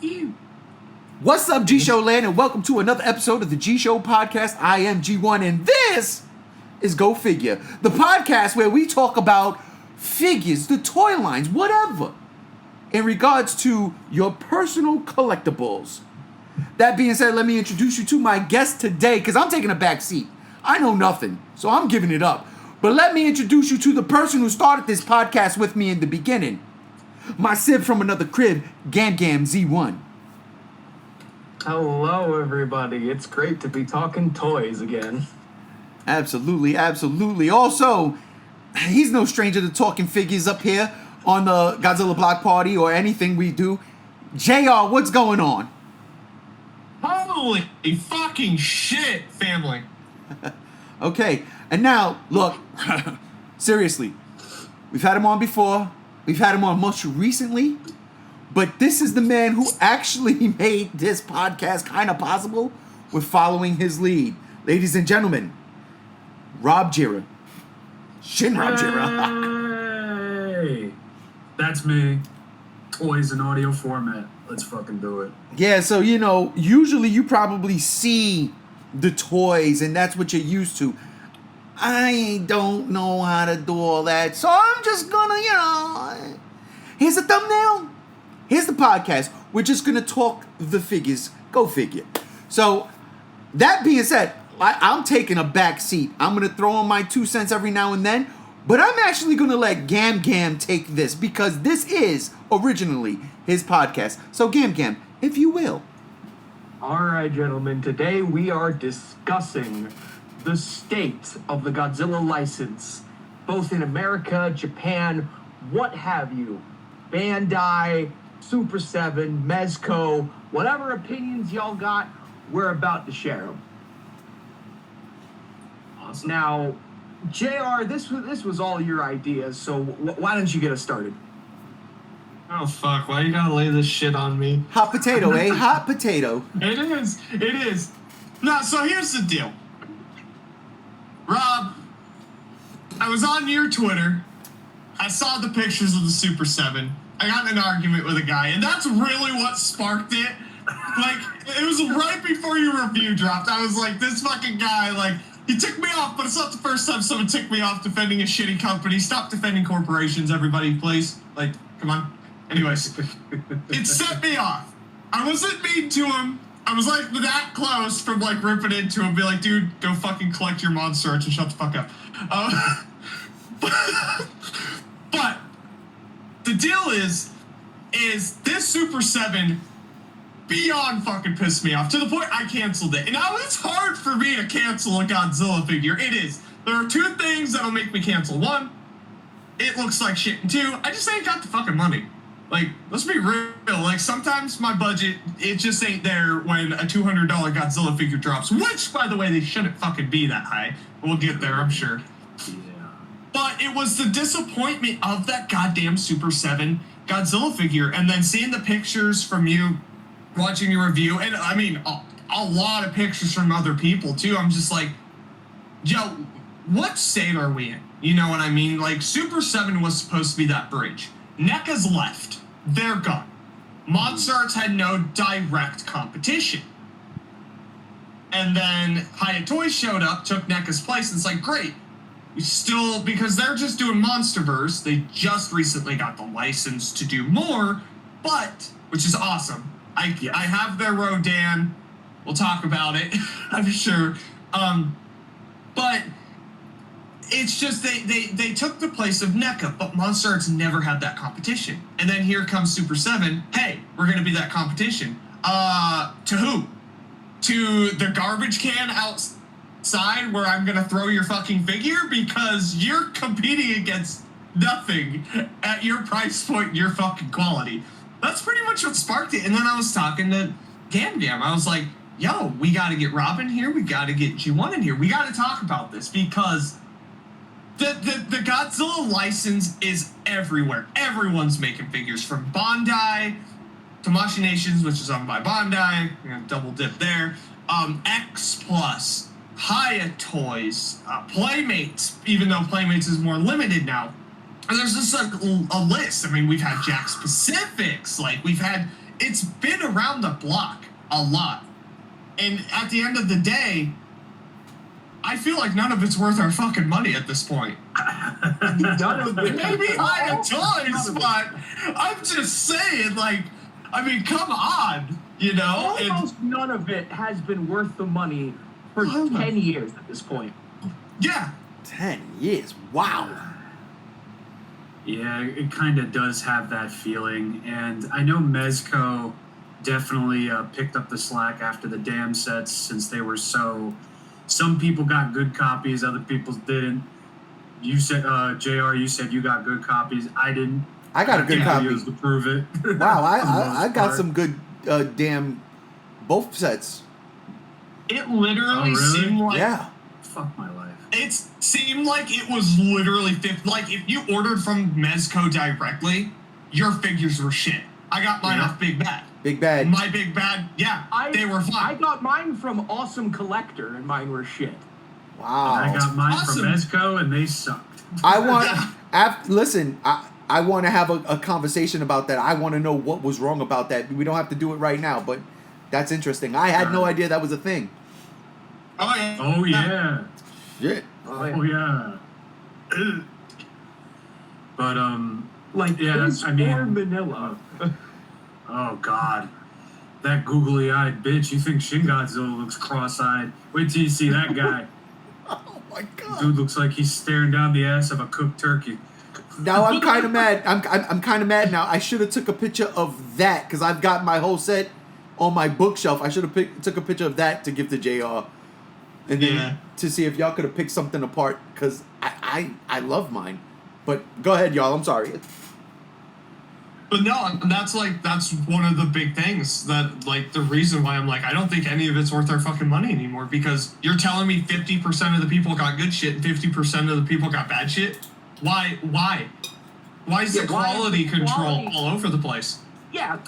Ew. What's up, G-Show land, and welcome to another episode of the G-Show podcast. I am G1, and this is Go Figure, the podcast where we talk about figures, the toy lines, whatever, in regards to your personal collectibles. That being said, let me introduce you to my guest today, because I'm taking a back seat. I know nothing, so I'm giving it up. But let me introduce you to the person who started this podcast with me in the beginning. My sib from another crib, Gam Z1. Hello, everybody. It's great to be talking toys again. Absolutely, absolutely. Also, he's no stranger to talking figures up here on the Godzilla Block Party or anything we do. JR, what's going on? Holy fucking shit, family. Okay, and now, look, seriously, we've had him on before. We've had him on much recently. But this is the man who actually made this podcast kind of possible with following his lead. Ladies and gentlemen, Rob Jira. Shin Rob Jira. Hey, that's me. Toys in audio format. Let's fucking do it. Yeah, so, usually you probably see the toys and that's what you're used to. I don't know how to do all that, so I'm just gonna, here's a thumbnail. Here's the podcast. We're just going to talk the figures. Go figure. So, that being said, I'm taking a back seat. I'm going to throw in my 2 cents every now and then. But I'm actually going to let Gam take this because this is originally his podcast. So, Gam, if you will. All right, gentlemen. Today we are discussing the state of the Godzilla license, both in America, Japan, what have you. Bandai, Super7, Mezco, whatever opinions y'all got, we're about to share them. Awesome. Now, JR, this was all your ideas, so why don't you get us started? Oh fuck, why you gotta lay this shit on me? Hot potato, eh? Hot potato. It is. No, so here's the deal. Rob, I was on your Twitter. I saw the pictures of the Super7. I got in an argument with a guy, and that's really what sparked it. Like, it was right before your review dropped. I was like, this fucking guy, like, he ticked me off, but it's not the first time someone ticked me off defending a shitty company. Stop defending corporations, everybody, please. Like, come on. Anyways, it set me off. I wasn't mean to him. I was, like, that close from, like, ripping into him, be like, dude, go fucking collect your monster and shut the fuck up. But the deal is this Super7 beyond fucking pissed me off to the point I canceled it. And now it's hard for me to cancel a Godzilla figure. It is. There are 2 things that'll make me cancel. 1, it looks like shit. And 2, I just ain't got the fucking money. Like, let's be real. Like, sometimes my budget, it just ain't there when a $200 Godzilla figure drops. Which, by the way, they shouldn't fucking be that high. We'll get there, I'm sure. But it was the disappointment of that goddamn Super7 Godzilla figure, and then seeing the pictures from you, watching your review, and I mean, a lot of pictures from other people, too. I'm just like, yo, what state are we in? You know what I mean? Like, Super7 was supposed to be that bridge. NECA's left. They're gone. Monster Arts had no direct competition. And then Hyatt Toys showed up, took NECA's place, and it's like, great. Still, because they're just doing Monsterverse, they just recently got the license to do more, but, which is awesome. I have their Rodan. We'll talk about it, I'm sure. But it's just they took the place of NECA, but Monster Arts never had that competition. And then here comes Super7. Hey, we're going to be that competition. To who? To the garbage can outside where I'm gonna throw your fucking figure because you're competing against nothing at your price point, your fucking quality. That's pretty much what sparked it. And then I was talking to Gam. I was like, yo, we gotta get Rob in here, we gotta get G1 in here, we gotta talk about this because the Godzilla license is everywhere. Everyone's making figures from Bandai to Machinations, which is owned by Bandai. I'm gonna double dip there. X Plus, Hyatt Toys, Playmates, even though Playmates is more limited now. And there's just like a list. I mean, we've had Jack's Pacifics, like we've had it's been around the block a lot. And at the end of the day, I feel like none of it's worth our fucking money at this point. None of it. Maybe I have toys, but I'm just saying, like, I mean, come on, you know? Almost none of it has been worth the money for 10 years at this point. Yeah. 10 years. Wow. Yeah, it kind of does have that feeling. And I know Mezco definitely picked up the slack after the damn sets since they were so... Some people got good copies, other people didn't. You said, JR, you said you got good copies. I didn't. I got a good copy. Videos to prove it. Wow, I got some good damn both sets. It literally really? seemed like... Yeah. Fuck my life. It seemed like it was literally... Like, if you ordered from Mezco directly, your figures were shit. I got mine off Big Bad. Big Bad. My Big Bad, they were fine. I got mine from Awesome Collector, and mine were shit. Wow. I got mine Awesome. from Mezco, and they sucked. I want... listen, I want to have a conversation about that. I want to know what was wrong about that. We don't have to do it right now, but that's interesting. I had no idea that was a thing. Oh, yeah. Oh, yeah. Shit. Oh, yeah. But, Like, yeah, this I mean- or Manila. oh, God. That googly-eyed bitch. You think Shin Godzilla looks cross-eyed. Wait till you see that guy. Oh my god. Dude looks like he's staring down the ass of a cooked turkey. Now I'm kind of mad. I'm kind of mad now. I should have took a picture of that because I've got my whole set on my bookshelf. I should have took a picture of that to give to JR, and then to see if y'all could have picked something apart because I love mine. But go ahead, y'all. I'm sorry. But no, that's one of the big things that, like, the reason why I'm like, I don't think any of it's worth our fucking money anymore, because you're telling me 50% of the people got good shit and 50% of the people got bad shit? Why? Why is the quality control all over the place? Yeah,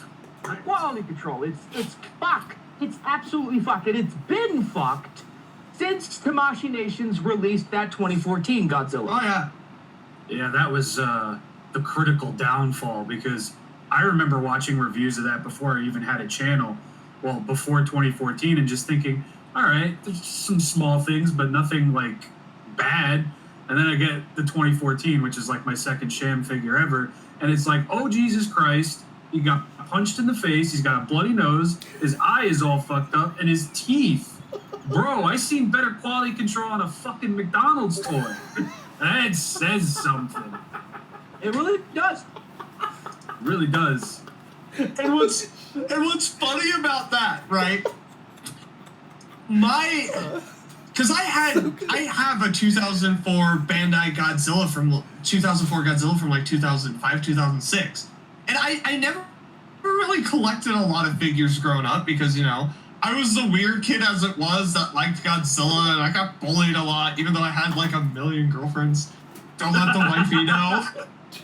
quality control. It's fucked. It's absolutely fucked. And it's been fucked since Tamashii Nations released that 2014 Godzilla. Oh, yeah. Yeah, that was the critical downfall, because I remember watching reviews of that before I even had a channel. Well, before 2014, and just thinking, all right, there's some small things, but nothing, like, bad. And then I get the 2014, which is like my second sham figure ever, and it's like, oh, Jesus Christ, he got punched in the face, he's got a bloody nose, his eye is all fucked up, and his teeth. Bro, I seen better quality control on a fucking McDonald's toy. That says something. It really does. Really does. And what's funny about that, right? Because I have a 2004 Bandai Godzilla from 2004 from like 2005, 2006, and I never really collected a lot of figures growing up because, you know, I was the weird kid as it was that liked Godzilla, and I got bullied a lot, even though I had like a million girlfriends. Don't let the wifey know.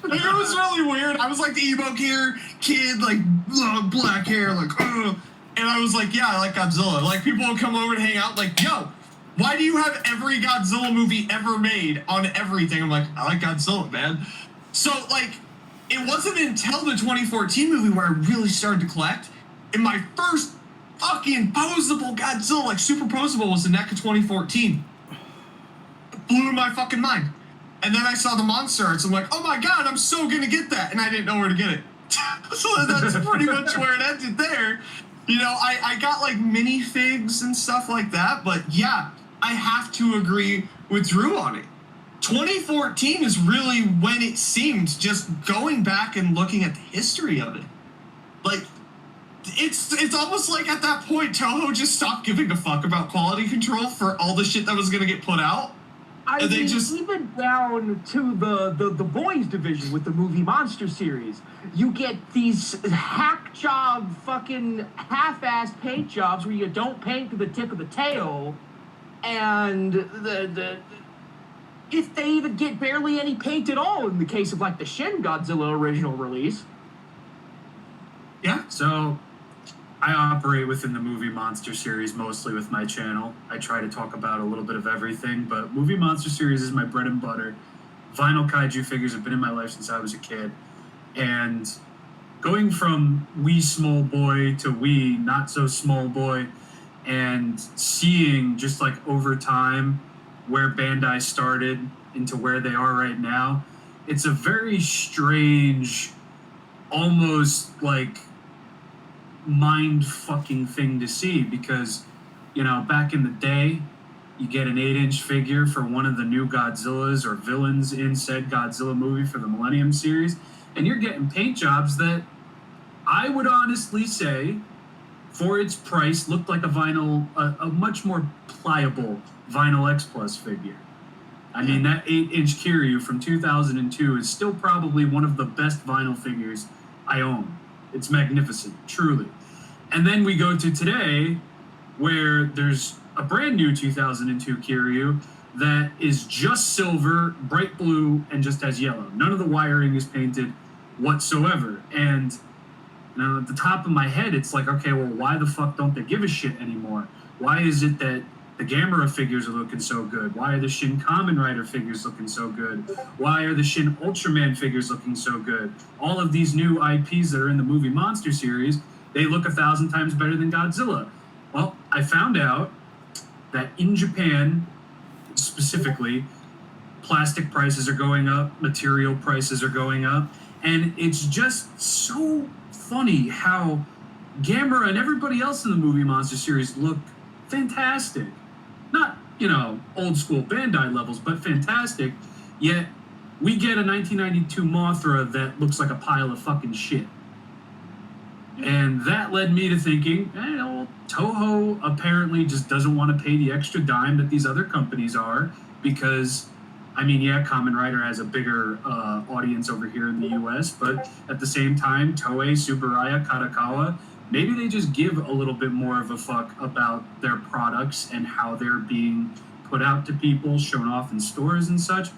Like, it was really weird. I was like the emo kid, like black hair, like, ugh. And I was like, yeah, I like Godzilla. Like, people would come over and hang out, like, yo, why do you have every Godzilla movie ever made on everything? I'm like, I like Godzilla, man. So, like, it wasn't until the 2014 movie where I really started to collect. And my first fucking posable Godzilla, like, super posable, was the NECA 2014. It blew my fucking mind. And then I saw the monster arts. I'm like, oh my god, I'm so gonna get that. And I didn't know where to get it. So that's pretty much where it ended there. You know, I got like minifigs and stuff like that. But yeah, I have to agree with Drew on it. 2014 is really when it seemed, just going back and looking at the history of it. Like, it's almost like at that point, Toho just stopped giving a fuck about quality control for all the shit that was gonna get put out. I mean, even down to the boys division with the movie Monster series, you get these hack job fucking half-assed paint jobs where you don't paint to the tip of the tail, and the if they even get barely any paint at all in the case of like the Shin Godzilla original release. Yeah, so I operate within the movie monster series mostly with my channel. I try to talk about a little bit of everything, but movie monster series is my bread and butter. Vinyl kaiju figures have been in my life since I was a kid. And going from wee small boy to wee not so small boy, and seeing just like over time where Bandai started into where they are right now, it's a very strange, almost like mind fucking thing to see, because back in the day you get an 8-inch figure for one of the new Godzillas or villains in said Godzilla movie for the Millennium series, and you're getting paint jobs that I would honestly say for its price looked like a much more pliable Vinyl X Plus figure. I mean, that 8-inch Kiryu from 2002 is still probably one of the best vinyl figures I own. It's magnificent, truly. And then we go to today, where there's a brand new 2002 Kiryu that is just silver, bright blue, and just has yellow. None of the wiring is painted whatsoever. And at the top of my head, it's like, okay, well, why the fuck don't they give a shit anymore? Why is it that the Gamera figures are looking so good? Why are the Shin Kamen Rider figures looking so good? Why are the Shin Ultraman figures looking so good? All of these new IPs that are in the movie Monster series, they look 1,000 times better than Godzilla. Well, I found out that in Japan, specifically, plastic prices are going up, material prices are going up, and it's just so funny how Gamera and everybody else in the movie Monster series look fantastic. Not, old school Bandai levels, but fantastic. Yet, we get a 1992 Mothra that looks like a pile of fucking shit. And that led me to thinking, Toho apparently just doesn't want to pay the extra dime that these other companies are, because, Kamen Rider has a bigger audience over here in the US, but at the same time, Toei, Tsuburaya, Katakawa, maybe they just give a little bit more of a fuck about their products and how they're being put out to people, shown off in stores and such.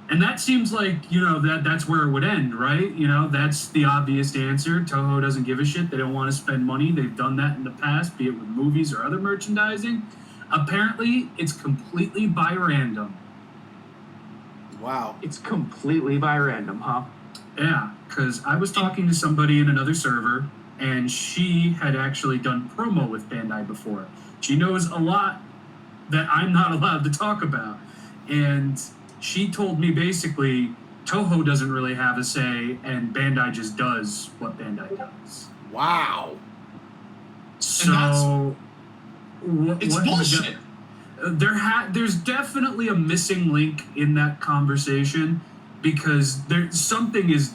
And that seems like, that's where it would end, right? That's the obvious answer. Toho doesn't give a shit. They don't want to spend money. They've done that in the past, be it with movies or other merchandising. Apparently, it's completely by random. Wow. It's completely by random, huh? Yeah, because I was talking to somebody in another server, and she had actually done promo with Bandai before. She knows a lot that I'm not allowed to talk about. And she told me basically Toho doesn't really have a say, and Bandai just does what Bandai does. Wow. So It's bullshit. There's definitely a missing link in that conversation, because something is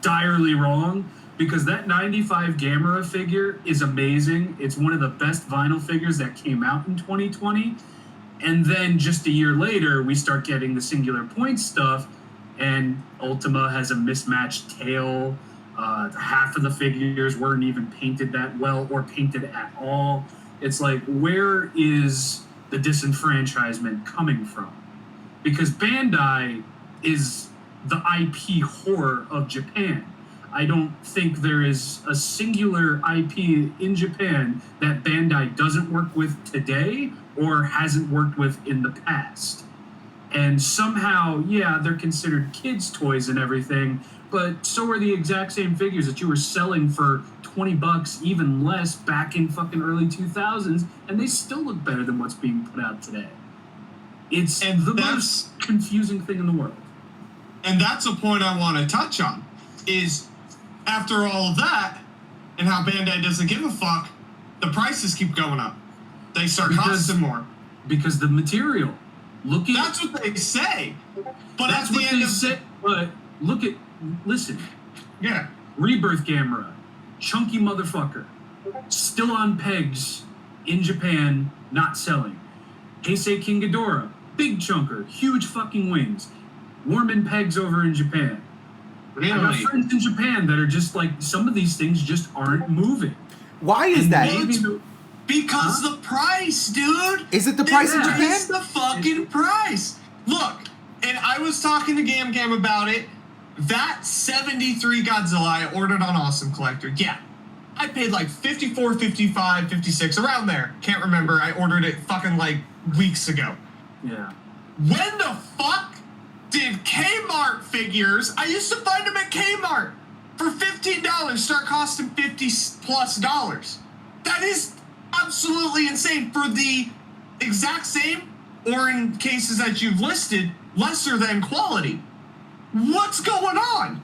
direly wrong, because that 95 Gamera figure is amazing. It's one of the best vinyl figures that came out in 2020. And then just a year later, we start getting the Singular Point stuff, and Ultima has a mismatched tail. Half of the figures weren't even painted that well or painted at all. It's like, where is the disenfranchisement coming from? Because Bandai is the IP whore of Japan. I don't think there is a singular IP in Japan that Bandai doesn't work with today or hasn't worked with in the past. And somehow, they're considered kids' toys and everything, but so are the exact same figures that you were selling for $20, even less, back in fucking early 2000s, and they still look better than what's being put out today. It's the most confusing thing in the world. And that's a point I want to touch on, is after all of that, and how Bandai doesn't give a fuck, the prices keep going up. They start costing more. Because the material. That's what they say. But that's at the what end they of say. But listen. Yeah. Rebirth Gamera, chunky motherfucker, still on pegs in Japan, not selling. Heisei King Ghidorah, big chunker, huge fucking wings, warming pegs over in Japan. Really? I got friends in Japan that are just like, some of these things just aren't moving. Why is And that? Because the price, dude. Is it the price in Japan? It's the fucking price. Look, and I was talking to Gam about it. That 73 Godzilla I ordered on Awesome Collector. Yeah. I paid like 54, 55, 56, around there. Can't remember. I ordered it fucking like weeks ago. Yeah. When the fuck did Kmart figures? I used to find them at Kmart for $15 start costing $50+. That is absolutely insane for the exact same, or in cases that you've listed, lesser than quality. What's going on?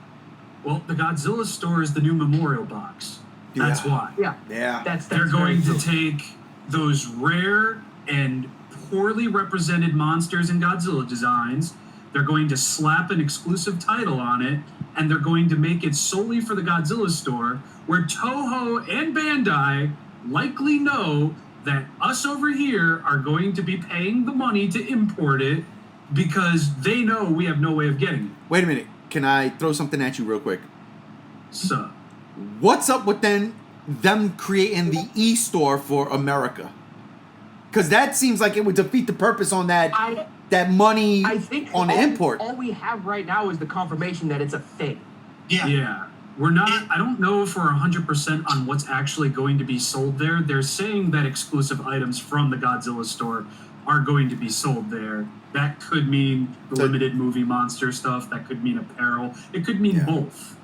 Well, the Godzilla store is the new memorial box. That's Yeah. why. Yeah. That's They're very going to true. take those rare and poorly represented monsters and Godzilla designs. They're going to slap an exclusive title on it, and they're going to make it solely for the Godzilla store, where Toho and Bandai likely know that us over here are going to be paying the money to import it because they know we have no way of getting it. Wait a minute. Can I throw something at you real quick? So, What's up with them creating the e-store for America? Because that seems like it would defeat the purpose on that money I think on the import. all we have right now is the confirmation that it's a thing. yeah. We're not, I don't know if we're 100% on what's actually going to be sold there. They're saying that exclusive items from the Godzilla store are going to be sold there. That could mean the limited movie monster stuff. That could mean apparel. It could mean both.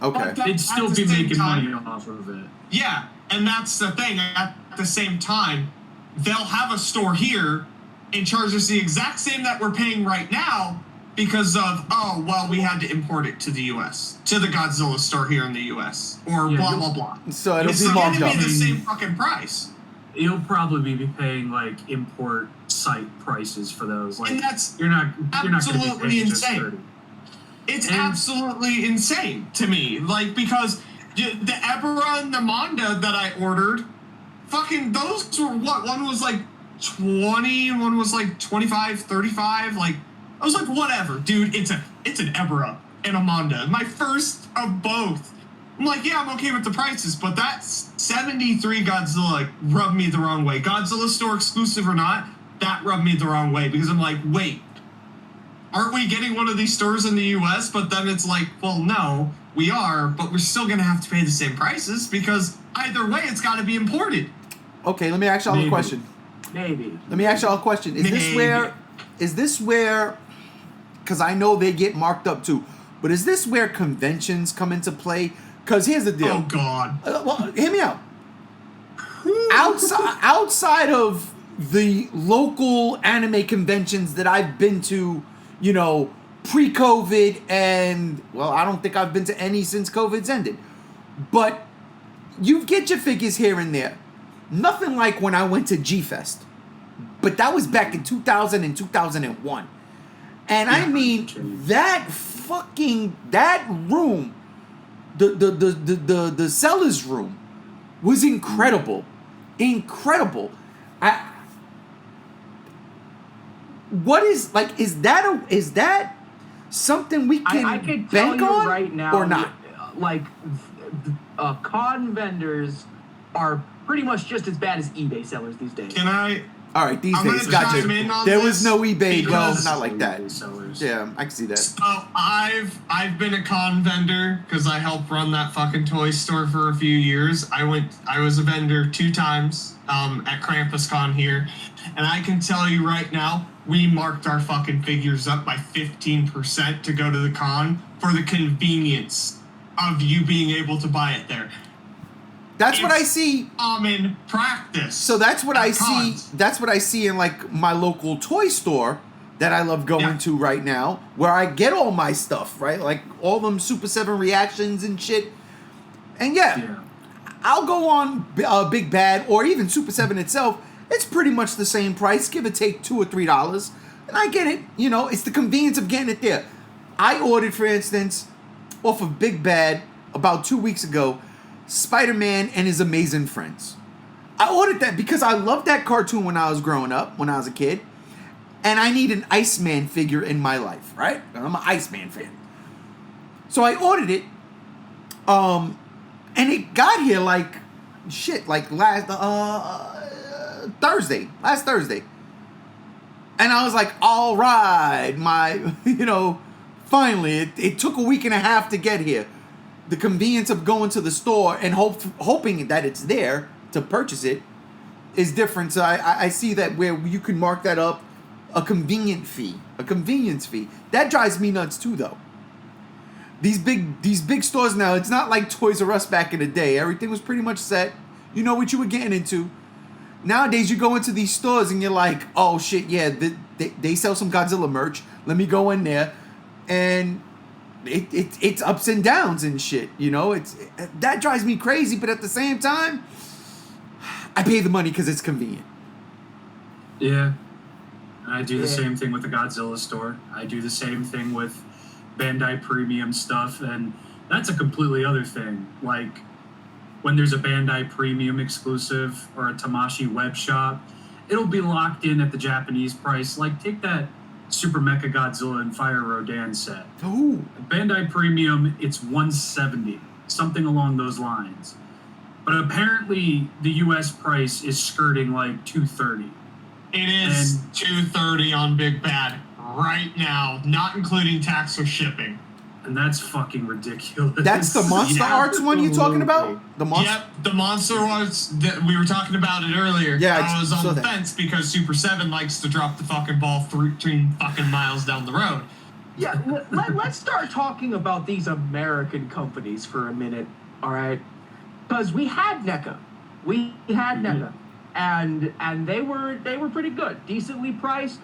Okay. But They'd still at the be same making time- money off of it. Yeah, and that's the thing. At the same time, they'll have a store here and charge us the exact same that we're paying right now because of, oh, well, we had to import it to the U.S., to the Godzilla store here in the U.S., or Yeah, blah, you'll- blah, blah. So it'll It's be going marked to up. be the same fucking price. You'll probably be paying like import site prices for those. Like And that's you're not going to be absolutely paying just insane. 30. It's And- absolutely insane to me. Like, because the Ebera and the Manda that I ordered, fucking, those were what? One was like 20, and one was like 25, 35. Like, I was like, whatever, dude. It's an Ebera and a Manda. My first of both. I'm like, yeah, I'm okay with the prices, but that 73 Godzilla rubbed me the wrong way. Godzilla store exclusive or not, that rubbed me the wrong way because I'm like, wait, aren't we getting one of these stores in the U.S.? But then it's like, well, no, we are, but we're still going to have to pay the same prices because either way, it's got to be imported. Okay, let me ask y'all a Maybe. question. Maybe. Let me ask y'all a question. Is this where, because I know they get marked up too, but is this where conventions come into play? Because here's the deal. Oh, God. Well, hear me out. Outside of the local anime conventions that I've been to, you know, pre-COVID, and well, I don't think I've been to any since COVID's ended. But you get your figures here and there. Nothing like when I went to G-Fest. But that was back in 2000 and 2001. And I mean, that room, the seller's room was incredible. Incredible. Is that something we can I could tell bank you on right now, or not? like, con vendors are pretty much just as bad as eBay sellers these days. Can I? All right, these I'm days, gonna gotcha. chime in on There was this no eBay, well, because- not like that. Sellers. Yeah, I can see that. So I've been a con vendor because I helped run that fucking toy store for a few years. I was a vendor 2 times at KrampusCon here, and I can tell you right now, we marked our fucking figures up by 15% to go to the con for the convenience of you being able to buy it there. That's what I It's see. Common practice. So that's what I see. Cons. That's what I see in like my local toy store that I love going Yeah. to right now, where I get all my stuff, right? Like all them Super7 reactions and shit. And yeah. I'll go on Big Bad or even Super7 itself. It's pretty much the same price, give or take $2 or $3. And I get it. You know, it's the convenience of getting it there. I ordered, for instance, off of Big Bad about 2 weeks ago, Spider-Man and His Amazing Friends. I ordered that because I loved that cartoon when I was growing up, when I was a kid. And I need an Iceman figure in my life, right? I'm an Iceman fan. So I ordered it. And it got here like last Thursday. And I was like, all right, finally, it took a week and a half to get here. The convenience of going to the store and hoping that it's there to purchase it is different. So I see that where you can mark that up a convenience fee. That drives me nuts too, though. these big stores now, it's not like Toys R Us back in the day. Everything was pretty much set. You know what you were getting into. Nowadays, you go into these stores and you're like, oh shit, yeah, they sell some Godzilla merch. Let me go in there, and it's ups and downs and shit. You know, that drives me crazy. But at the same time, I pay the money because it's convenient. Yeah. I do the same thing with the Godzilla store. I do the same thing with Bandai Premium stuff, and that's a completely other thing. Like, when there's a Bandai Premium exclusive or a Tamashii web shop, it'll be locked in at the Japanese price. Like, take that Super Mecha Godzilla and Fire Rodan set. Ooh. Bandai Premium, it's $170, something along those lines. But apparently, the U.S. price is skirting like $230. It is $230 on Big Bad right now, not including tax or shipping. And that's fucking ridiculous. That's the Monster Arts one you're talking about? Yep, the Monster Arts. We were talking about it earlier. Yeah, I was on the fence because Super7 likes to drop the fucking ball 13 fucking miles down the road. Yeah, let's start talking about these American companies for a minute, all right? Because we had NECA. And they were pretty good, decently priced,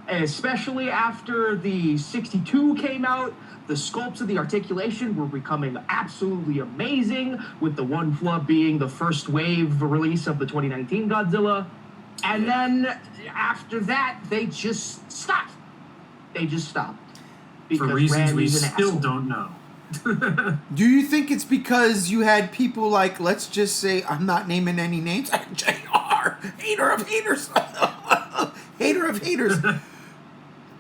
especially after the 62 came out. The sculpts of the articulation were becoming absolutely amazing, with the one flub being the first wave release of the 2019 Godzilla. And then after that, they just stopped. For reasons we Randy's an still asshole. don't know. Do you think it's because you had people like, let's just say, I'm not naming any names, JR, hater of haters, hater of haters,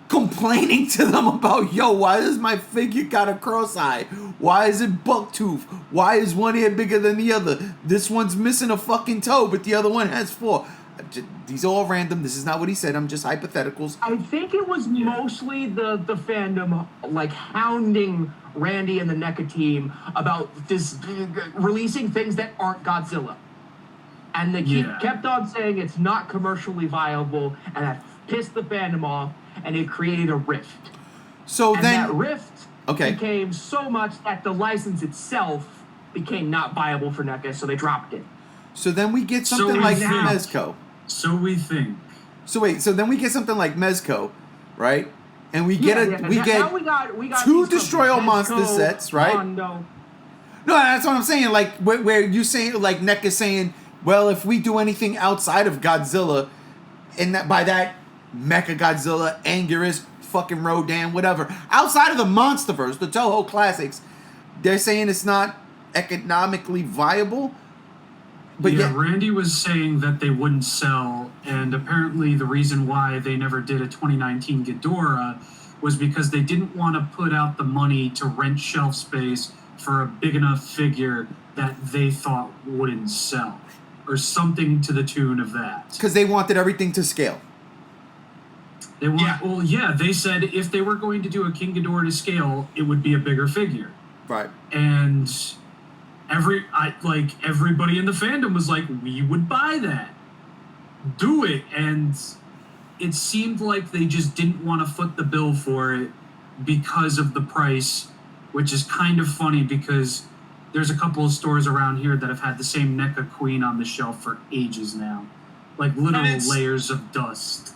complaining to them about, yo, why does my figure got a cross eye? Why is it buck tooth? Why is one ear bigger than the other? This one's missing a fucking toe, but the other one has 4. These are all random. This is not what he said. I'm just hypotheticals. I think it was mostly the fandom like hounding Randy and the NECA team about this releasing things that aren't Godzilla. And they kept on saying it's not commercially viable, and that pissed the fandom off, and it created a rift. So and then that rift became so much that the license itself became not viable for NECA, so they dropped it. So then we get something like Mezco. So we think. So wait, so then we get something like Mezco, right? And we get we get we got 2 Destroy All Monsters sets, right? Mondo. No, that's what I'm saying. Like where you saying, like NECA saying, well, if we do anything outside of Godzilla, and that by that Mecha Godzilla, Anguirus, fucking Rodan, whatever, outside of the Monsterverse, the Toho classics, they're saying it's not economically viable. But Randy was saying that they wouldn't sell, and apparently the reason why they never did a 2019 Ghidorah was because they didn't want to put out the money to rent shelf space for a big enough figure that they thought wouldn't sell, or something to the tune of that. Because they wanted everything to scale. They want, they said if they were going to do a King Ghidorah to scale, it would be a bigger figure. Right. And everybody in the fandom was like, we would buy that. Do it. And it seemed like they just didn't want to foot the bill for it because of the price, which is kind of funny because there's a couple of stores around here that have had the same NECA Queen on the shelf for ages now. Like literal layers of dust.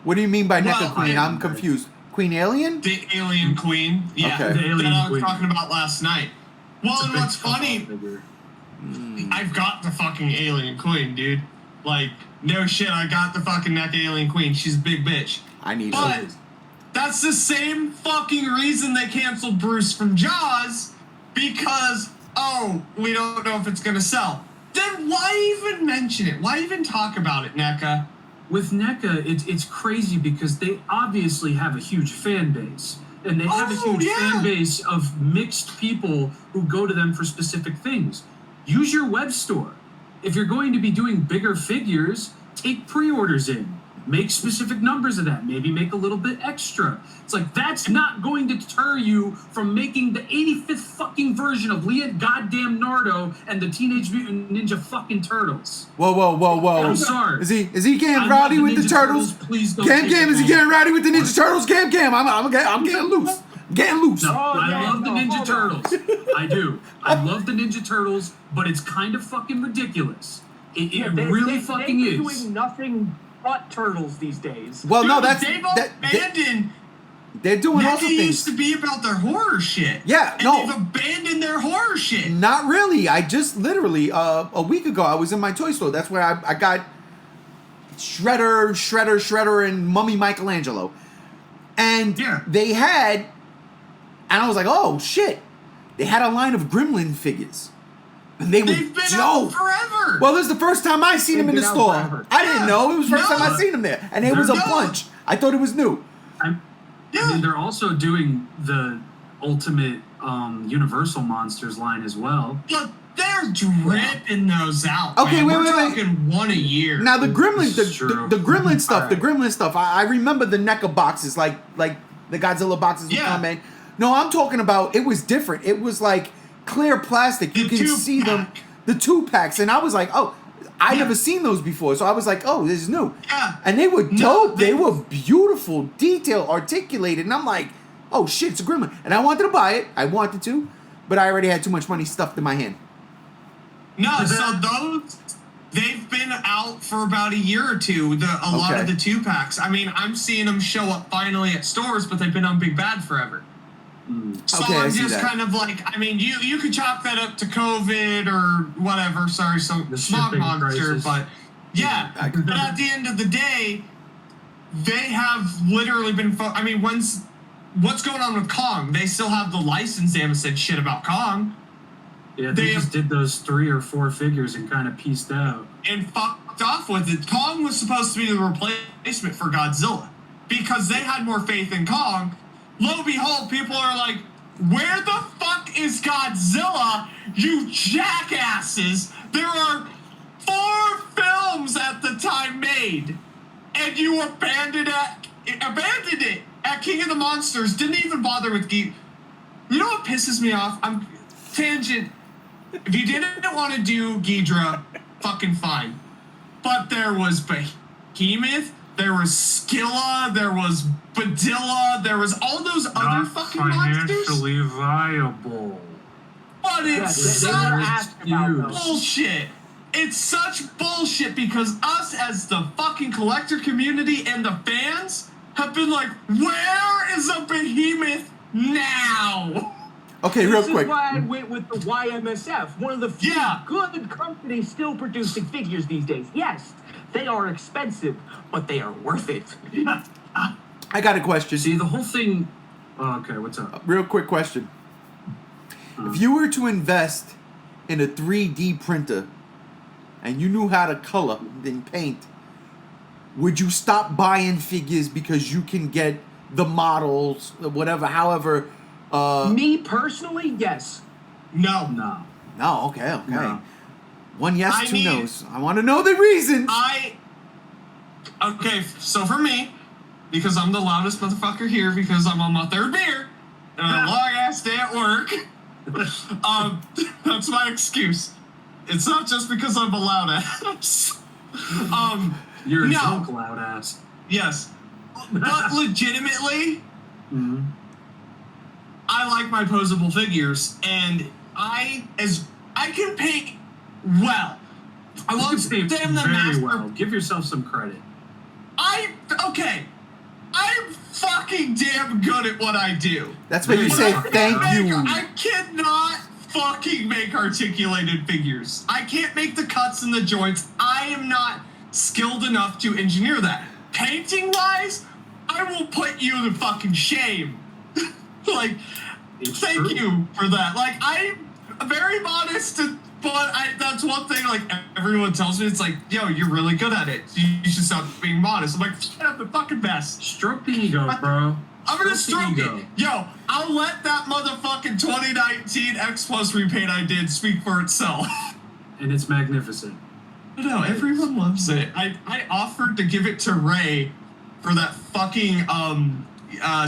What do you mean by NECA Queen? I'm confused. Queen Alien? The Alien Queen. Yeah, okay. The Alien that I was Queen. talking about last night. Well, and what's funny, I've got the fucking Alien Queen, dude. Like, no shit, I got the fucking NECA Alien Queen. She's a big bitch. I need But that's the same fucking reason they canceled Bruce from Jaws, because, we don't know if it's gonna sell. Then why even mention it? Why even talk about it, NECA? With NECA, it's crazy because they obviously have a huge fan base. And they have a huge fan base of mixed people who go to them for specific things. Use your web store. If you're going to be doing bigger figures, take pre-orders in. Make specific numbers of that. Maybe make a little bit extra. It's like, that's not going to deter you from making the 85th fucking version of Leah goddamn Nardo and the Teenage Mutant Ninja fucking Turtles. Whoa. I'm sorry. Is he getting rowdy with the Turtles? Please don't. Gam, is he getting rowdy with the Ninja Turtles? Gam, I'm getting loose. Getting loose. No, Oh, I yeah, love the no, Ninja hold on. Turtles. I do. I love the Ninja Turtles, but it's kind of fucking ridiculous. It really fucking they're is. doing nothing but turtles these days. Well, no, Dude, that's they've that, abandoned. they're doing That also they things. used to be about their horror shit. Yeah, and no. they've abandoned their horror shit. Not really. I just literally a week ago I was in my toy store. That's where I got Shredder, and Mummy Michelangelo, and Yeah. they had, and I was like, oh shit, they had a line of Gremlin figures, and they were They've been dope. out forever. Well, this is the first time I seen They've them in the been out store. forever. I didn't Yeah. know it was the first No. time I seen them there, and it was a No. bunch. I thought it was new. I yeah. mean, they're also doing the Ultimate Universal Monsters line as well. But they're dripping those out. Okay, man. wait, We're wait, wait. talking one a year. Now the Gremlin, This is true. the Gremlin stuff, All the right. Gremlin stuff. I remember the NECA boxes, like the Godzilla boxes would Yeah. come in. No, I'm talking about it was different. It was like clear plastic. You The can see them, two-pack. the 2-packs, and I was like, oh, I Yeah. never seen those before. So I was like, oh, this is new. Yeah. And they were No, dope. They were beautiful, detailed, articulated, and I'm like, oh shit, it's a Gremlin. And I wanted to buy it. I wanted to, but I already had too much money stuffed in my hand. No, so those they've been out for about a year or two. A lot Okay. of the 2-packs. I mean, I'm seeing them show up finally at stores, but they've been on Big Bad forever. So Okay, I I'm see just that. kind of like, I mean, you could chalk that up to COVID or whatever. Sorry, so The smog shipping monster, crisis. but yeah. I could- But at the end of the day, they have literally been. I mean, what's going on with Kong? They still have the license. They haven't said shit about Kong. Yeah, They they just did those 3 or 4 figures and kind of pieced out. And fucked off with it. Kong was supposed to be the replacement for Godzilla because they had more faith in Kong. Lo and behold, people are like, where the fuck is Godzilla, you jackasses? There are 4 films at the time made, and you abandoned it at King of the Monsters. Didn't even bother with You know what pisses me off? Tangent. If you didn't want to do Ghidra, fucking fine. But there was Behemoth, there was Skilla, there was Badilla, there was all those other fucking monsters. viable. But Yeah, it's they were such asked about those. bullshit. It's such bullshit because us as the fucking collector community and the fans have been like, where is a Behemoth now? Okay, real This quick. is why I went with the YMSF, one of the few Yeah. good companies still producing figures these days. Yes, they are expensive, but they are worth it. I got a question. See, the whole thing. Oh, okay, what's up? Real quick question. If you were to invest in a 3D printer and you knew how to color and paint, would you stop buying figures because you can get the models, whatever, however? Me personally, yes. No. No. No, okay. No. One yes, I 2 mean- no's. I want to know the reasons. Okay, so for me, because I'm the loudest motherfucker here because I'm on my 3rd beer and a long ass day at work, that's my excuse. It's not just because I'm a loud ass. You're a No. drunk loud ass. Yes. But legitimately, Mm-hmm. I like my posable figures, and I can paint well. I You won't say damn the very master. well. Give yourself some credit. I'm fucking damn good at what I do. That's what you But say. I Thank you. I cannot fucking make articulated figures. I can't make the cuts and the joints. I am not skilled enough to engineer that. Painting wise, I will put you to fucking shame. Like, It's thank true. you for that. Like, I'm very modest, but that's one thing, like, everyone tells me, it's like, yo, you're really good at it. You should stop being modest. I'm like, I'm the fucking best. Stroke the ego, bro. I'm gonna the stroke ego. it. Yo, I'll let that motherfucking 2019 X Plus repaint I did speak for itself. And it's magnificent. No, everyone loves it. I offered to give it to Ray for that fucking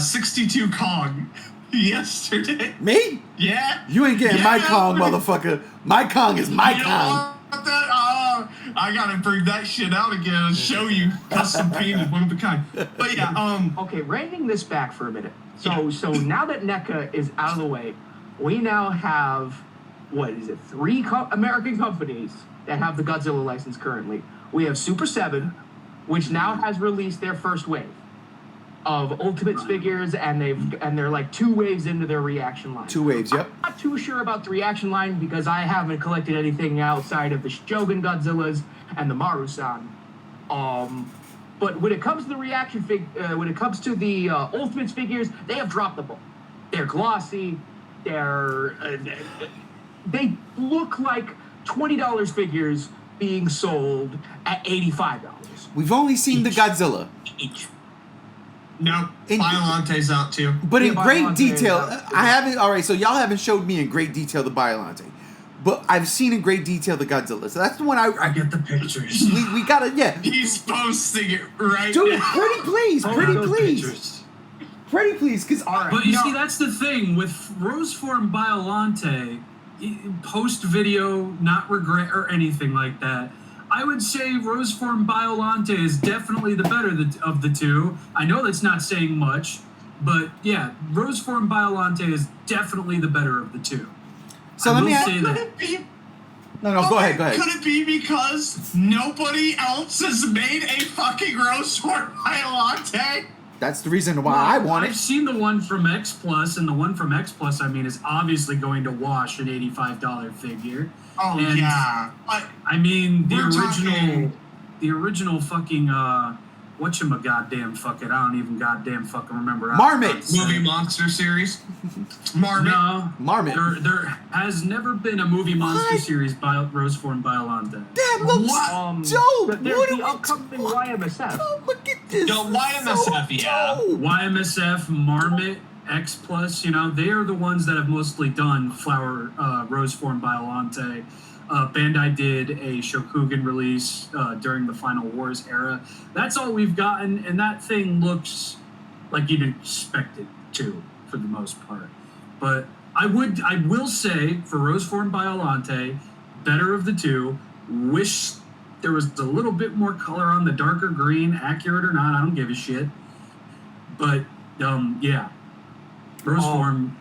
62 Kong yesterday. Me? Yeah. You ain't getting my Yeah, Kong, we- motherfucker. My Kong is my You don't Kong. want that? Oh, I gotta bring that shit out again and show you custom painted, one of a kind. But yeah, Okay, reining this back for a minute. So now that NECA is out of the way, we now have, what is it, 3 American companies that have the Godzilla license currently. We have Super7, which now has released their first wave of Ultimates figures, and they're like 2 waves into their reaction line. 2 waves, yep. I'm not too sure about the reaction line because I haven't collected anything outside of the Shogun Godzillas and the Marusan. But when it comes to the when it comes to the Ultimates figures, they have dropped the ball. They're glossy. They look like $20 figures being sold at $85. We've only seen the Godzilla. Each. no, In- Biolante's out too. But in Yeah, great Biollante detail, is out. I haven't. All right, so y'all haven't showed me in great detail the Biollante, but I've seen in great detail the Godzilla. So that's the one I get the pictures. we gotta, yeah. He's posting it right Dude, now. pretty please, Oh, pretty those please, Pictures. pretty please, because All right. But you No. see, that's the thing with Roseform Biollante, post video, not regret or anything like that. I would say Roseform Biollante is definitely the better of the 2. I know that's not saying much, but yeah, Roseform Biollante is definitely the better of the 2. So I let will me say Could that. it be? no, go ahead. Could it be because nobody else has made a fucking Roseform Biollante? That's the reason why I want I've it. seen the one from X Plus, and the one from X Plus, I mean, is obviously going to wash an $85 figure. Oh And- yeah. But I mean, the We're original fucking whatchamagoddamn fuck it, I don't even goddamn fucking remember. Marmot. movie monster series. Marmot. No, Marmot. There has never been a movie monster What? series Roseform Biollante. That looks What? dope. There's What the are we upcoming YMSF. Oh, look at this. Yo, YMSF, yeah. dope. YMSF, Marmot, X Plus, they are the ones that have mostly done Roseform Biollante. Bandai did a Shokugan release during the Final Wars era. That's all we've gotten, and that thing looks like you'd expect it to, for the most part. But I will say, for Roseform Biollante, better of the 2. Wish there was a little bit more color on the darker green, accurate or not, I don't give a shit. But yeah, Roseform.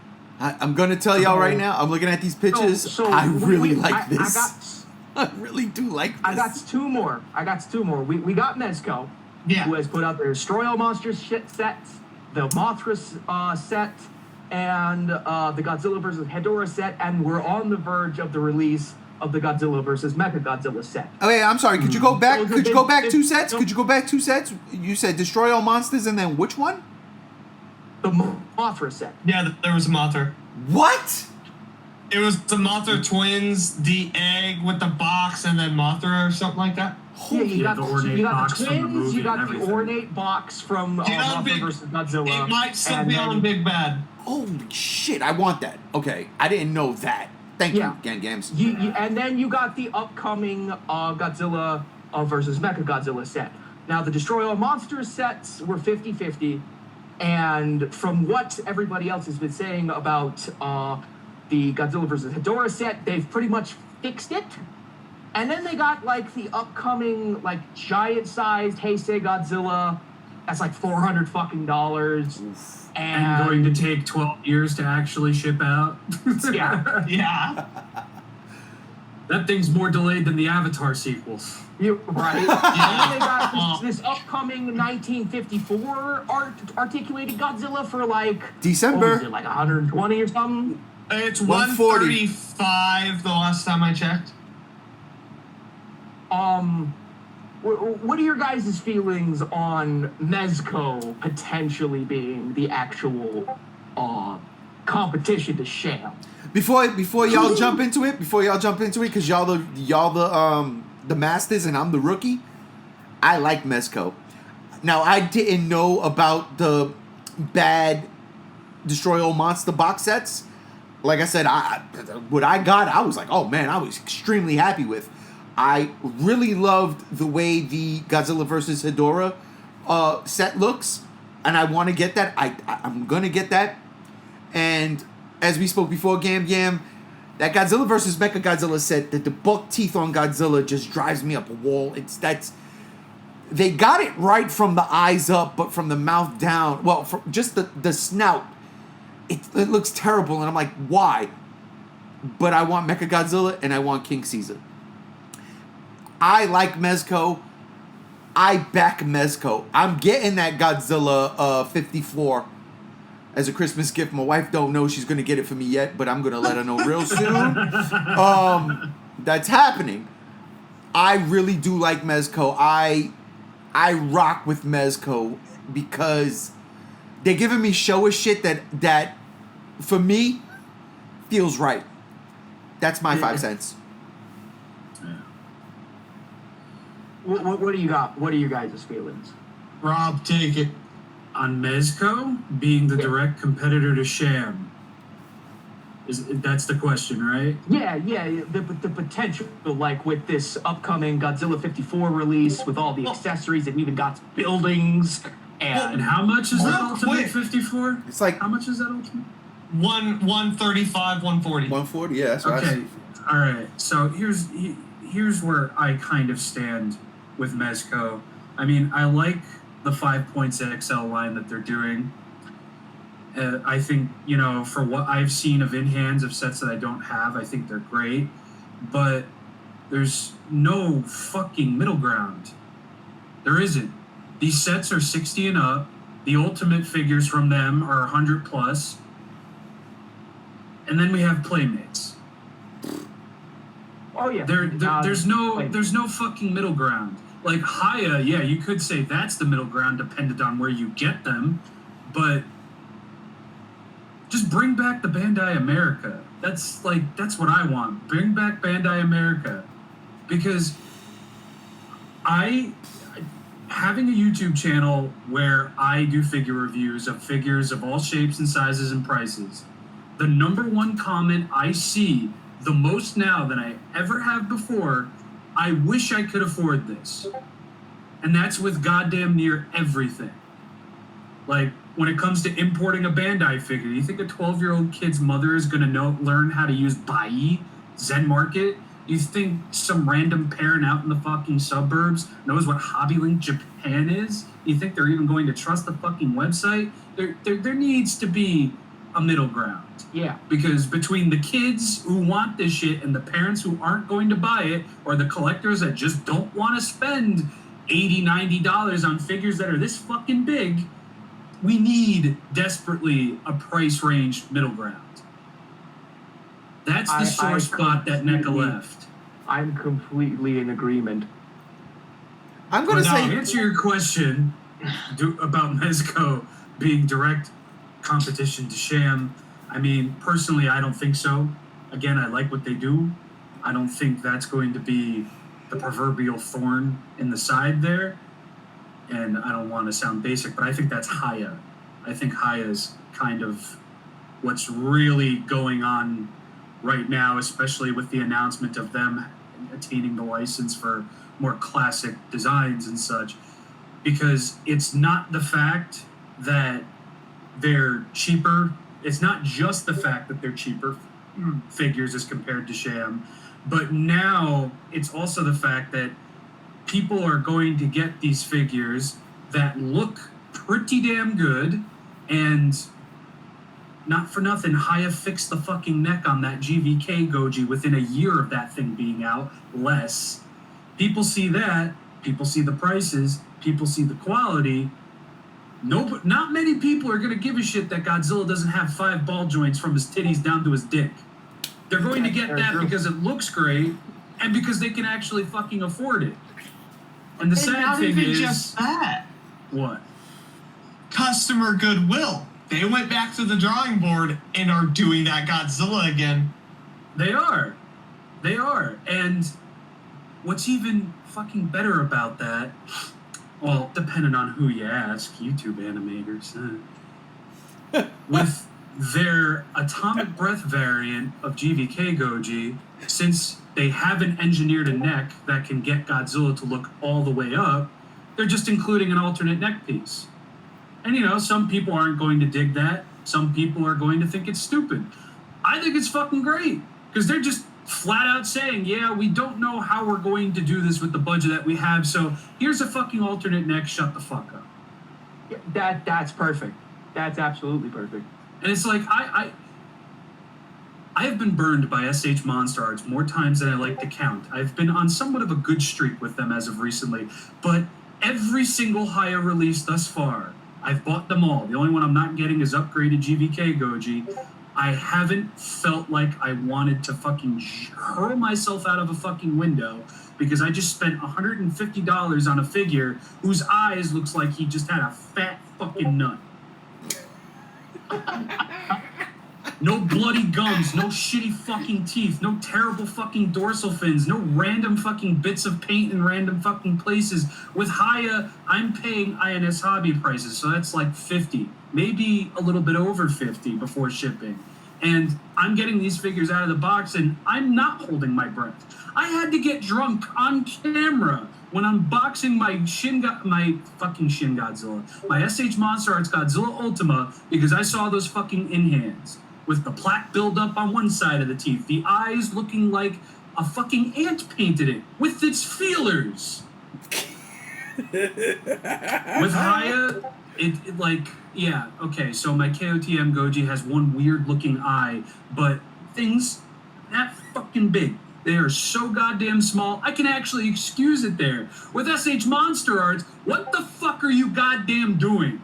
I'm gonna tell y'all right now. I'm looking at these pictures. So I really like I this. I really do like this. I got 2 more. We got Mezco, Yeah. who has put out their Destroy All Monsters shit sets, the Mothra set, and the Godzilla vs. Hedorah set, and we're on the verge of the release of the Godzilla vs. Mechagodzilla set. Okay, I'm sorry. Could you go back? So Could you go back they- 2 sets? no. Could you go back 2 sets? You said Destroy All Monsters, and then which one? The Mothra set. Yeah, there was a Mothra. What? It was the Mothra twins, the egg with the box, and then Mothra or something like that. Yeah, you Yeah, got the the, ornate you got box the from the twins, movie you got and the everything. ornate box from You know, Mothra Big- vs. Godzilla. It might still and be then- on Big Bad. Holy shit! I want that. Okay, I didn't know that. Thank Yeah. you, Gang Gams. And then you got the upcoming Godzilla versus Mechagodzilla set. Now, the Destroy All Monsters sets were 50-50, and from what everybody else has been saying about the Godzilla vs. Hedorah set, they've pretty much fixed it. And then they got, like, the upcoming, like, giant-sized Heisei Godzilla. That's like $400 fucking dollars. And going to take 12 years to actually ship out. Yeah. Yeah. That thing's more delayed than the Avatar sequels. Right. And then they got this upcoming 1954 articulated Godzilla for like December. what was it, like 120 or something. It's 140. 135 the last time I checked. What are your guys' feelings on Mezco potentially being the actual competition to Sham? Before y'all jump into it, because y'all the masters and I'm the rookie. I like Mezco. Now I didn't know about the bad Destroy All Monster box sets. Like I said, what I got, I was like, oh man, I was extremely happy with. I really loved the way the Godzilla vs. Hedorah set looks, and I want to get that. I'm gonna get that. And as we spoke before, Gam Gam, That Godzilla versus Mechagodzilla set, that the buck teeth on Godzilla just drives me up a wall. They got it right from the eyes up, but from the mouth down, well, from just the snout, it looks terrible, and I'm like, why? But I want Mechagodzilla, and I want King Caesar. I like Mezco. I back Mezco. I'm getting that Godzilla 54 as a Christmas gift. My wife don't know she's gonna get it for me yet, but I'm gonna let her know real soon. That's happening. I really do like Mezco. I rock with Mezco because they're giving me Showa shit that for me feels right. That's my 5 cents. What do you got? What are you guys' feelings? Rob, take it. On Mezco being the direct competitor to Sham. That's the question, right? Yeah. The potential, like with this upcoming Godzilla 54 release, with all the accessories, and even got buildings. And how much is that Ultimate 54? It's like, how much is that Ultimate? 135, 140. 140, yeah, that's right. Okay, all right. So here's where I kind of stand with Mezco. I mean, I like the 5 points XL line that they're doing. I think, for what I've seen of in-hands of sets that I don't have, I think they're great. But there's no fucking middle ground. There isn't. These sets are 60 and up. The Ultimate figures from them are 100 plus. And then we have Playmates. Oh yeah. There's no fucking middle ground. Like Haya, yeah, you could say that's the middle ground dependent on where you get them, but just bring back the Bandai America. That's what I want. Bring back Bandai America. Because having a YouTube channel where I do figure reviews of figures of all shapes and sizes and prices, the number one comment I see the most now than I ever have before, I wish I could afford this. And that's with goddamn near everything. Like, when it comes to importing a Bandai figure, you think a 12-year-old kid's mother is going to learn how to use Bai, Zen Market? You think some random parent out in the fucking suburbs knows what HobbyLink Japan is? You think they're even going to trust the fucking website? There needs to be a middle ground. Yeah. Because between the kids who want this shit and the parents who aren't going to buy it, or the collectors that just don't want to spend $80, $90 on figures that are this fucking big, we need desperately a price range middle ground. That's the sore spot that NECA left. I'm completely in agreement. I'm going to To say... answer your question about Mezco being direct competition to Sham, I mean, personally, I don't think so. Again, I like what they do. I don't think that's going to be the proverbial thorn in the side there. And I don't want to sound basic, but I think that's Haya. I think Haya is kind of what's really going on right now, especially with the announcement of them attaining the license for more classic designs and such. Because it's not the fact that they're cheaper. It's not just the fact that they're cheaper figures as compared to Sham, but now it's also the fact that people are going to get these figures that look pretty damn good, and not for nothing, Haya fixed the fucking neck on that GVK Goji within a year of that thing being out, less. People see that, people see the prices, people see the quality. Not many people are going to give a shit that Godzilla doesn't have 5 ball joints from his titties down to his dick. They're going to get that because it looks great and because they can actually fucking afford it. And the sad thing is... just that. What? Customer goodwill. They went back to the drawing board and are doing that Godzilla again. They are. And what's even fucking better about that... Well, depending on who you ask, YouTube animators. With their Atomic Breath variant of GVK Goji, since they haven't engineered a neck that can get Godzilla to look all the way up, they're just including an alternate neck piece. And some people aren't going to dig that. Some people are going to think it's stupid. I think it's fucking great. because they're just flat out saying, yeah, we don't know how we're going to do this with the budget that we have, so here's a fucking alternate next, shut the fuck up. Yeah, that's perfect. That's absolutely perfect. And it's like, I have been burned by SH Monster Arts more times than I like to count. I've been on somewhat of a good streak with them as of recently, but every single Haya release thus far, I've bought them all. The only one I'm not getting is upgraded GVK Goji. I haven't felt like I wanted to fucking hurl myself out of a fucking window because I just spent $150 on a figure whose eyes looks like he just had a fat fucking nut. No bloody gums, no shitty fucking teeth, no terrible fucking dorsal fins, no random fucking bits of paint in random fucking places. With Haya, I'm paying INS hobby prices, so that's like 50, maybe a little bit over 50 before shipping. And I'm getting these figures out of the box, and I'm not holding my breath. I had to get drunk on camera when unboxing my fucking Shin Godzilla, my SH Monster Arts Godzilla Ultima, because I saw those fucking in-hands with the plaque buildup on one side of the teeth, the eyes looking like a fucking ant painted it with its feelers. With Haya, it like, yeah, okay, so my KOTM Goji has one weird looking eye, but things that fucking big. They are so goddamn small, I can actually excuse it there. With SH Monster Arts, what the fuck are you goddamn doing?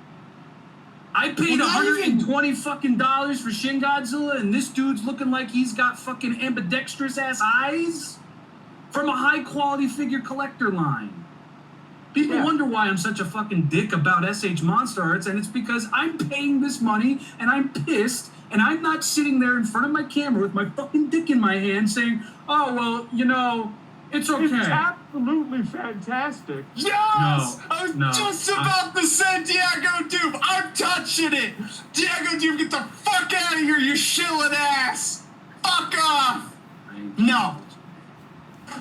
I paid $120 fucking dollars for Shin Godzilla, and this dude's looking like he's got fucking ambidextrous ass eyes from a high quality figure collector line. People wonder why I'm such a fucking dick about SH Monster Arts, and it's because I'm paying this money and I'm pissed, and I'm not sitting there in front of my camera with my fucking dick in my hand saying, oh, well, you know, it's okay. It's absolutely fantastic. Yes! I was just about to say Diego Doom. I'm touching it. Diego Doom, get the fuck out of here, you shilling ass. Fuck off. No.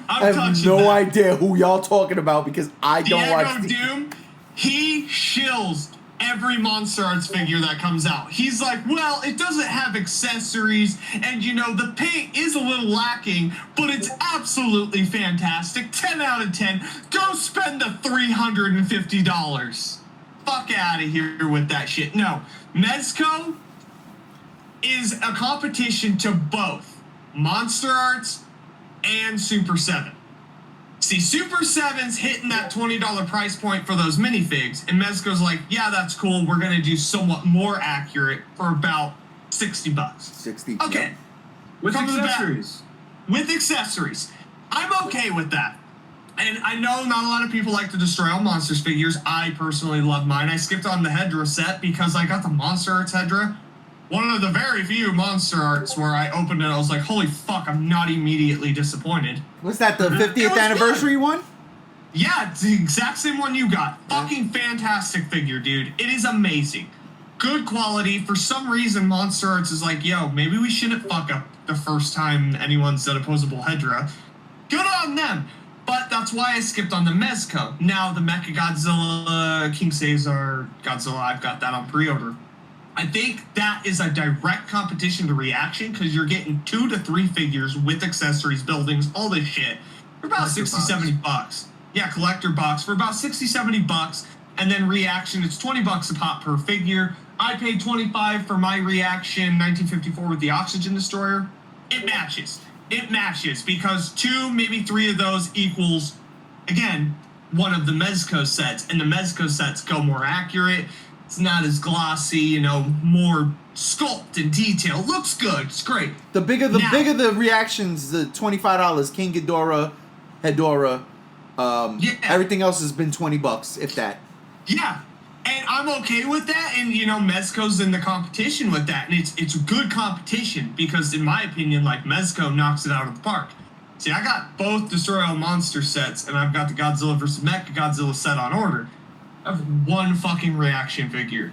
I have no idea who y'all talking about because I don't watch Diego Doom, he shills every Monster Arts figure that comes out. He's like, well, it doesn't have accessories, and you know, the paint is a little lacking, but it's absolutely fantastic. 10 out of 10. Go spend the $350. Fuck out of here with that shit. No, Mezco is a competition to both Monster Arts and Super7. See, Super7's hitting that $20 price point for those minifigs, and Mezco's like, yeah, that's cool. We're going to do somewhat more accurate for about $60. 60. Okay. Yeah. With accessories. With accessories. I'm okay with that. And I know not a lot of people like to destroy all Monsters figures. I personally love mine. I skipped on the Hedra set because I got the Monster Arts Hedra. One of the very few Monster Arts where I opened it, I was like, holy fuck, I'm not immediately disappointed. Was that the 50th anniversary one? Yeah, it's the exact same one you got. Fucking fantastic figure, dude. It is amazing. Good quality. For some reason, Monster Arts is like, yo, maybe we shouldn't fuck up the first time anyone's done opposable Hedra. Good on them. But that's why I skipped on the Mezco. Now, the Mecha Godzilla, King Caesar, Godzilla, I've got that on pre-order. I think that is a direct competition to Reaction because you're getting 2 to 3 figures with accessories, buildings, all this shit for about $60-$70. Yeah, collector box for about $60-$70, and then Reaction, it's $20 a pop per figure. I paid $25 for my Reaction 1954 with the Oxygen Destroyer. It matches. It matches because 2, maybe 3 of those equals, again, one of the Mezco sets, and the Mezco sets go more accurate. It's not as glossy, you know, more sculpt and detail. Looks good. It's great. The bigger the reactions, the $25. King Ghidorah, Hedorah, everything else has been $20, if that. Yeah, and I'm okay with that. And you know, Mezco's in the competition with that, and it's good competition because, in my opinion, like Mezco knocks it out of the park. See, I got both Destroy All Monster sets, and I've got the Godzilla vs. Mecha Godzilla set on order. Of one fucking Reaction figure.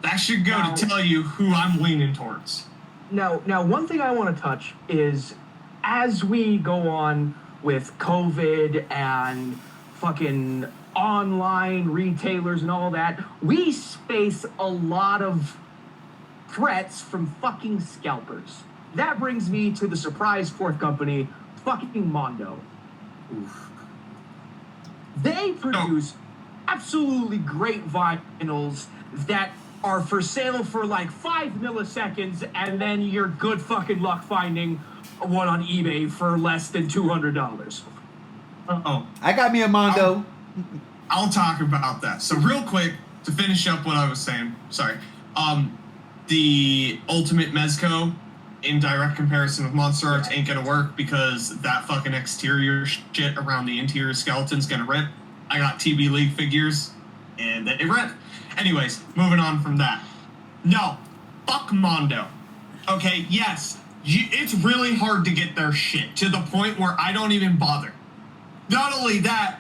That should go to tell you who I'm leaning towards. Now, one thing I want to touch is, as we go on with COVID and fucking online retailers and all that, we face a lot of threats from fucking scalpers. that brings me to the surprise fourth company, fucking Mondo. Oof. They produce absolutely great vinyls that are for sale for like 5 milliseconds, and then you're good fucking luck finding one on eBay for less than $200. Oh, I got me a Mondo. I'll talk about that. So real quick, to finish up what I was saying, sorry. The Ultimate Mezco in direct comparison with Monster Arts ain't gonna work because that fucking exterior shit around the interior skeleton's gonna rip. I got TB League figures, and they rip. Anyways, moving on from that. No, fuck Mondo. Okay, yes, it's really hard to get their shit to the point where I don't even bother. Not only that,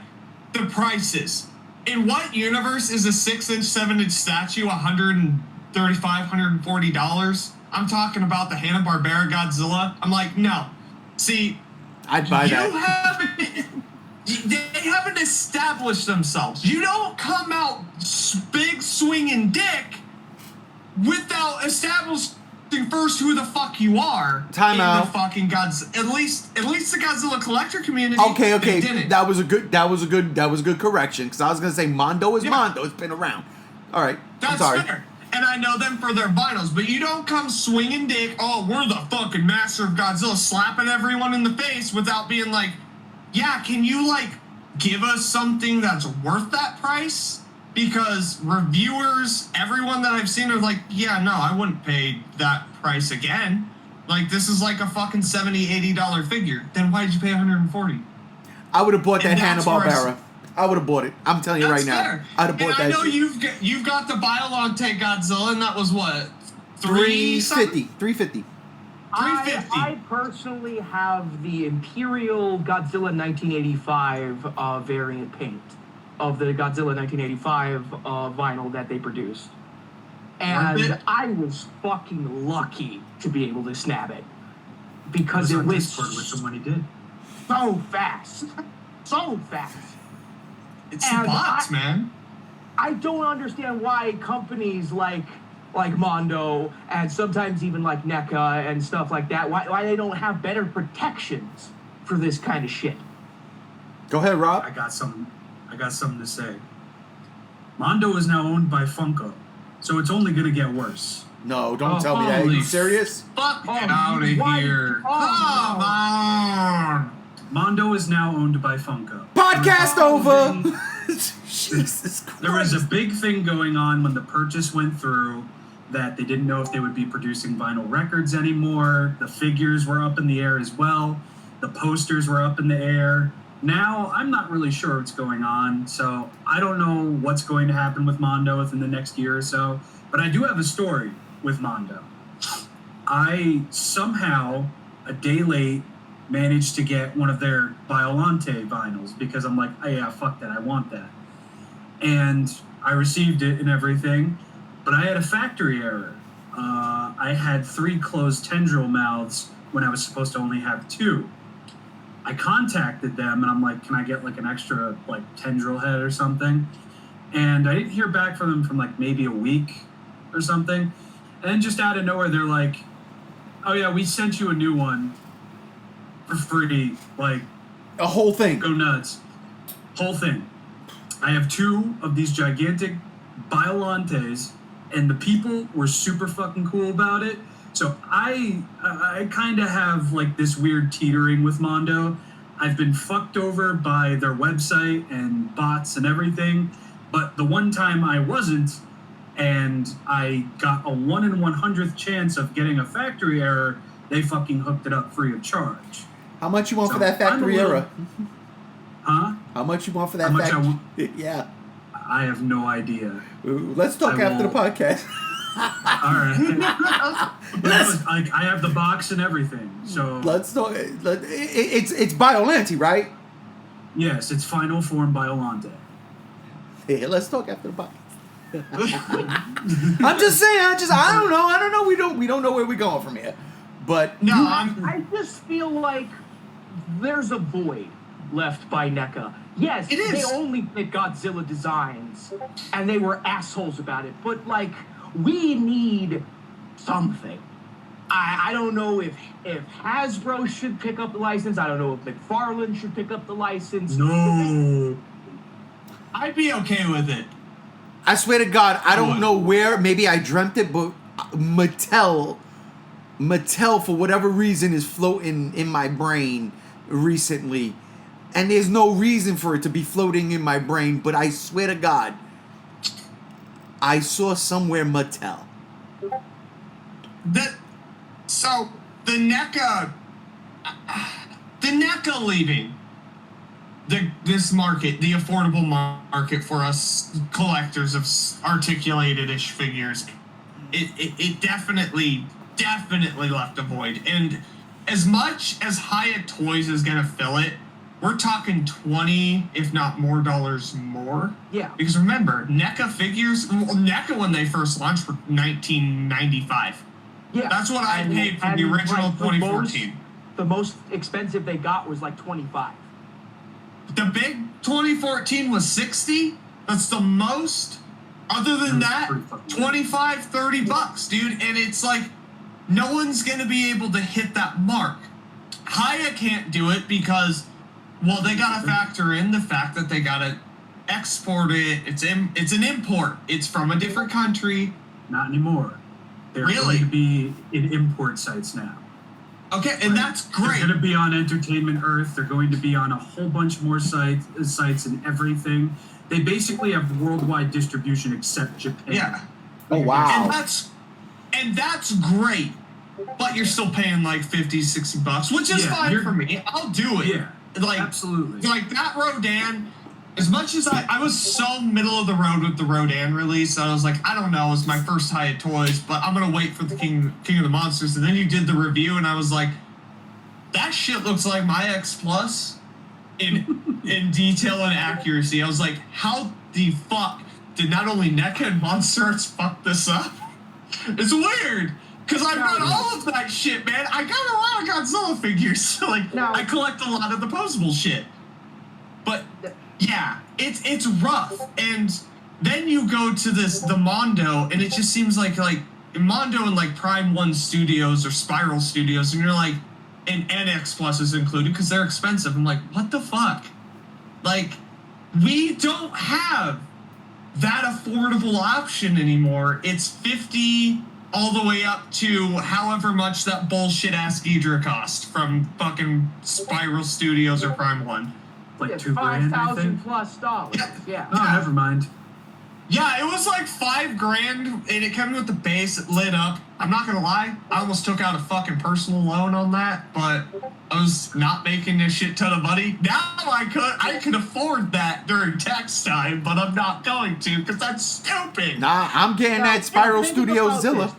the prices. In what universe is a 6-inch, 7-inch statue $135, $140? I'm talking about the Hanna-Barbera Godzilla. I'm like, no. See, I'd buy that. They haven't established themselves. You don't come out big swinging dick without establishing first who the fuck you are. Time in out. The fucking Godzilla. At least the Godzilla collector community. Okay. They didn't. That was a good correction because I was gonna say Mondo is Mondo. It's been around. All right. That's I'm sorry. fair. And I know them for their vinyls, but you don't come swinging dick, oh, we're the fucking master of Godzilla, slapping everyone in the face without being like, yeah, can you, like, give us something that's worth that price? Because reviewers, everyone that I've seen are like, yeah, no, I wouldn't pay that price again. Like, this is like a fucking $70, $80 figure. Then why did you pay $140? I would have bought that And that's where Hanna-Barbera. I would have bought it. I'm telling you That's right fair. now. I'd have bought and that. I know you've got the Biolante Godzilla, and that was what? $350. $350. I personally have the Imperial Godzilla 1985 variant paint of the Godzilla 1985 vinyl that they produced. And I was fucking lucky to be able to snap it. Because it was Discord with someone he did. so fast. So fast. It's the bots, man. I don't understand why companies like Mondo and sometimes even like NECA and stuff like that, why they don't have better protections for this kind of shit. Go ahead, Rob. I got something to say. Mondo is now owned by Funko, so it's only going to get worse. No, don't tell me that. Are you serious? Fuck out of here. Come on. Mondo is now owned by Funko. Podcast over. Jesus Christ. There was a big thing going on when the purchase went through that they didn't know if they would be producing vinyl records anymore. The figures were up in the air as well. The posters were up in the air. Now, I'm not really sure what's going on, so I don't know what's going to happen with Mondo within the next year or so, but I do have a story with Mondo. I somehow, a day late, managed to get one of their Biolante vinyls because I'm like, oh yeah, fuck that, I want that. And I received it and everything, but I had a factory error. I had 3 closed tendril mouths when I was supposed to only have 2. I contacted them and I'm like, can I get like an extra like tendril head or something? And I didn't hear back from them from like maybe a week or something. And then just out of nowhere, they're like, oh yeah, we sent you a new one for free. Like, A whole thing. go nuts. Whole thing. I have 2 of these gigantic Biolantes, and the people were super fucking cool about it. So I kind of have like this weird teetering with Mondo. I've been fucked over by their website and bots and everything, but the one time I wasn't, and I got a 1 in 100th chance of getting a factory error, they fucking hooked it up free of charge. How much you want So for that factory I'm a little- error? Huh? How much you want for that How much I factory? want? Yeah. I have no idea. Ooh, let's talk I after the won't. podcast. All right. Like I have the box and everything. So Let's talk. It's Biolante, right? yes, it's final form Biolante. Yeah, let's talk after the podcast. I'm just saying. I don't know. We don't know where we're going from here. But No, I just feel like there's a void left by NECA. Yes, It is. they only did Godzilla designs, and they were assholes about it. But like, we need something. I don't know if Hasbro should pick up the license. I don't know if McFarlane should pick up the license. No. I'd be okay with it. I swear to God, I don't know where. Maybe I dreamt it, but Mattel, for whatever reason, is floating in my brain recently. And there's no reason for it to be floating in my brain, but I swear to God, I saw somewhere Mattel. So the NECA leaving this market, the affordable market for us collectors of articulated-ish figures, it definitely left a void. And as much as Hyatt Toys is gonna fill it, we're talking 20, if not more dollars more. Yeah. Because remember, NECA figures, NECA when they first launched were $19.95. Yeah. That's what I paid for the original like, 2014. The most expensive they got was like 25. The big 2014 was 60. That's the most. Other than that, 25, 30 bucks, dude. And it's like, no one's going to be able to hit that mark. Haya can't do it because, well, they got to factor in the fact that they got to export it. It's an import. It's from a different country. Not anymore. They're Really? going to be in import sites now. Okay, and that's great. They're going to be on Entertainment Earth. They're going to be on a whole bunch more sites and everything. They basically have worldwide distribution except Japan. Yeah. Oh, wow. And that's great. But you're still paying like 50, 60 bucks, which is fine for me. I'll do it. Yeah, like, absolutely. Like that Rodan, as much as I was so middle of the road with the Rodan release, I was like, I don't know, it's my first Hyatt Toys, but I'm gonna wait for the King of the Monsters. And then you did the review, and I was like, that shit looks like my X Plus in detail and accuracy. I was like, how the fuck did not only NECA and Monster Arts fuck this up? It's weird. Because I've got all of that shit, man. I got a lot of Godzilla figures. Like, I collect a lot of the posable shit. But yeah, it's rough. And then you go to the Mondo, and it just seems like Mondo and like Prime 1 Studios or Spiral Studios, and you're like, and X Plus is included because they're expensive. I'm like, what the fuck? Like, we don't have that affordable option anymore. It's 50 all the way up to however much that bullshit ass Ghidra cost from fucking Spiral Studios or Prime 1. Like $2,000, I think. $5,000+. Yeah. Oh, never mind. Yeah, it was like $5,000, and it came with the base. It lit up. I'm not gonna lie, I almost took out a fucking personal loan on that, but I was not making a shit ton of money. Now I could afford that during tax time, but I'm not going to because that's stupid. Nah, I'm getting that Spiral think Studio about Zilla. this.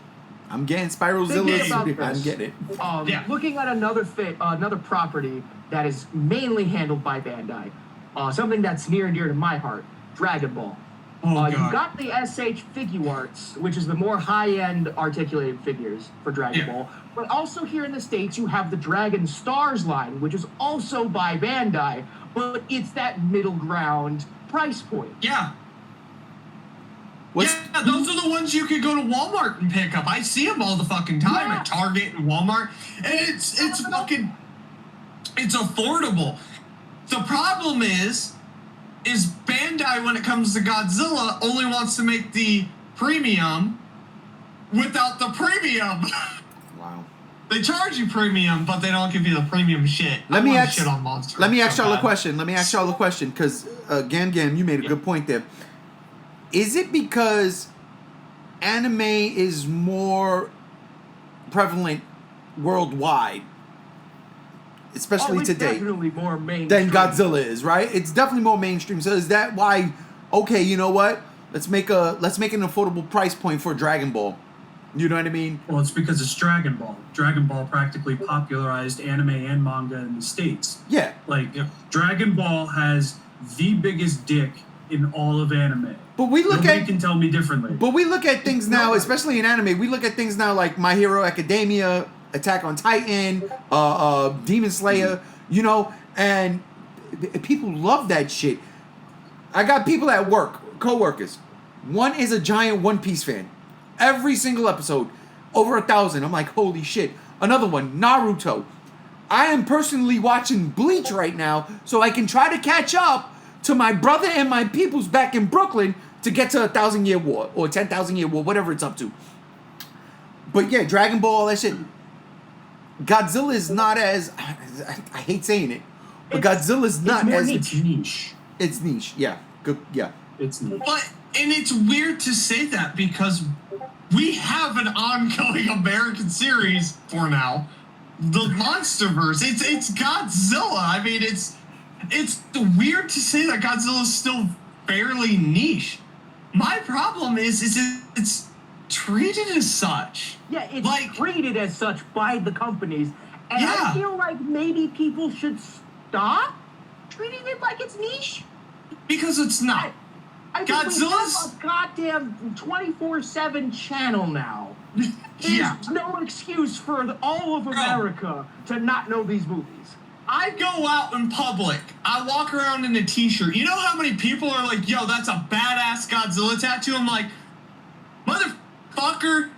I'm getting Spiral Zilla. about I'm this. getting it. Looking at another property that is mainly handled by Bandai, something that's near and dear to my heart, Dragon Ball. God. You've got the SH Figuarts, which is the more high-end articulated figures for Dragon Ball. But also here in the States, you have the Dragon Stars line, which is also by Bandai, but it's that middle ground price point. Yeah. Those are the ones you could go to Walmart and pick up. I see them all the fucking time at Target and Walmart, and it's affordable. The problem is Bandai, when it comes to Godzilla, only wants to make the premium without the premium. Wow. They charge you premium, but they don't give you the premium shit. Let me ask shit on Monster. Let me ask y'all a question. Because Gam, you made a good point there. Is it because anime is more prevalent worldwide, especially today, Definitely more mainstream than Godzilla is, right? It's definitely more mainstream. So is that why? Okay, you know what? Let's make an affordable price point for Dragon Ball. You know what I mean? Well, it's because it's Dragon Ball. Dragon Ball practically popularized anime and manga in the States. Yeah. Like, Dragon Ball has the biggest dick in all of anime. But we look Nobody at can tell me differently. But we look at things now, especially in anime. We look at things now like My Hero Academia, Attack on Titan, Demon Slayer, you know, and people love that shit. I got people at work, co-workers. One is a giant One Piece fan. Every single episode. over 1,000. I'm like, holy shit. Another one, Naruto. I am personally watching Bleach right now, so I can try to catch up to my brother and my peoples back in Brooklyn to get to 1,000-year war or 10,000-year war, whatever it's up to. But yeah, Dragon Ball, all that shit. Godzilla is not as, I hate saying it, but Godzilla is not more as niche. Niche. It's niche. Yeah, good. Yeah. It's niche. And it's weird to say that because we have an ongoing American series for now, the MonsterVerse. It's Godzilla. I mean, it's weird to say that Godzilla is still fairly niche. My problem is it's treated as such. Yeah, it's treated as such by the companies. And I feel like maybe people should stop treating it like it's niche. Because it's not. I think Godzilla's we have a goddamn 24/7 channel now. There's no excuse for all of America to not know these movies. I go out in public. I walk around in a t-shirt. You know how many people are like, yo, that's a badass Godzilla tattoo? I'm like, motherfucker,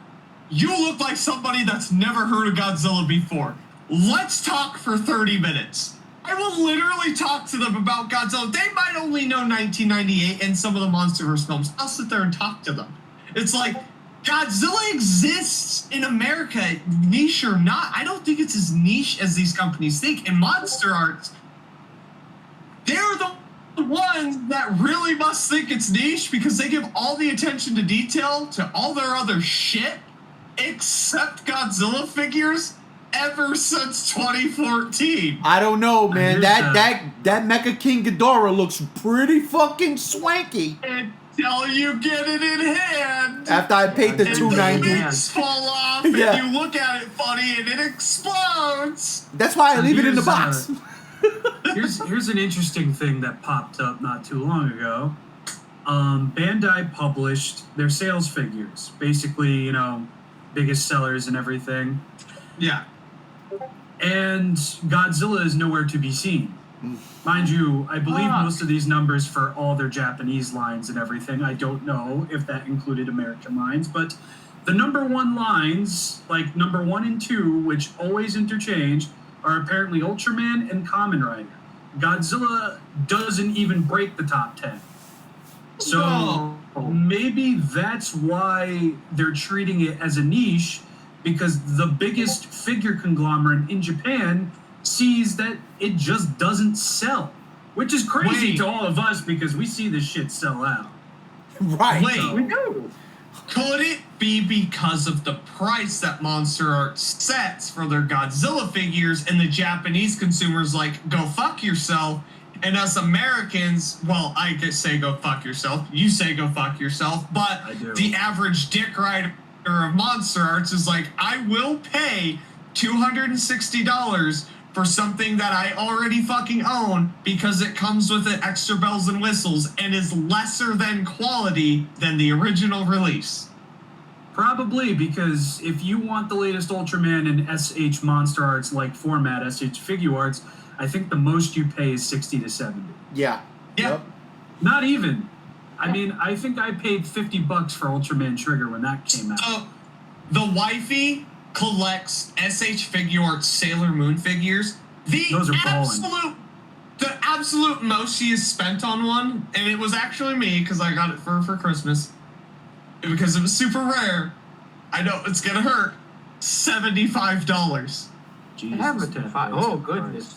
you look like somebody that's never heard of Godzilla before. Let's talk for 30 minutes. I will literally talk to them about Godzilla. They might only know 1998 and some of the MonsterVerse films. I'll sit there and talk to them. It's like, Godzilla exists in America, niche or not. I don't think it's as niche as these companies think. And Monster Arts, they're the ones that really must think it's niche because they give all the attention to detail to all their other shit except Godzilla figures ever since 2014. I don't know, man. That Mecha King Ghidorah looks pretty fucking swanky. Until you get it in hand. After I paid the and $2.90. the wings fall off and you look at it funny and it explodes. That's why I leave it in the box. Here's an interesting thing that popped up not too long ago. Bandai published their sales figures, basically, biggest sellers and everything. Yeah. And Godzilla is nowhere to be seen. Mind you, I believe most of these numbers for all their Japanese lines and everything, I don't know if that included American lines, but the number one lines, like number 1 and 2, which always interchange, are apparently Ultraman and Kamen Rider. Godzilla doesn't even break the top 10. So maybe that's why they're treating it as a niche, because the biggest figure conglomerate in Japan sees that it just doesn't sell, which is crazy to all of us because we see this shit sell out. Right. Wait, We do. could it be because of the price that Monster Arts sets for their Godzilla figures and the Japanese consumers like, go fuck yourself, and us Americans, well, I could say go fuck yourself, you say go fuck yourself, but the average dick rider of Monster Arts is like, I will pay $260 for something that I already fucking own because it comes with it extra bells and whistles and is lesser than quality than the original release. Probably, because if you want the latest Ultraman in SH Monster Arts like format, SH Figure Arts, I think the most you pay is 60 to 70. Yeah. Yeah. Not even. I mean, I think I paid $50 for Ultraman Trigger when that came out. So, the wifey collects SH Figure Arts Sailor Moon figures. Those are ballin'. The absolute most she has spent on one, and it was actually me because I got it for Christmas because it was super rare. I know it's gonna hurt. $75. Jesus. Oh, goodness.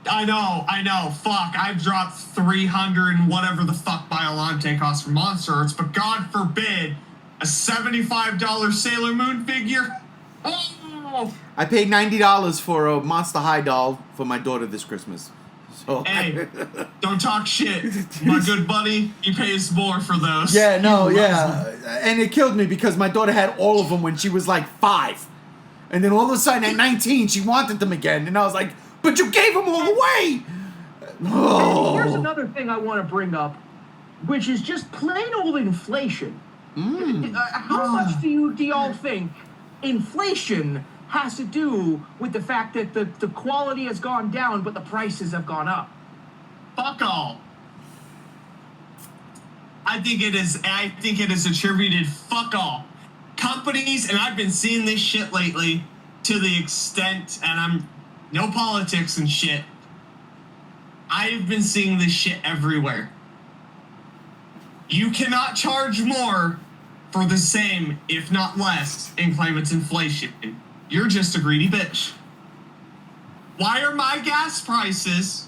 I know. Fuck, I've dropped 300 and whatever the fuck Biolante costs for Monster Arts, but God forbid a $75 Sailor Moon figure. Oh. I paid $90 for a Monster High doll for my daughter this Christmas. So Hey, don't talk shit. My good buddy, he pays more for those. Yeah, no, He loves yeah. them. And it killed me because my daughter had all of them when she was like 5. And then all of a sudden at 19, she wanted them again. And I was like, but you gave them all away! And here's another thing I want to bring up, which is just plain old inflation. How much do y'all think inflation has to do with the fact that the quality has gone down, but the prices have gone up? Fuck all. I think it is attributed fuck all. companies, and I've been seeing this shit lately to the extent, and I'm no politics and shit. I've been seeing this shit everywhere. You cannot charge more for the same, if not less, and claim it's inflation. You're just a greedy bitch. Why are my gas prices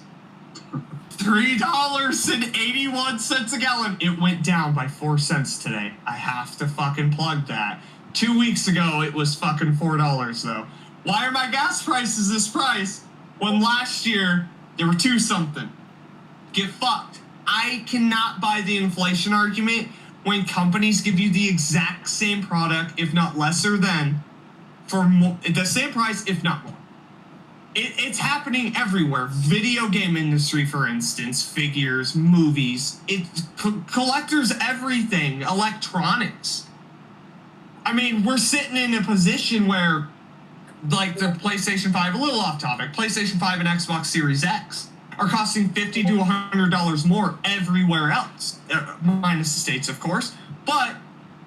$3.81 a gallon? It went down by 4 cents today. I have to fucking plug that. 2 weeks ago, it was fucking $4 though. Why are my gas prices this price when last year they were 2 something? Get fucked. I cannot buy the inflation argument when companies give you the exact same product, if not lesser than, for the same price, if not more. It's happening everywhere. Video game industry, for instance, figures, movies, collectors, everything, electronics. I mean, we're sitting in a position where, like the PlayStation 5, a little off topic, PlayStation 5 and Xbox Series X are costing $50 to $100 more everywhere else, minus the States, of course, but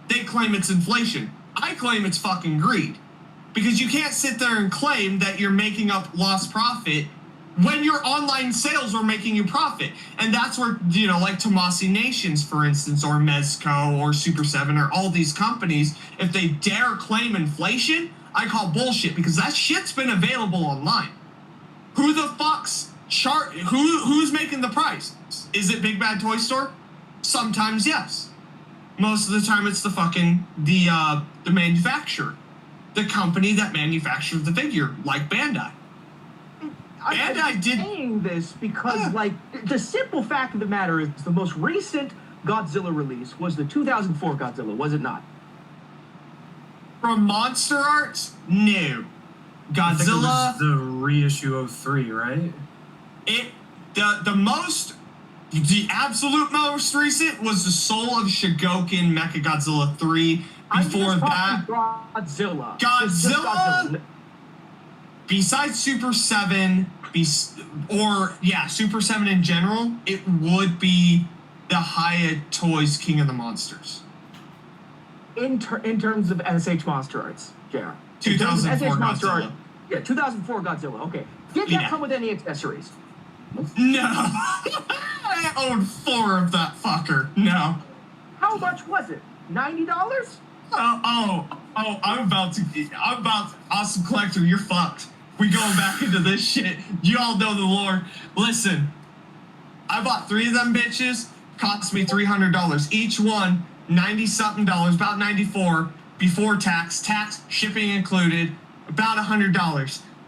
they claim it's inflation. I claim it's fucking greed. Because you can't sit there and claim that you're making up lost profit when your online sales are making you profit. And that's where, you know, like Tomasi Nations, for instance, or Mezco, or Super7, or all these companies, if they dare claim inflation, I call bullshit, because that shit's been available online. Who the fuck's who's making the price? Is it Big Bad Toy Store? Sometimes yes. Most of the time it's the fucking the manufacturer. The company that manufactures the figure, like Bandai. I'm saying this because, like, the simple fact of the matter is the most recent Godzilla release was the 2004 Godzilla, was it not? From Monster Arts? No. Godzilla. I think it was the reissue of 3, right? The absolute most recent was the Soul of Shigoken Mechagodzilla 3. Before that, Godzilla. Besides Super 7, Super 7 in general, it would be the Hyatt Toys King of the Monsters. In terms of SH Monster Arts, JR. 2004 Godzilla. 2004 Godzilla. Okay. Did that come with any accessories? No. I own 4 of that fucker. No. How much was it? $90? I'm about to, Awesome Collector, you're fucked. We going back into this shit. You all know the lore. Listen, I bought 3 of them bitches, cost me $300. Each one, 90-something dollars, about 94 before tax, shipping included, about $100.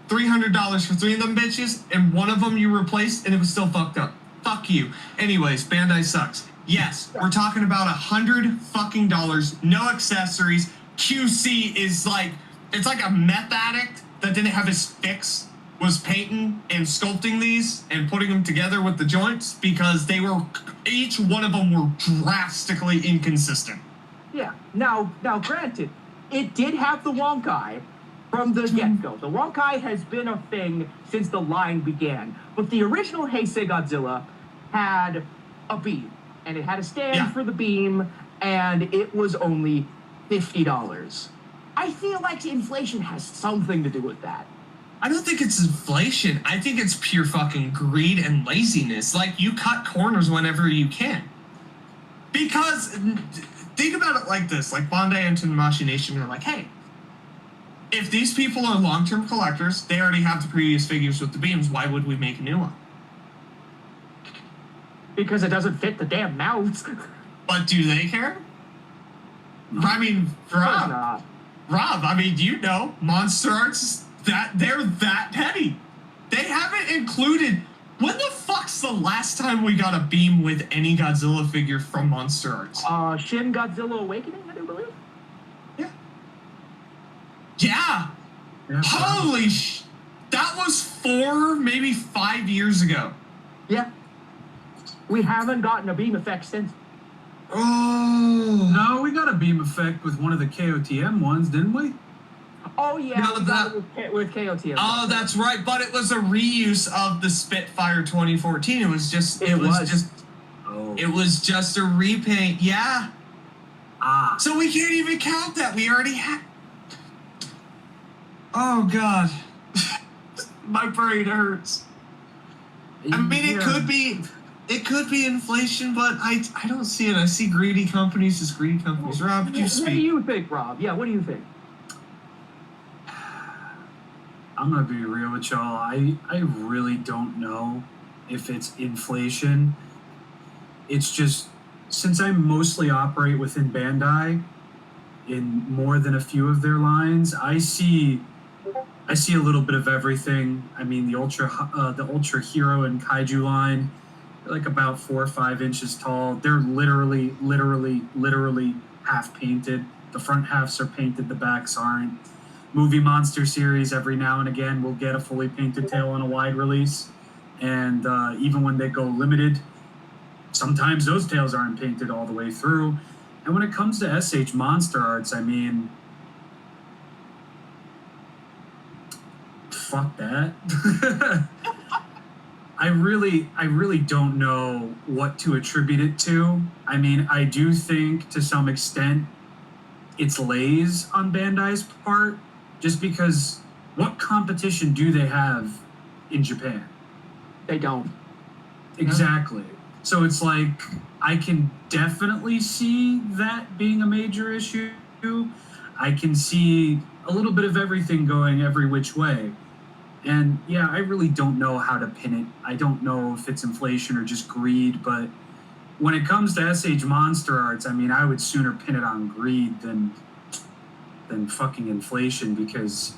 $300 for 3 of them bitches, and one of them you replaced, and it was still fucked up. Fuck you. Anyways, Bandai sucks. Yes, we're talking about $100 fucking dollars, no accessories. QC is like, it's like a meth addict that didn't have his fix, was painting and sculpting these and putting them together with the joints because they were, each one of them were drastically inconsistent. Yeah. Now, granted, it did have the Wonkai from the get-go. The Wonkai has been a thing since the line began, but the original Heisei Godzilla had a beam. And it had a stand for the beam, and it was only $50. I feel like inflation has something to do with that. I don't think it's inflation. I think it's pure fucking greed and laziness. Like, you cut corners whenever you can. Because, think about it like this. Like, Bandai and Tomasi Nation are like, hey, if these people are long-term collectors, they already have the previous figures with the beams, why would we make a new one? Because it doesn't fit the damn mouths. But do they care? I mean, Rob, I mean, you know, Monster Arts, they're that petty. They haven't included... When the fuck's the last time we got a beam with any Godzilla figure from Monster Arts? Shin Godzilla Awakening, I do believe. Yeah. Holy sh... That was 4, maybe 5 years ago. Yeah. We haven't gotten a beam effect since. Oh. No, we got a beam effect with one of the KOTM ones, didn't we? Oh, yeah. No, we got it with KOTM. Oh, that's right. But it was a reuse of the Spitfire 2014. It was just... It was just a repaint. Yeah. Ah. So we can't even count that. We already had. Oh God, my brain hurts. I mean, it could be inflation, but I don't see it. I see greedy companies as greedy companies. Rob, you What do speak. you think, Rob? Yeah, what do you think? I'm gonna be real with y'all. I really don't know if it's inflation. It's just since I mostly operate within Bandai in more than a few of their lines, I see a little bit of everything. I mean, the Ultra Hero and Kaiju line, they're like about 4 or 5 inches tall. They're literally half painted. The front halves are painted, the backs aren't. Movie Monster series, every now and again, will get a fully painted tail on a wide release. And even when they go limited, sometimes those tails aren't painted all the way through. And when it comes to SH Monster Arts, I mean, fuck that. I really don't know what to attribute it to. I mean, I do think to some extent it's lays on Bandai's part, just because what competition do they have in Japan? They don't. Exactly. So it's like, I can definitely see that being a major issue. I can see a little bit of everything going every which way. And yeah, I really don't know how to pin it. I don't know if it's inflation or just greed, but when it comes to SH Monster Arts, I mean, I would sooner pin it on greed than fucking inflation, because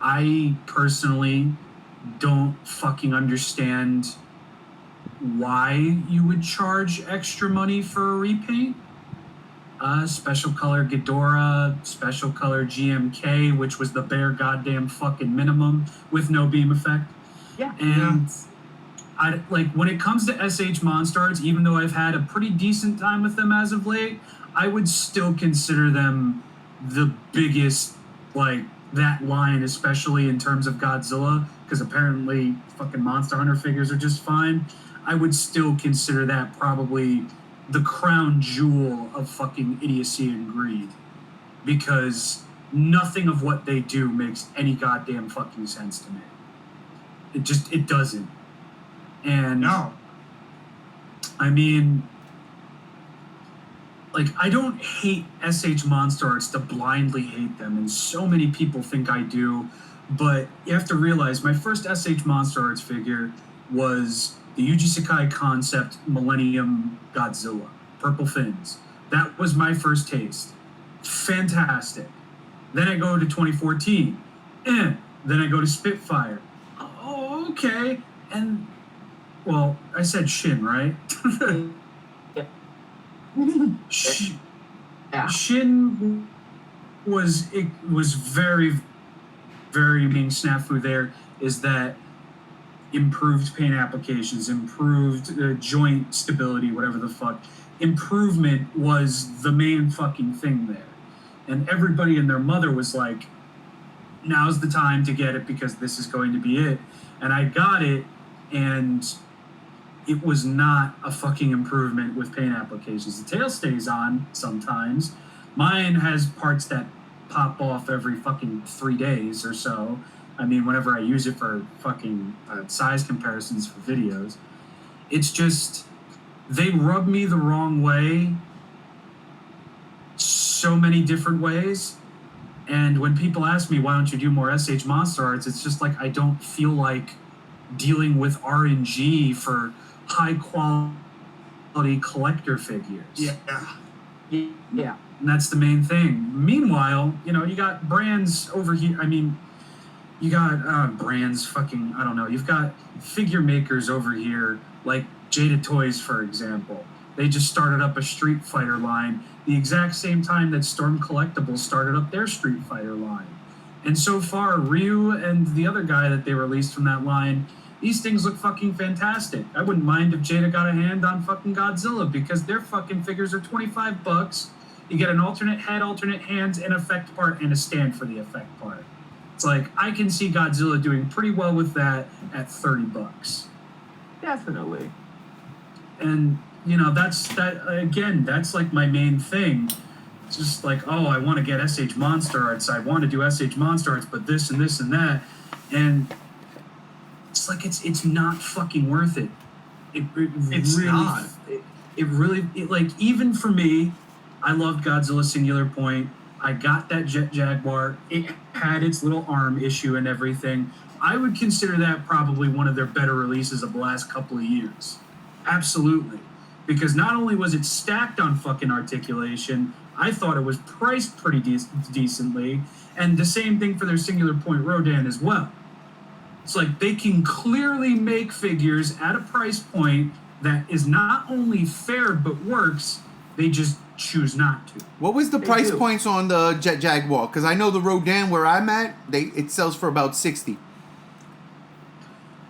I personally don't fucking understand why you would charge extra money for a repaint. Special color Ghidorah, special color GMK, which was the bare goddamn fucking minimum with no beam effect. Yeah. And I like, when it comes to SH Monster Arts, even though I've had a pretty decent time with them as of late, I would still consider them the biggest, like, that line, especially in terms of Godzilla, because apparently fucking Monster Hunter figures are just fine. I would still consider that probably the crown jewel of fucking idiocy and greed, because nothing of what they do makes any goddamn fucking sense to me. It doesn't. And No. I mean, like, I don't hate SH Monster Arts to blindly hate them, and so many people think I do, but you have to realize my first SH Monster Arts figure was the Yuji Sakai concept Millennium Godzilla, purple fins. That was my first taste. Fantastic. Then I go to 2014. Then I go to Spitfire. Oh, okay. And, well, I said Shin, right? Yeah. Shin was very, very main snafu there is that improved paint applications, improved joint stability, whatever the fuck. Improvement was the main fucking thing there. And everybody and their mother was like, now's the time to get it because this is going to be it. And I got it, and it was not a fucking improvement with paint applications. The tail stays on sometimes. Mine has parts that pop off every fucking 3 days or so. I mean, whenever I use it for fucking size comparisons for videos. It's just, they rub me the wrong way so many different ways. And when people ask me, why don't you do more SH Monster Arts? It's just like, I don't feel like dealing with RNG for high quality collector figures. Yeah. Yeah. And that's the main thing. Meanwhile, you know, you got brands over here. I mean, you got brands fucking, I don't know. You've got figure makers over here, like Jada Toys, for example. They just started up a Street Fighter line the exact same time that Storm Collectibles started up their Street Fighter line. And so far, Ryu and the other guy that they released from that line, these things look fucking fantastic. I wouldn't mind if Jada got a hand on fucking Godzilla, because their fucking figures are $25. You get an alternate head, alternate hands, an effect part, and a stand for the effect part. It's like, I can see Godzilla doing pretty well with that at $30. Definitely. And, you know, that's like my main thing. just like, oh, I want to get SH Monster Arts. I want to do SH Monster Arts, but this and this and that. And it's like, it's not fucking worth it. It's really, not. It really, like, even for me, I loved Godzilla Singular Point. I got that Jet Jaguar. It had its little arm issue and everything. I would consider that probably one of their better releases of the last couple of years. Absolutely. Because not only was it stacked on fucking articulation, I thought it was priced pretty decently. And the same thing for their Singular Point Rodan as well. It's like they can clearly make figures at a price point that is not only fair but works. They just choose not to. What was the They price do. points on the Jet Jaguar? Because I know the Rodan where I'm at, it sells for about 60.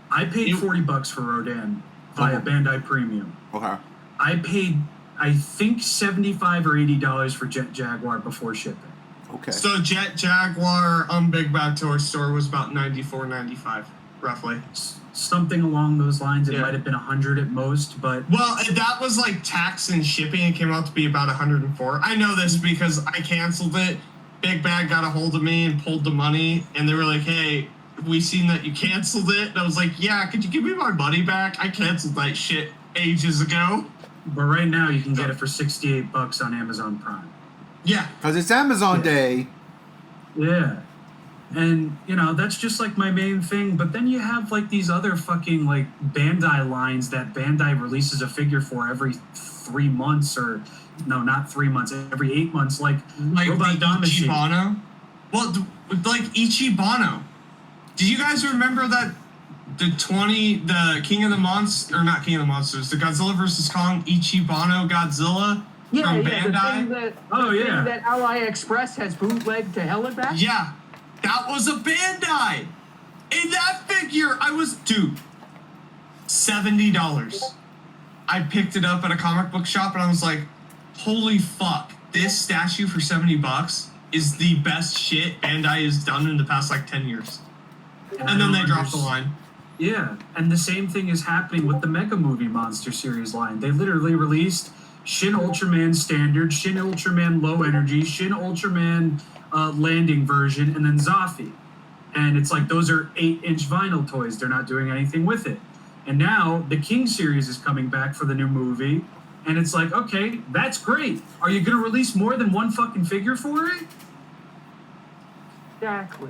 I paid $40 for Rodan via Bandai Premium. Okay. I paid, I think, $75 or $80 for Jet Jaguar before shipping. Okay. So Jet Jaguar on Big Bad Toy Store was about $94.95, roughly. Something along those lines. It Yeah. might have been $100 at most, but Well, that was like tax and shipping. It came out to be about $104. I know this because I canceled it. Big Bad got a hold of me and pulled the money, and they were like, "Hey, we seen that you canceled it." And I was like, "Yeah, could you give me my money back? I canceled that shit ages ago." but right now you can get it for $68 on Amazon Prime. Yeah, Because it's Amazon Day. Yeah. And, you know, that's just like my main thing. But then you have like these other fucking like Bandai lines that Bandai releases a figure for every 3 months, or no, not 3 months, every 8 months. Like Robot the Damacy. Ichibano. Well, like Ichibano. Do you guys remember that the King of the Monsters, or not King of the Monsters, the Godzilla vs. Kong Ichibano Godzilla from The Bandai? thing that, Oh, the yeah. thing that Ally Express has bootlegged to hell and back? Yeah, that was a Bandai. And that figure, $70. I picked it up at a comic book shop and I was like, holy fuck, this statue for $70 is the best shit Bandai has done in the past like 10 years. And then they dropped the line. Yeah, and the same thing is happening with the Mega Movie Monster Series line. They literally released Shin Ultraman Standard, Shin Ultraman Low Energy, Shin Ultraman Landing version, and then Zafi. And it's like those are 8-inch vinyl toys. They're not doing anything with it. And now the King series is coming back for the new movie. And it's like, okay, that's great. Are you going to release more than one fucking figure for it? Exactly.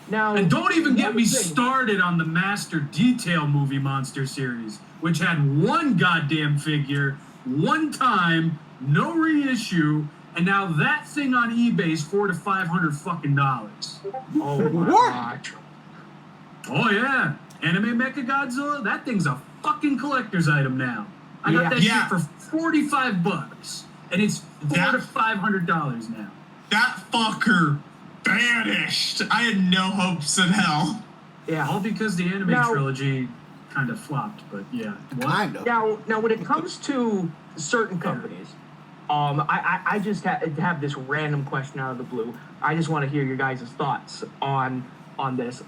Now, And don't even get one me thing- started on the Master Detail Movie Monster series, which had one goddamn figure, one time, no reissue, and now that thing on eBay is $400 to $500 fucking dollars. Oh my What? God. Oh yeah, Anime Mecha Godzilla, that thing's a fucking collector's item now. I got that Yeah. shit for $45, and it's $400 to $500 now. That fucker vanished. I had no hopes in hell. Yeah. All because the anime Now- trilogy kind of flopped, but yeah. What? Kind of. Now, when it comes to certain companies, I just have this random question out of the blue. I just want to hear your guys' thoughts on this.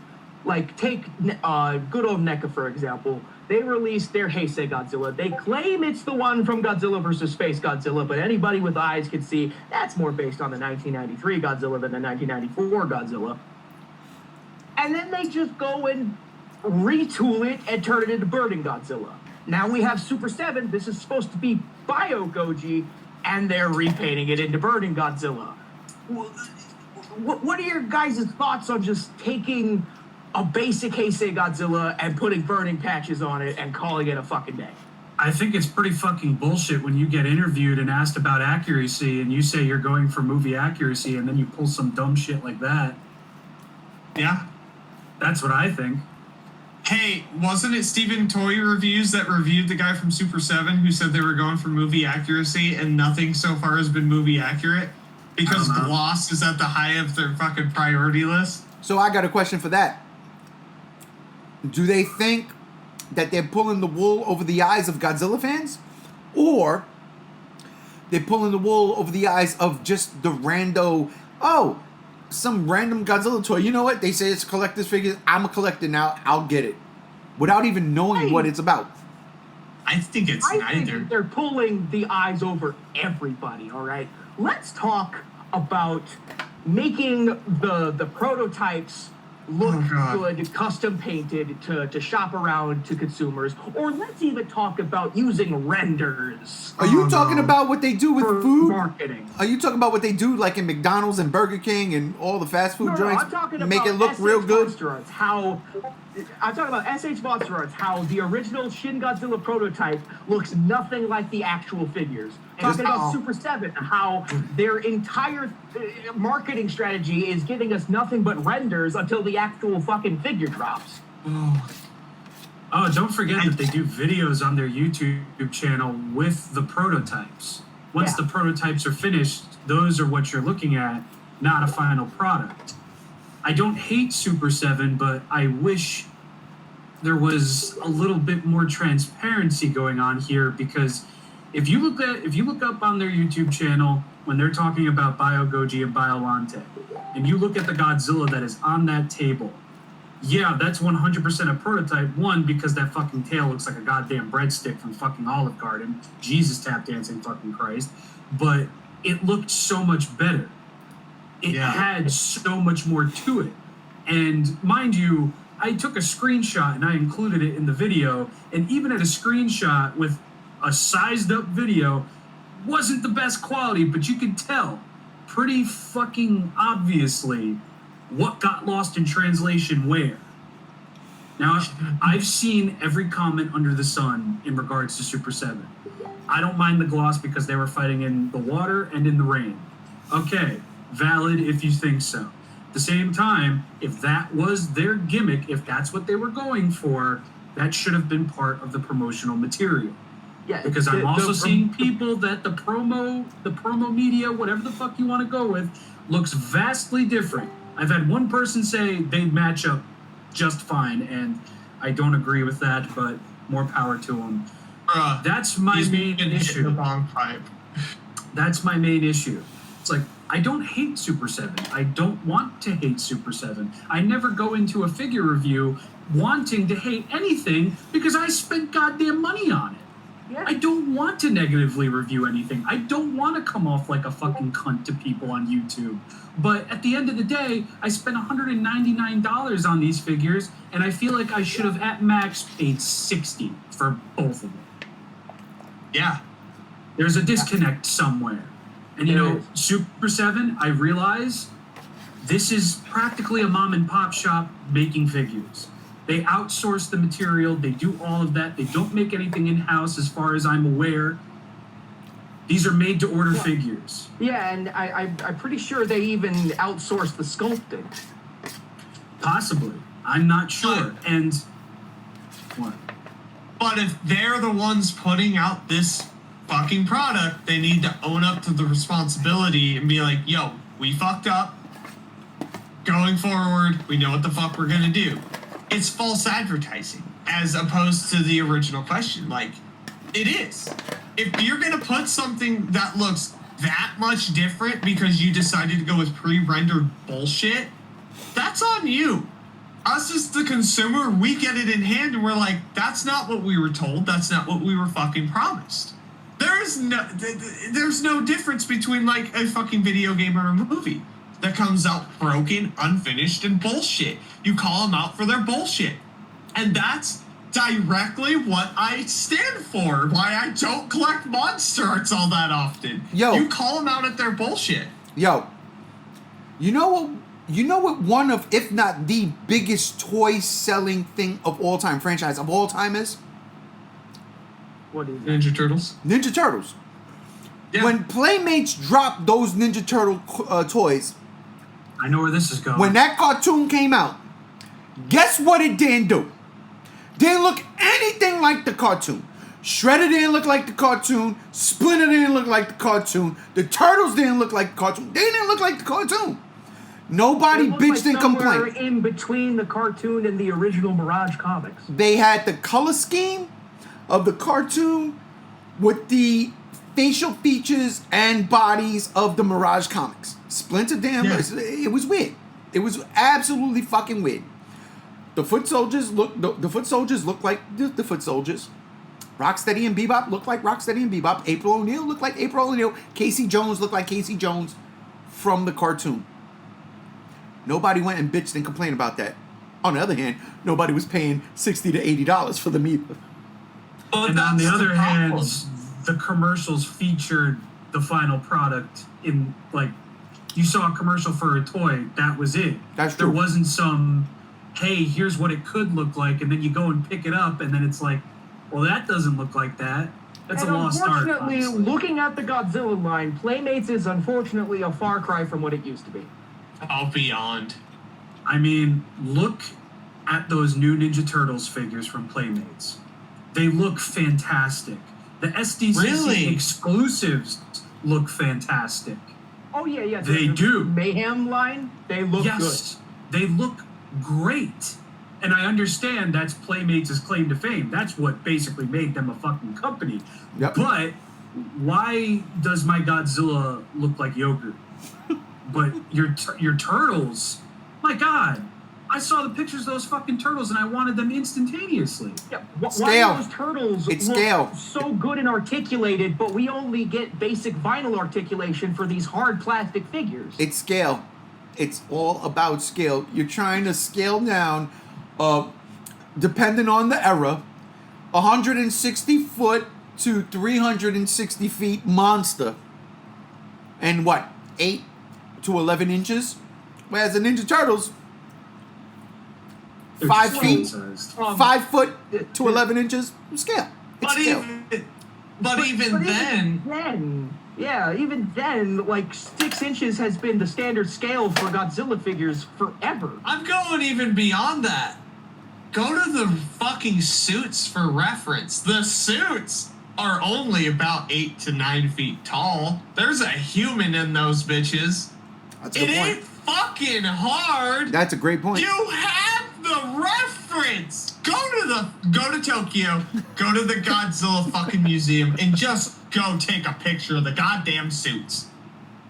Like, take good old NECA, for example. They released their Heisei Godzilla. They claim it's the one from Godzilla vs. Space Godzilla, but anybody with eyes can see that's more based on the 1993 Godzilla than the 1994 Godzilla. And then they just go and retool it and turn it into Burning Godzilla. Now we have Super7. This is supposed to be Bio Goji, and they're repainting it into Burning Godzilla. What are your guys' thoughts on just taking a basic Heisei Godzilla and putting burning patches on it and calling it a fucking day? I think it's pretty fucking bullshit when you get interviewed and asked about accuracy and you say you're going for movie accuracy and then you pull some dumb shit like that. Yeah. That's what I think. Hey, wasn't it Steven Toy Reviews that reviewed the guy from Super7 who said they were going for movie accuracy and nothing so far has been movie accurate? Because I don't know. gloss is at the high of their fucking priority list? So I got a question for that. Do they think that they're pulling the wool over the eyes of Godzilla fans? Or they're pulling the wool over the eyes of just the some random Godzilla toy. You know what? They say it's collector's figures. I'm a collector now. I'll get it. Without even knowing what it's about. I think it's I neither. think they're pulling the eyes over everybody, all right? let's talk about making the prototypes look good, custom painted to shop around to consumers. Or let's even talk about using renders. Are you talking about what they do with for food? marketing? Are you talking about what they do like in McDonald's and Burger King and all the fast food No, joints? I'm talking make about it look SH real good. Monsterarts, I'm talking about SH Monsterarts, how the original Shin Godzilla prototype looks nothing like the actual figures. And talking about Super7, how their entire marketing strategy is giving us nothing but renders until the actual fucking figure drops. Oh, don't forget that they do videos on their YouTube channel with the prototypes. Once the prototypes are finished, those are what you're looking at, not a final product. I don't hate Super7, but I wish there was a little bit more transparency going on here, because if you look up on their YouTube channel when they're talking about Bio Goji and Biolante, and you look at the Godzilla that is on that table, yeah, that's 100% a prototype. One, because that fucking tail looks like a goddamn breadstick from fucking Olive Garden. Jesus, tap dancing fucking Christ. But it looked so much better. It had so much more to it. And mind you, I took a screenshot and I included it in the video. And even at a screenshot with a sized up video, wasn't the best quality, but you could tell pretty fucking obviously what got lost in translation where. Now, I've seen every comment under the sun in regards to Super7. I don't mind the gloss because they were fighting in the water and in the rain. Okay, valid if you think so. At the same time, if that was their gimmick, if that's what they were going for, that should have been part of the promotional material. Yeah, Because I'm also seeing people that the promo media, whatever the fuck you want to go with, looks vastly different. I've had one person say they match up just fine, and I don't agree with that, but more power to them. That's my main issue. The bong pipe. That's my main issue. It's like, I don't hate Super7. I don't want to hate Super7. I never go into a figure review wanting to hate anything because I spent goddamn money on it. Yeah. I don't want to negatively review anything. I don't want to come off like a fucking cunt to people on YouTube. But at the end of the day, I spent $199 on these figures, and I feel like I should have at max paid $60 for both of them. Yeah. There's a disconnect somewhere. And you know, Super7, I realize this is practically a mom and pop shop making figures. They outsource the material. They do all of that. They don't make anything in-house as far as I'm aware. These are made-to-order figures. Yeah, and I'm pretty sure they even outsource the sculpting. Possibly. I'm not sure. And what? But if they're the ones putting out this fucking product, they need to own up to the responsibility and be like, yo, we fucked up. Going forward, we know what the fuck we're gonna do. It's false advertising as opposed to the original question. Like, it is. If you're gonna put something that looks that much different because you decided to go with pre-rendered bullshit, that's on you. Us as the consumer, we get it in hand and we're like, that's not what we were told. That's not what we were fucking promised. There's no difference between like a fucking video game or a movie that comes out broken, unfinished, and bullshit. You call them out for their bullshit. And that's directly what I stand for. Why I don't collect monster arts all that often. Yo. You call them out at their bullshit. Yo, you know what one of, if not the biggest toy selling thing of all time, franchise of all time is? What is it? Ninja Turtles? Ninja Turtles. Yeah. When Playmates dropped those Ninja Turtle toys, I know where this is going. when that cartoon came out, guess what it didn't do? Didn't look anything like the cartoon. Shredder didn't look like the cartoon. Splinter didn't look like the cartoon. The Turtles didn't look like the cartoon. They didn't look like the cartoon. Nobody It looked bitched like and somewhere complained. in between the cartoon and the original Mirage comics. They had the color scheme of the cartoon with the facial features and bodies of the Mirage comics. Splinter damn, it was weird. It was absolutely fucking weird. The foot soldiers look like the foot soldiers. Rocksteady and Bebop looked like Rocksteady and Bebop. April O'Neil looked like April O'Neil. Casey Jones looked like Casey Jones from the cartoon. Nobody went and bitched and complained about that. On the other hand, nobody was paying $60 to $80 for the Meeple. But And on the that's other problem. hand, the commercials featured the final product in, like, you saw a commercial for a toy, that was it. That's There true. wasn't some, hey, here's what it could look like, and then you go and pick it up, and then it's like, well, that doesn't look like that. That's And a lost art. unfortunately, Honestly. looking at the Godzilla line, Playmates is unfortunately a far cry from what it used to be. Oh, beyond. I mean, look at those new Ninja Turtles figures from Playmates. They look fantastic. The SDCC Really? exclusives look fantastic. Oh yeah, yeah. They the do. Mayhem line, they look Yes, they look great. And I understand that's Playmates' claim to fame. That's what basically made them a fucking company. Yep. But why does my Godzilla look like yogurt? But your turtles, my God, I saw the pictures of those fucking turtles and I wanted them instantaneously. good. Yeah. Why Scale. do those turtles It's look scale. so good and articulated, but we only get basic vinyl articulation for these hard plastic figures? It's scale. It's all about scale. You're trying to scale down, depending on the era, 160 foot to 360 feet monster. And what, 8 to 11 inches? Whereas the Ninja Turtles, They're 5 just feet, size. 5 foot to 11 inches, scale. It's But scale. even even then, like 6 inches has been the standard scale for Godzilla figures forever. I'm going even beyond that. Go to the fucking suits for reference. The suits are only about 8 to 9 feet tall. There's a human in those bitches. That's a It good point. ain't fucking hard. That's a great point. You have the reference. Go to Tokyo, go to the Godzilla fucking museum, and just go take a picture of the goddamn suits.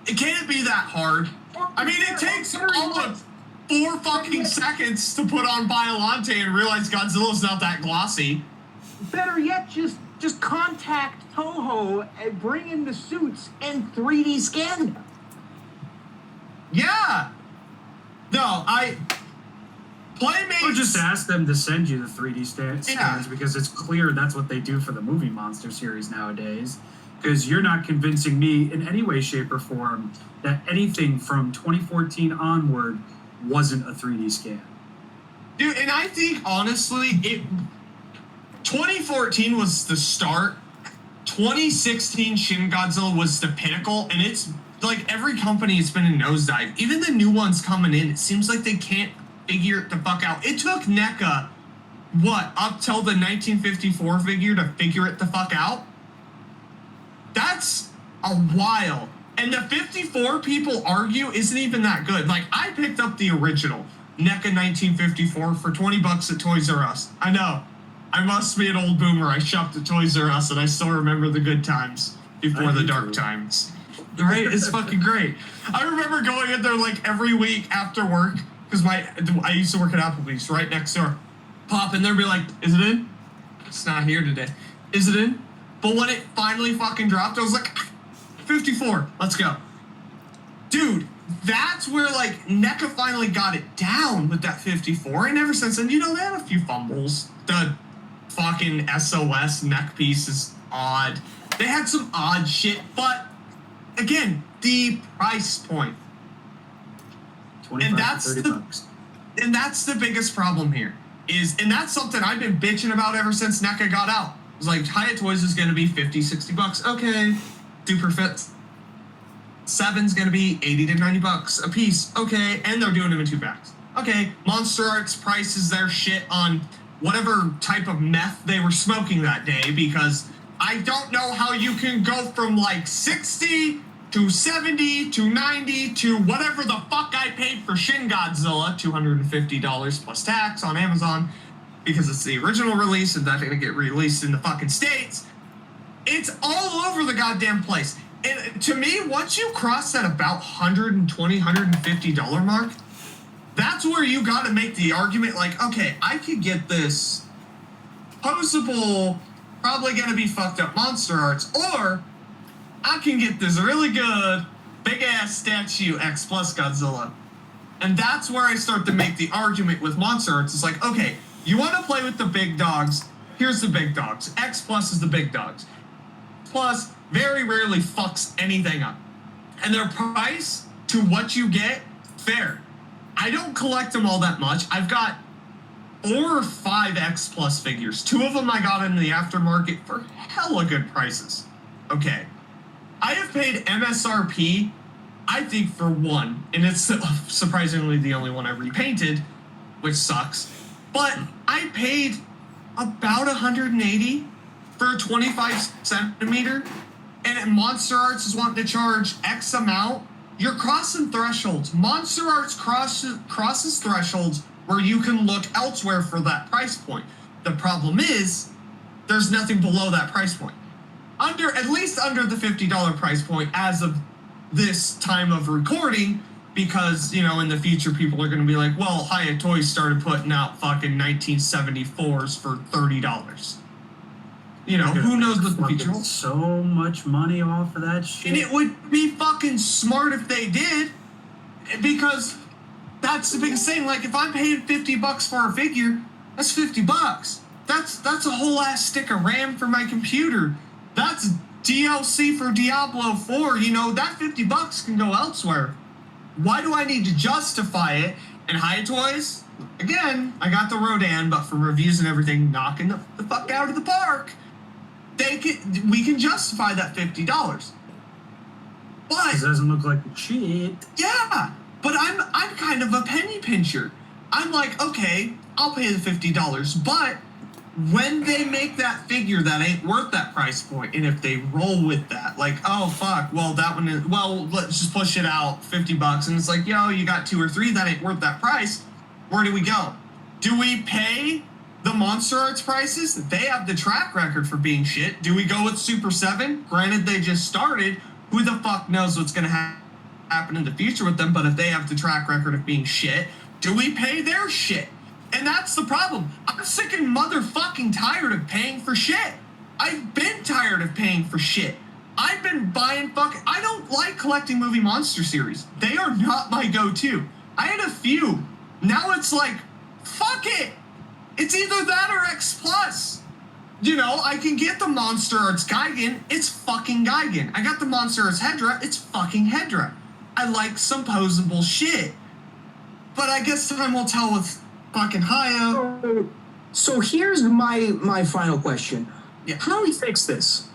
It can't be that hard. I mean, it takes almost 4 fucking seconds to put on Biollante and realize Godzilla's not that glossy. Better yet, just contact Toho and bring in the suits and 3D scan them. Yeah. No, Playmates. Or just ask them to send you the 3D scans Yeah. because it's clear that's what they do for the movie monster series nowadays. Because you're not convincing me in any way, shape, or form that anything from 2014 onward wasn't a 3D scan. Dude, and I think honestly, 2014 was the start. 2016 Shin Godzilla was the pinnacle, and it's like every company has been a nosedive. Even the new ones coming in, it seems like they can't figure it the fuck out. It took NECA, up till the 1954 figure to figure it the fuck out? That's a while. And the 54 people argue isn't even that good. Like, I picked up the original NECA 1954 for $20 at Toys R Us. I know. I must be an old boomer. I shopped at Toys R Us and I still remember the good times before I the do dark too. times. Right? It's fucking great. I remember going in there like every week after work because I used to work at Applebee's right next door. Pop in there and be like, is it in? It's not here today. Is it in? But when it finally fucking dropped, I was like, 54, let's go. Dude, that's where like NECA finally got it down with that 54. And ever since then, they had a few fumbles. The fucking SOS neck piece is odd. They had some odd shit, but again, the price point. 25 that's to 30 the- bucks. And that's the biggest problem here. And that's something I've been bitching about ever since NECA got out. It was like, Hyatt Toys is going to be 50, 60 bucks. Okay. Super fits. 7's going to be 80 to 90 bucks a piece. Okay. And they're doing them in 2 packs. Okay. Monster Arts prices their shit on whatever type of meth they were smoking that day, because I don't know how you can go from like 60 to 70 to 90 to whatever the fuck I paid for Shin Godzilla, $250 plus tax on Amazon, because it's the original release and that's going to get released in the fucking States. It's all over the goddamn place. And to me, once you cross that about $120, $150 mark, that's where you got to make the argument like, okay, I could get this posable probably going to be fucked up monster arts, or I can get this really good big ass statue X plus Godzilla. And that's where I start to make the argument with monster arts. It's like, okay, you want to play with the big dogs, here's the big dogs. X plus is the big dogs. Plus very rarely fucks anything up. And their price to what you get, fair. I don't collect them all that much. I've got 4 or 5 X plus figures. 2 of them I got in the aftermarket for hella good prices. Okay. I have paid MSRP, I think, for 1, and it's surprisingly the only one I repainted, which sucks. But I paid about $180 for a 25 centimeter, and Monster Arts is wanting to charge X amount. You're crossing thresholds. Monster Arts crosses thresholds where you can look elsewhere for that price point. The problem is, there's nothing below that price point. At least under the $50 price point as of this time of recording, because, you know, in the future people are going to be like, well, Hiya Toys started putting out fucking 1974s for $30. You know, who knows what the future holds? So much money off of that shit. And it would be fucking smart if they did, because that's the biggest thing. Like, if I'm paying $50 for a figure, that's $50. That's a whole ass stick of RAM for my computer. That's DLC for Diablo 4. You know, that $50 can go elsewhere. Why do I need to justify it? And Hiya Toys, again, I got the Rodan, but for reviews and everything, knocking the fuck out of the park. We can justify that $50. But it doesn't look like shit. Yeah, but I'm kind of a penny pincher. I'm like, okay, I'll pay the $50, but when they make that figure that ain't worth that price point, and if they roll with that, like, oh fuck, well that one is, well, let's just push it out $50, and it's like, yo, you got 2 or 3 that ain't worth that price. Where do we go? Do we pay the Monster Arts prices? They have the track record for being shit. Do we go with Super7? Granted, they just started. Who the fuck knows what's going to happen in the future with them, but if they have the track record of being shit, do we pay their shit? And that's the problem. I'm sick and motherfucking tired of paying for shit. I've been tired of paying for shit. I've been buying I don't like collecting movie monster series. They are not my go-to. I had a few. Now it's like, fuck it. It's either that or X Plus. You know, I can get the Monster Arts Gigan. It's fucking Gigan. I got the Monster Arts Hedra. It's fucking Hedra. I like some posable shit. But I guess time will tell with fucking Hiya. So here's my final question. Yeah. How do we fix this?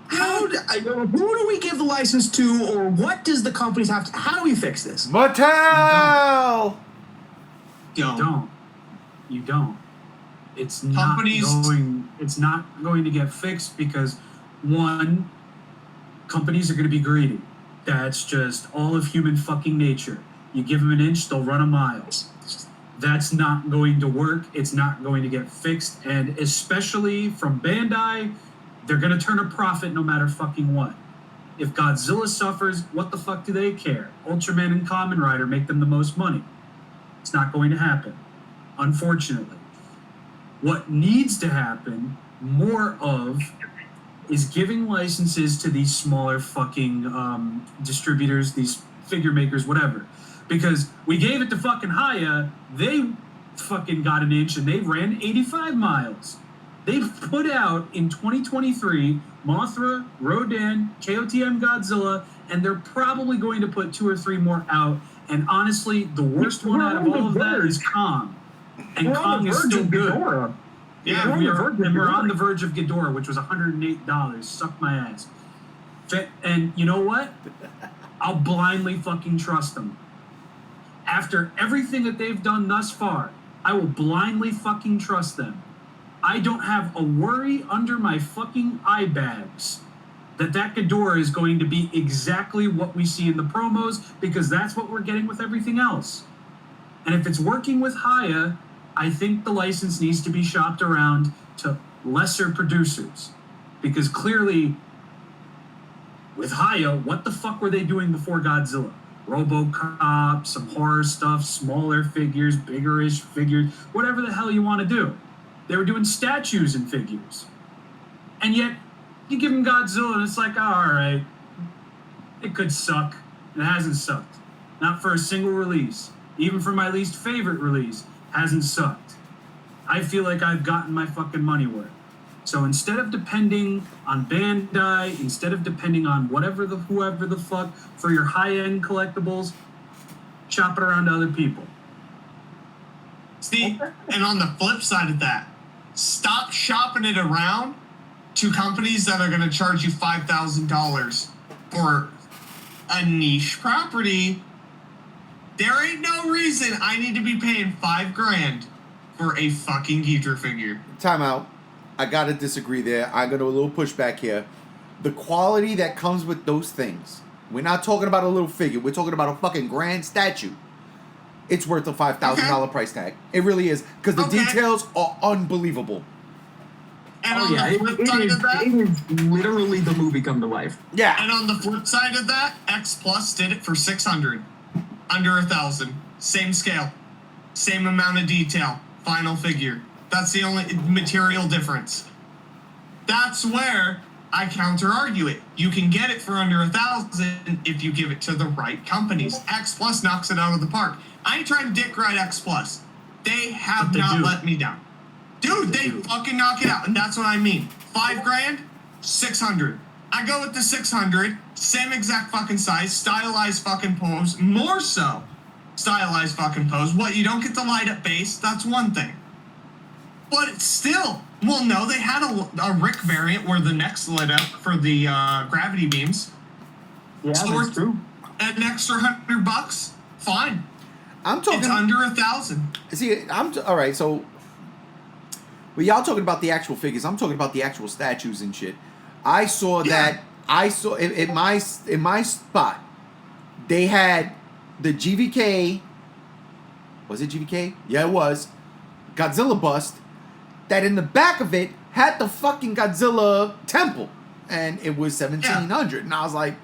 Who do we give the license to, or what does the companies have to? How do we fix this? Mattel! You don't. It's not going to get fixed because, one, companies are going to be greedy. That's just all of human fucking nature. You give them an inch, they'll run a mile. That's not going to work. It's not going to get fixed. And especially from Bandai, they're going to turn a profit no matter fucking what. If Godzilla suffers, what the fuck do they care? Ultraman and Kamen Rider make them the most money. It's not going to happen, unfortunately. What needs to happen more of is giving licenses to these smaller fucking distributors, these figure makers, whatever. Because we gave it to fucking Hiya, they fucking got an inch and they ran 85 miles. They've put out in 2023 Mothra, Rodan, KOTM Godzilla, and they're probably going to put 2 or 3 more out. And honestly, the worst one out of all of that is Kong. And Kong is still good. Yeah, we're on the verge of Ghidorah, which was $108. Suck my ass. And you know what? I'll blindly fucking trust them. After everything that they've done thus far, I will blindly fucking trust them. I don't have a worry under my fucking eye bags that Ghidorah is going to be exactly what we see in the promos, because that's what we're getting with everything else. And if it's working with Hiya, I think the license needs to be shopped around to lesser producers. Because clearly, with Hiya, what the fuck were they doing before Godzilla? RoboCop, some horror stuff, smaller figures, bigger-ish figures, whatever the hell you want to do. They were doing statues and figures. And yet, you give him Godzilla, and it's like, oh, all right, it could suck. It hasn't sucked. Not for a single release. Even for my least favorite release, hasn't sucked. I feel like I've gotten my fucking money worth. So instead of depending on Bandai, instead of depending on whoever the fuck for your high-end collectibles, shop it around to other people. See, and on the flip side of that, stop shopping it around to companies that are going to charge you $5,000 for a niche property. There ain't no reason I need to be paying $5,000 for a fucking Ghidorah figure. Time out. I gotta disagree there. I got a little pushback here. The quality that comes with those things. We're not talking about a little figure. We're talking about a fucking grand statue. It's worth a $5,000 price tag. It really is. Because the details are unbelievable. And on the flip side of that, it is literally the movie come to life. Yeah. And on the flip side of that, X Plus did it for $600, under $1,000, same scale, same amount of detail, final figure. That's the only material difference. That's where I counter argue it. You can get it for under $1,000 if you give it to the right companies. X Plus knocks it out of the park. I ain't trying to dick ride X Plus. They have not let me down. Dude, they fucking knock it out, and that's what I mean. $5,000, $600. I go with the $600, same exact fucking size, stylized fucking pose, more so stylized fucking pose. What, you don't get the light up base? That's one thing. But it's still, well, no, they had a Rick variant where the neck's lit up for the gravity beams. Yeah, so that's true. An extra $100, fine. I'm talking. It's under $1,000. See, all right. So, well, y'all talking about the actual figures. I'm talking about the actual statues and shit. I saw that. I saw in my spot. They had the GVK. Was it GVK? Yeah, it was. Godzilla bust. That in the back of it had the fucking Godzilla temple, and it was 1,700. And I was like,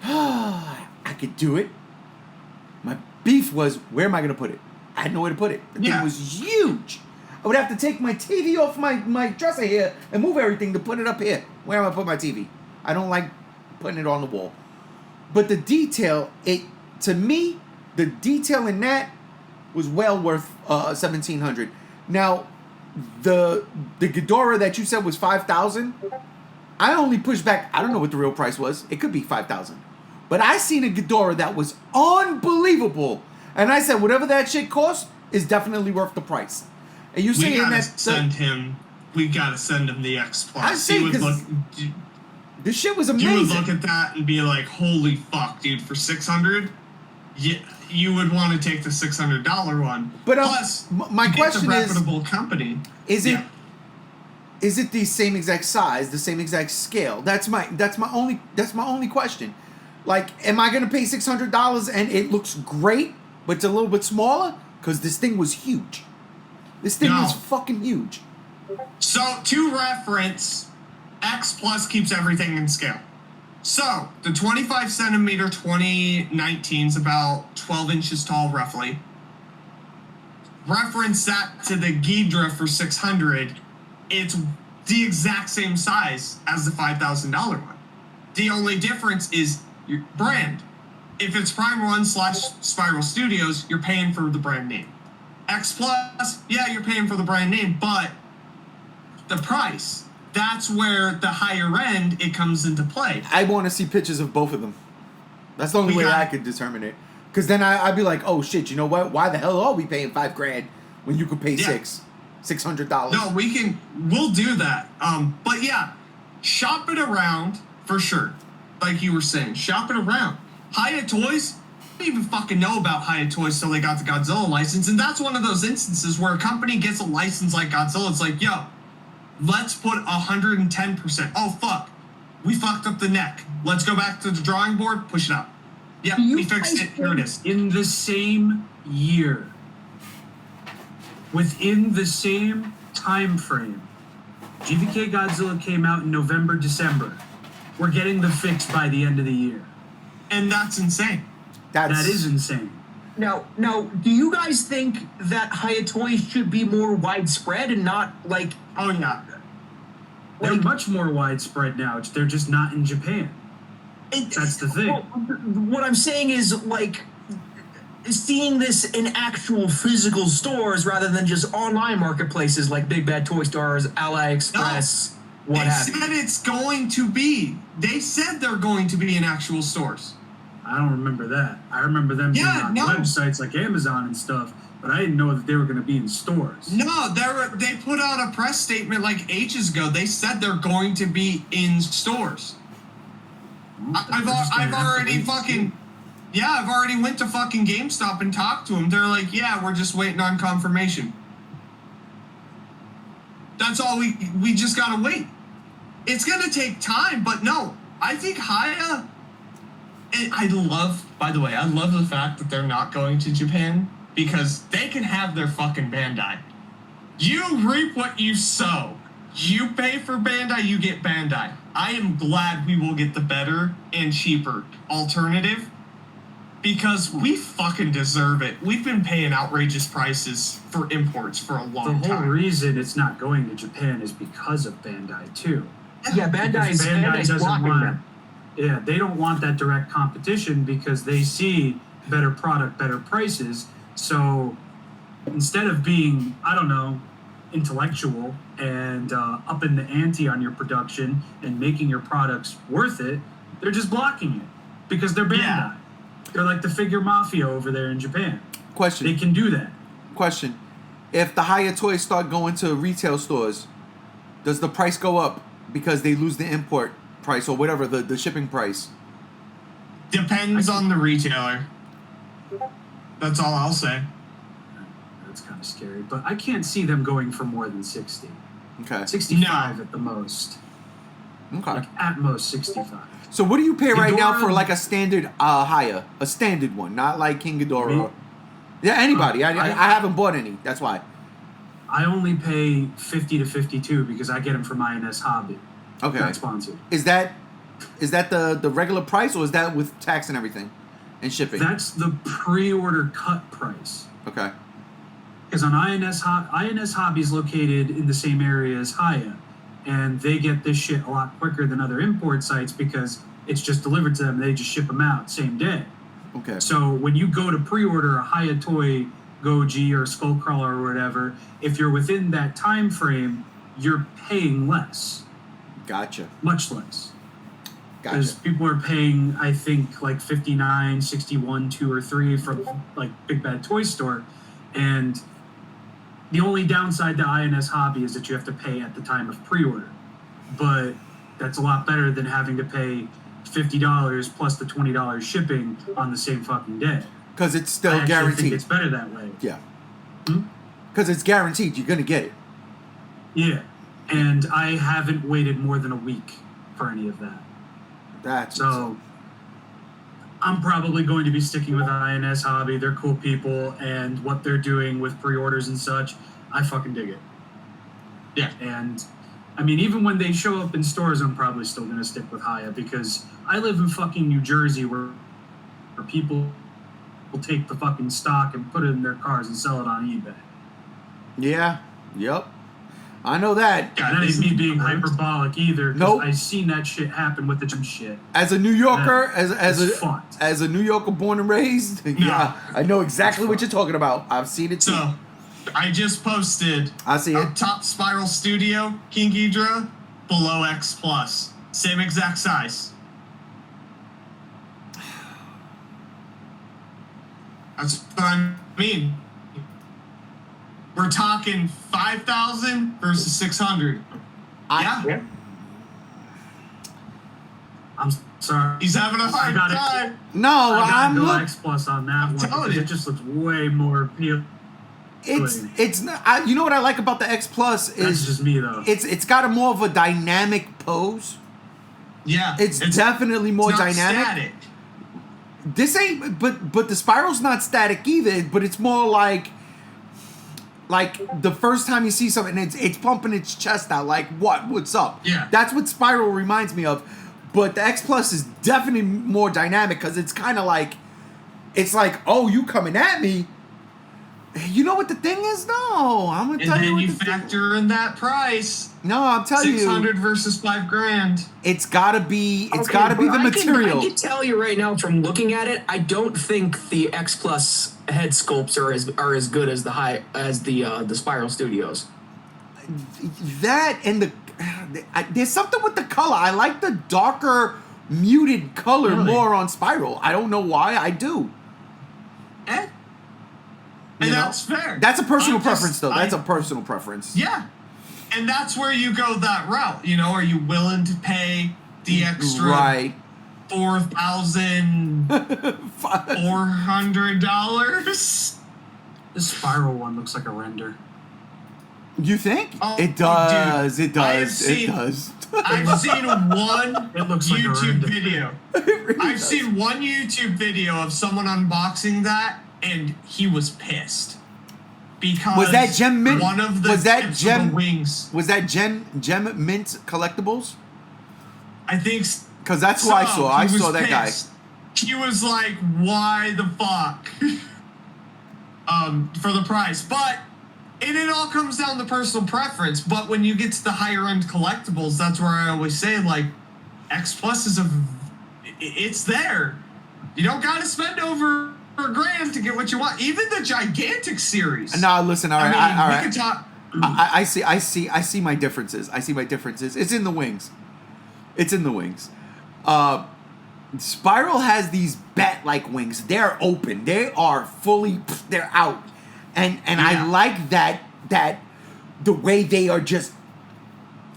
I could do it. My beef was, where am I gonna put it? I had nowhere to put it. The thing was huge. I would have to take my TV off my dresser here and move everything to put it up here. Where am I put my TV? I don't like putting it on the wall. But the detail, to me, the detail in that was well worth 1,700. Now, the Ghidorah that you said was 5,000. I only pushed back. I don't know what the real price was. It could be 5,000. But I seen a Ghidorah that was unbelievable, and I said whatever that shit costs is definitely worth the price. And you saying that we gotta send him the X Plus. I see, because this shit was amazing. You would look at that and be like, "Holy fuck, dude! For $600, you would want to take the $600 one." But plus, my question is, reputable company. Is it the same exact size, the same exact scale? That's my only question. Like, am I gonna pay $600 and it looks great, but it's a little bit smaller? Because this thing was huge. This thing was fucking huge. So, to reference, X Plus keeps everything in scale. So, the 25 centimeter 2019 is about 12 inches tall, roughly. Reference that to the Ghidorah for $600. It's the exact same size as the $5,000 one. The only difference is your brand. If it's Prime One / Spiral Studios, you're paying for the brand name. X Plus, yeah, you're paying for the brand name, but the price, that's where the higher end, it comes into play. I want to see pictures of both of them. That's the only way I could determine it. Because then I'd be like, oh shit, you know what? Why the hell are we paying $5,000 when you could pay $600? No, we'll do that. But yeah, shop it around for sure. Like you were saying, shop it around. Hiya Toys, I didn't even fucking know about Hiya Toys till they got the Godzilla license, and that's one of those instances where a company gets a license like Godzilla. It's like, yo, let's put 110%. Oh fuck, we fucked up the neck. Let's go back to the drawing board, push it up. Yep, we fixed it. Here it is. In the same year, within the same time frame, GVK Godzilla came out in November, December. We're getting the fix by the end of the year. And that's insane. That is insane. Now, do you guys think that Hiya Toys should be more widespread and not like... Oh, yeah. They're Like, much more widespread now. They're just not in Japan. That's the thing. Well, what I'm saying is, like, seeing this in actual physical stores rather than just online marketplaces like Big Bad Toy Stores, AliExpress, what They have you. said it's going to be. They said they're going to be in actual stores. I don't remember that. I remember them being on websites like Amazon and stuff, but I didn't know that they were going to be in stores. No, they put out a press statement like ages ago. They said they're going to be in stores. I've already fucking... Yeah, I've already went to fucking GameStop and talked to them. They're like, yeah, we're just waiting on confirmation. That's all we just gotta wait. It's gonna take time, but no, I think Haya... And I love the fact that they're not going to Japan because they can have their fucking Bandai. You reap what you sow. You pay for Bandai, you get Bandai. I am glad we will get the better and cheaper alternative because we fucking deserve it. We've been paying outrageous prices for imports for a long time. The whole reason it's not going to Japan is because of Bandai, too. Yeah, Bandai's blocking them. Yeah, they don't want that direct competition because they see better product, better prices. So instead of being, I don't know, intellectual and upping the ante on your production and making your products worth it, they're just blocking it because they're Bandai. Yeah. They're like the figure mafia over there in Japan. Question. They can do that. Question. If the higher toys start going to retail stores, does the price go up because they lose the import price or whatever, the shipping price? Depends on the retailer. That's all I'll say. That's kind of scary. But I can't see them going for more than 60. Okay. 65 at the most. Okay. Like at most 65. So what do you pay right now Ghidorah- for like a standard Haya? A standard one, not like King Ghidorah. Me? Yeah, anybody. I I- haven't bought any. That's why. I only pay 50 to 52 because I get them from INS Hobby. Okay. Not sponsored. Is that the regular price or is that with tax and everything and shipping? That's the pre-order cut price. Okay. Because on INS Hobby is located in the same area as Haya, and they get this shit a lot quicker than other import sites because it's just delivered to them. They just ship them out same day. Okay. So when you go to pre-order a Haya toy, Goji or Skullcrawler or whatever, if you're within that time frame, you're paying less, Gotcha. much less. Gotcha. Because people are paying, I think, like 59, 61, 2 or 3 from like Big Bad Toy Store, and the only downside to INS Hobby is that you have to pay at the time of pre-order. But that's a lot better than having to pay $50 plus the $20 shipping on the same fucking day. Because it's I still actually guaranteed. think it's better that way. Yeah. Hmm? Because it's guaranteed. You're gonna get it. Yeah. And I haven't waited more than a week for any of that. That's So I'm probably going to be sticking with INS Hobby. They're cool people, and what they're doing with pre-orders and such, I fucking dig it. Yeah. And I mean, even when they show up in stores, I'm probably still going to stick with Haya because I live in fucking New Jersey where people will take the fucking stock and put it in their cars and sell it on eBay. Yeah. Yep. I know that. God, That ain't this me is being great. hyperbolic either, because Nope. I've seen that shit happen with the gym shit. As a New Yorker, It's as fucked. a New Yorker born and raised, yeah, I know exactly what you're talking about. I've seen it too. So, I just posted I see our it. top Spiral Studio King Ghidorah below X Plus, same exact size. That's what I mean. We're talking 5,000 versus 600. Yeah, I'm sorry. he's having a hard got it. time. No, I I'm gotta go look. X Plus on that one telling because you. it just looks way more appealing. It's not. You know what I like about the X Plus That's is just me though. it's got a more of a dynamic pose. Yeah, It's definitely more it's not dynamic. static. This ain't, but the spiral's not static either. But it's more like the first time you see something, it's pumping its chest out. Like what's up? Yeah. That's what Spiral reminds me of. But the X Plus is definitely more dynamic because it's kind of like, it's like, oh, you coming at me, You know what the thing is, though? I'm gonna And tell you then what you the thing. factor in that price. No, I'll tell you. 600 versus $5,000. It's gotta be. It's Okay, gotta be but the material. I can tell you right now from looking at it, I don't think the X Plus head sculpts are as good as the Spiral Studios. That and there's something with the color. I like the darker, muted color Really? more on Spiral. I don't know why. I do. And You know? that's fair. That's a personal I'm just- preference, though. That's a personal preference. Yeah. And that's where you go that route. You know, are you willing to pay the extra Right. $4,400? The Spiral one looks like a render. You think? Oh, It does. dude. It does. It seen- does. I've seen one It looks like a YouTube render. video. It really I've does. seen one YouTube video of someone unboxing that, and he was pissed because Was that Gem Mint? One of the Was that tips of Gem- the wings. Was that Gem Mint Collectibles? I think Because that's who I so. saw. I He was saw that guy. pissed. He was like, "Why the fuck?" For the price, but. And it all comes down to personal preference. But when you get to the higher end collectibles, that's where I always say, like, X Plus it's there. You don't got to spend over $1,000 to get what you want. Even the gigantic series. No, listen. All I right. mean, all we right. could talk. I see my differences. I see my differences. It's in the wings. It's in the wings. Spiral has these bat-like wings. They're open. They are fully. They're out. And I Yeah. like that the way they are just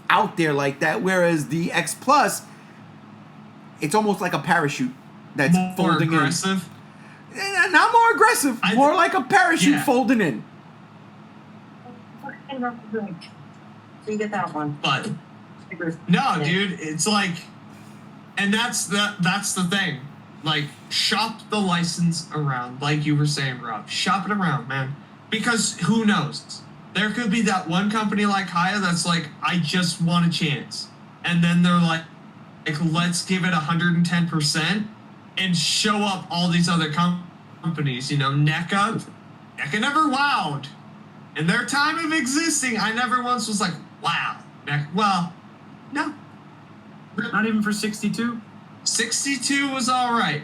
out there like that. Whereas the X Plus, it's almost like a parachute that's More folding aggressive. in. Not more aggressive. More like a parachute Yeah. folding in. So you get that one. But no, Yeah. dude, it's like, and that's the thing. Like, shop the license around, like you were saying, Rob. Shop it around, man. Because who knows? There could be that one company like Haya that's like, I just want a chance. And then they're like let's give it 110% and show up all these other companies. You know, NECA never wowed. In their time of existing, I never once was like, wow. Well, no. Not even for 62? 62 was alright.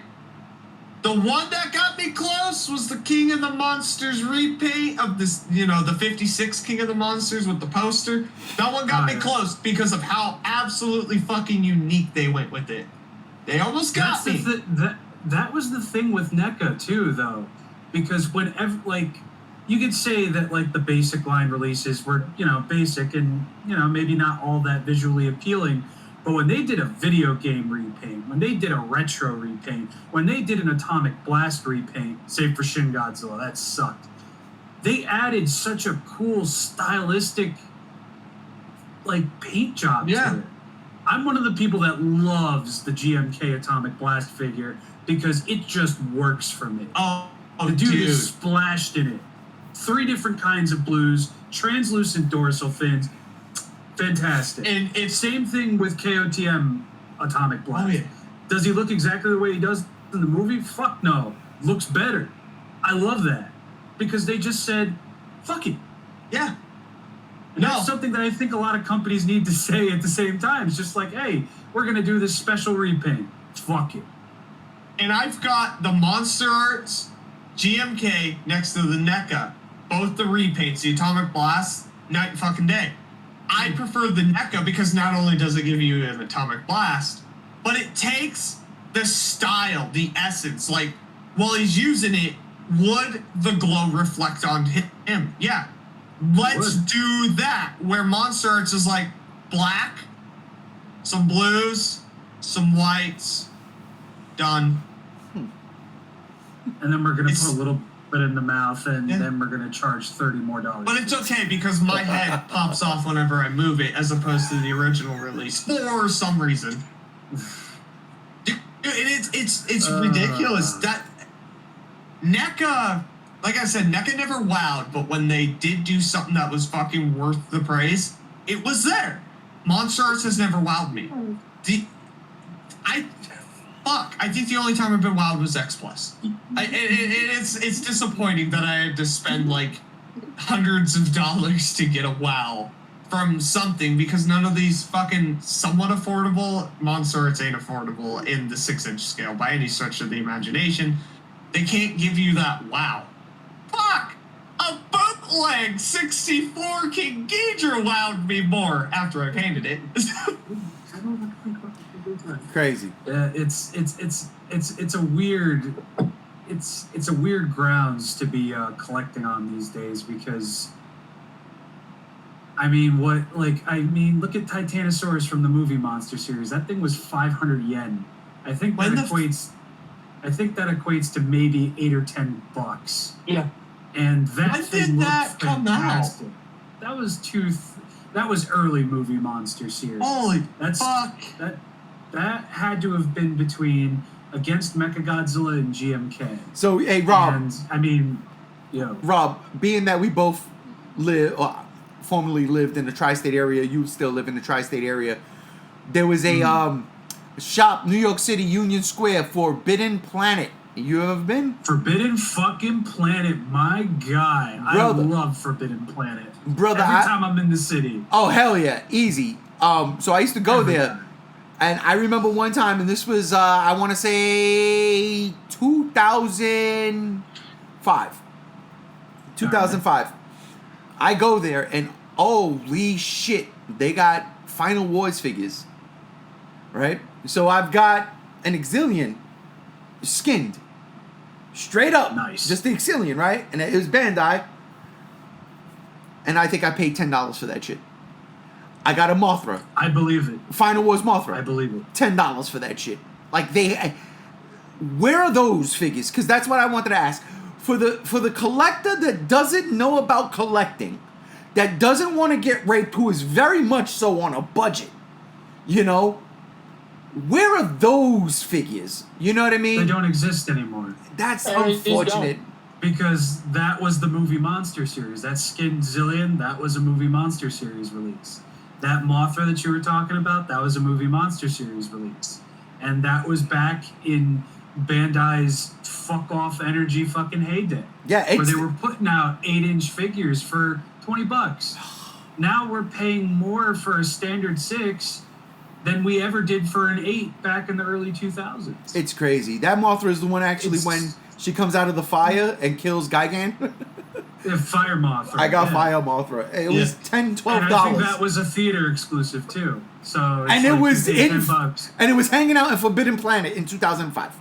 The one that got me close was the King of the Monsters repaint of this, you know, the 56 King of the Monsters with the poster. That one got me yeah. close because of how absolutely fucking unique they went with it. They almost got me. That was the thing with NECA too, though, because whenever, like, you could say that like the basic line releases were, you know, basic and, you know, maybe not all that visually appealing. But when they did a video game repaint, when they did a retro repaint, when they did an Atomic Blast repaint, save for Shin Godzilla, that sucked. They added such a cool stylistic, like, paint job Yeah. to it. I'm one of the people that loves the GMK Atomic Blast figure because it just works for me. Oh, The dude dude. is splashed in it. 3 different kinds of blues, translucent dorsal fins. Fantastic. And it's Same thing with KOTM Atomic Blast. Oh, yeah. Does he look exactly the way he does in the movie? Fuck no. Looks better. I love that. Because they just said, fuck it. yeah. And No. that's something that I think a lot of companies need to say at the same time. It's just like, hey, we're going to do this special repaint. Fuck it. And I've got the Monster Arts GMK next to the NECA. Both the repaints, the Atomic Blast, night and fucking day. I prefer the NECA because not only does it give you an Atomic Blast, but it takes the style, the essence. Like, while he's using it, would the glow reflect on him? Yeah. Let's Would. do that. Where Monster Arts is like black, some blues, some whites, done. And then we're going to It's- put a little bit in the mouth, and Yeah. then we're going to charge $30 more. But it's okay because my head pops off whenever I move it, as opposed to the original release for some reason. Dude, it's ridiculous that NECA, like I said, NECA never wowed, but when they did do something that was fucking worth the praise, it was there. Monster Arts has never wowed me. fuck. I think the only time I've been wowed was X Plus. It's disappointing that I had to spend like hundreds of dollars to get a wow from something, because none of these fucking somewhat affordable Monsters ain't affordable in the 6-inch scale by any stretch of the imagination. They can't give you that wow. Fuck! A bootleg 64 King Gager wowed me more after I painted it. Crazy. Yeah, it's a weird grounds to be collecting on these days, because I mean, look at Titanosaurus from the movie Monster series. That thing was 500 yen. I think that equates to maybe $8 or $10. Yeah. And that When thing did that looked come out? fantastic. That was early movie Monster series. Holy fuck. That had to have been between Against Mechagodzilla and GMK. So, hey, Rob. And, I mean, Rob, being that we both formerly lived in the tri-state area, you still live in the tri-state area, there was a shop, New York City, Union Square, Forbidden Planet. You ever been? Forbidden fucking Planet, my guy. Brother. I love Forbidden Planet. Brother, Every time I'm in the city. Oh, hell yeah. Easy. So I used to go Every there. time. And I remember one time, and this was, I want to say 2005. 2005. I go there, and holy shit, they got Final Wars figures. Right? So I've got an Exilian skinned. Straight up. Nice. Just the Exilian, right? And it was Bandai. And I think I paid $10 for that shit. I got a Mothra. I believe it. Final Wars Mothra. I believe it. $10 for that shit. Like where are those figures? Because that's what I wanted to ask. For the collector that doesn't know about collecting, that doesn't want to get raped, who is very much so on a budget, where are those figures? You know what I mean? They don't exist anymore. That's They unfortunate. Because that was the movie Monster series. That Skin Zillion, that was a movie Monster series release. That Mothra that you were talking about, that was a movie Monster series release. And that was back in Bandai's fuck off energy fucking heyday. Yeah, where they were putting out 8-inch figures for $20. Now we're paying more for a standard 6 than we ever did for an 8 back in the early 2000s. It's crazy. That Mothra is the one actually when she comes out of the fire and kills Gigan. Fire Mothra. I got Fire Mothra. It was $10, $12. And I think that was a theater exclusive too. So And it was $10. and it was hanging out in Forbidden Planet in 2005.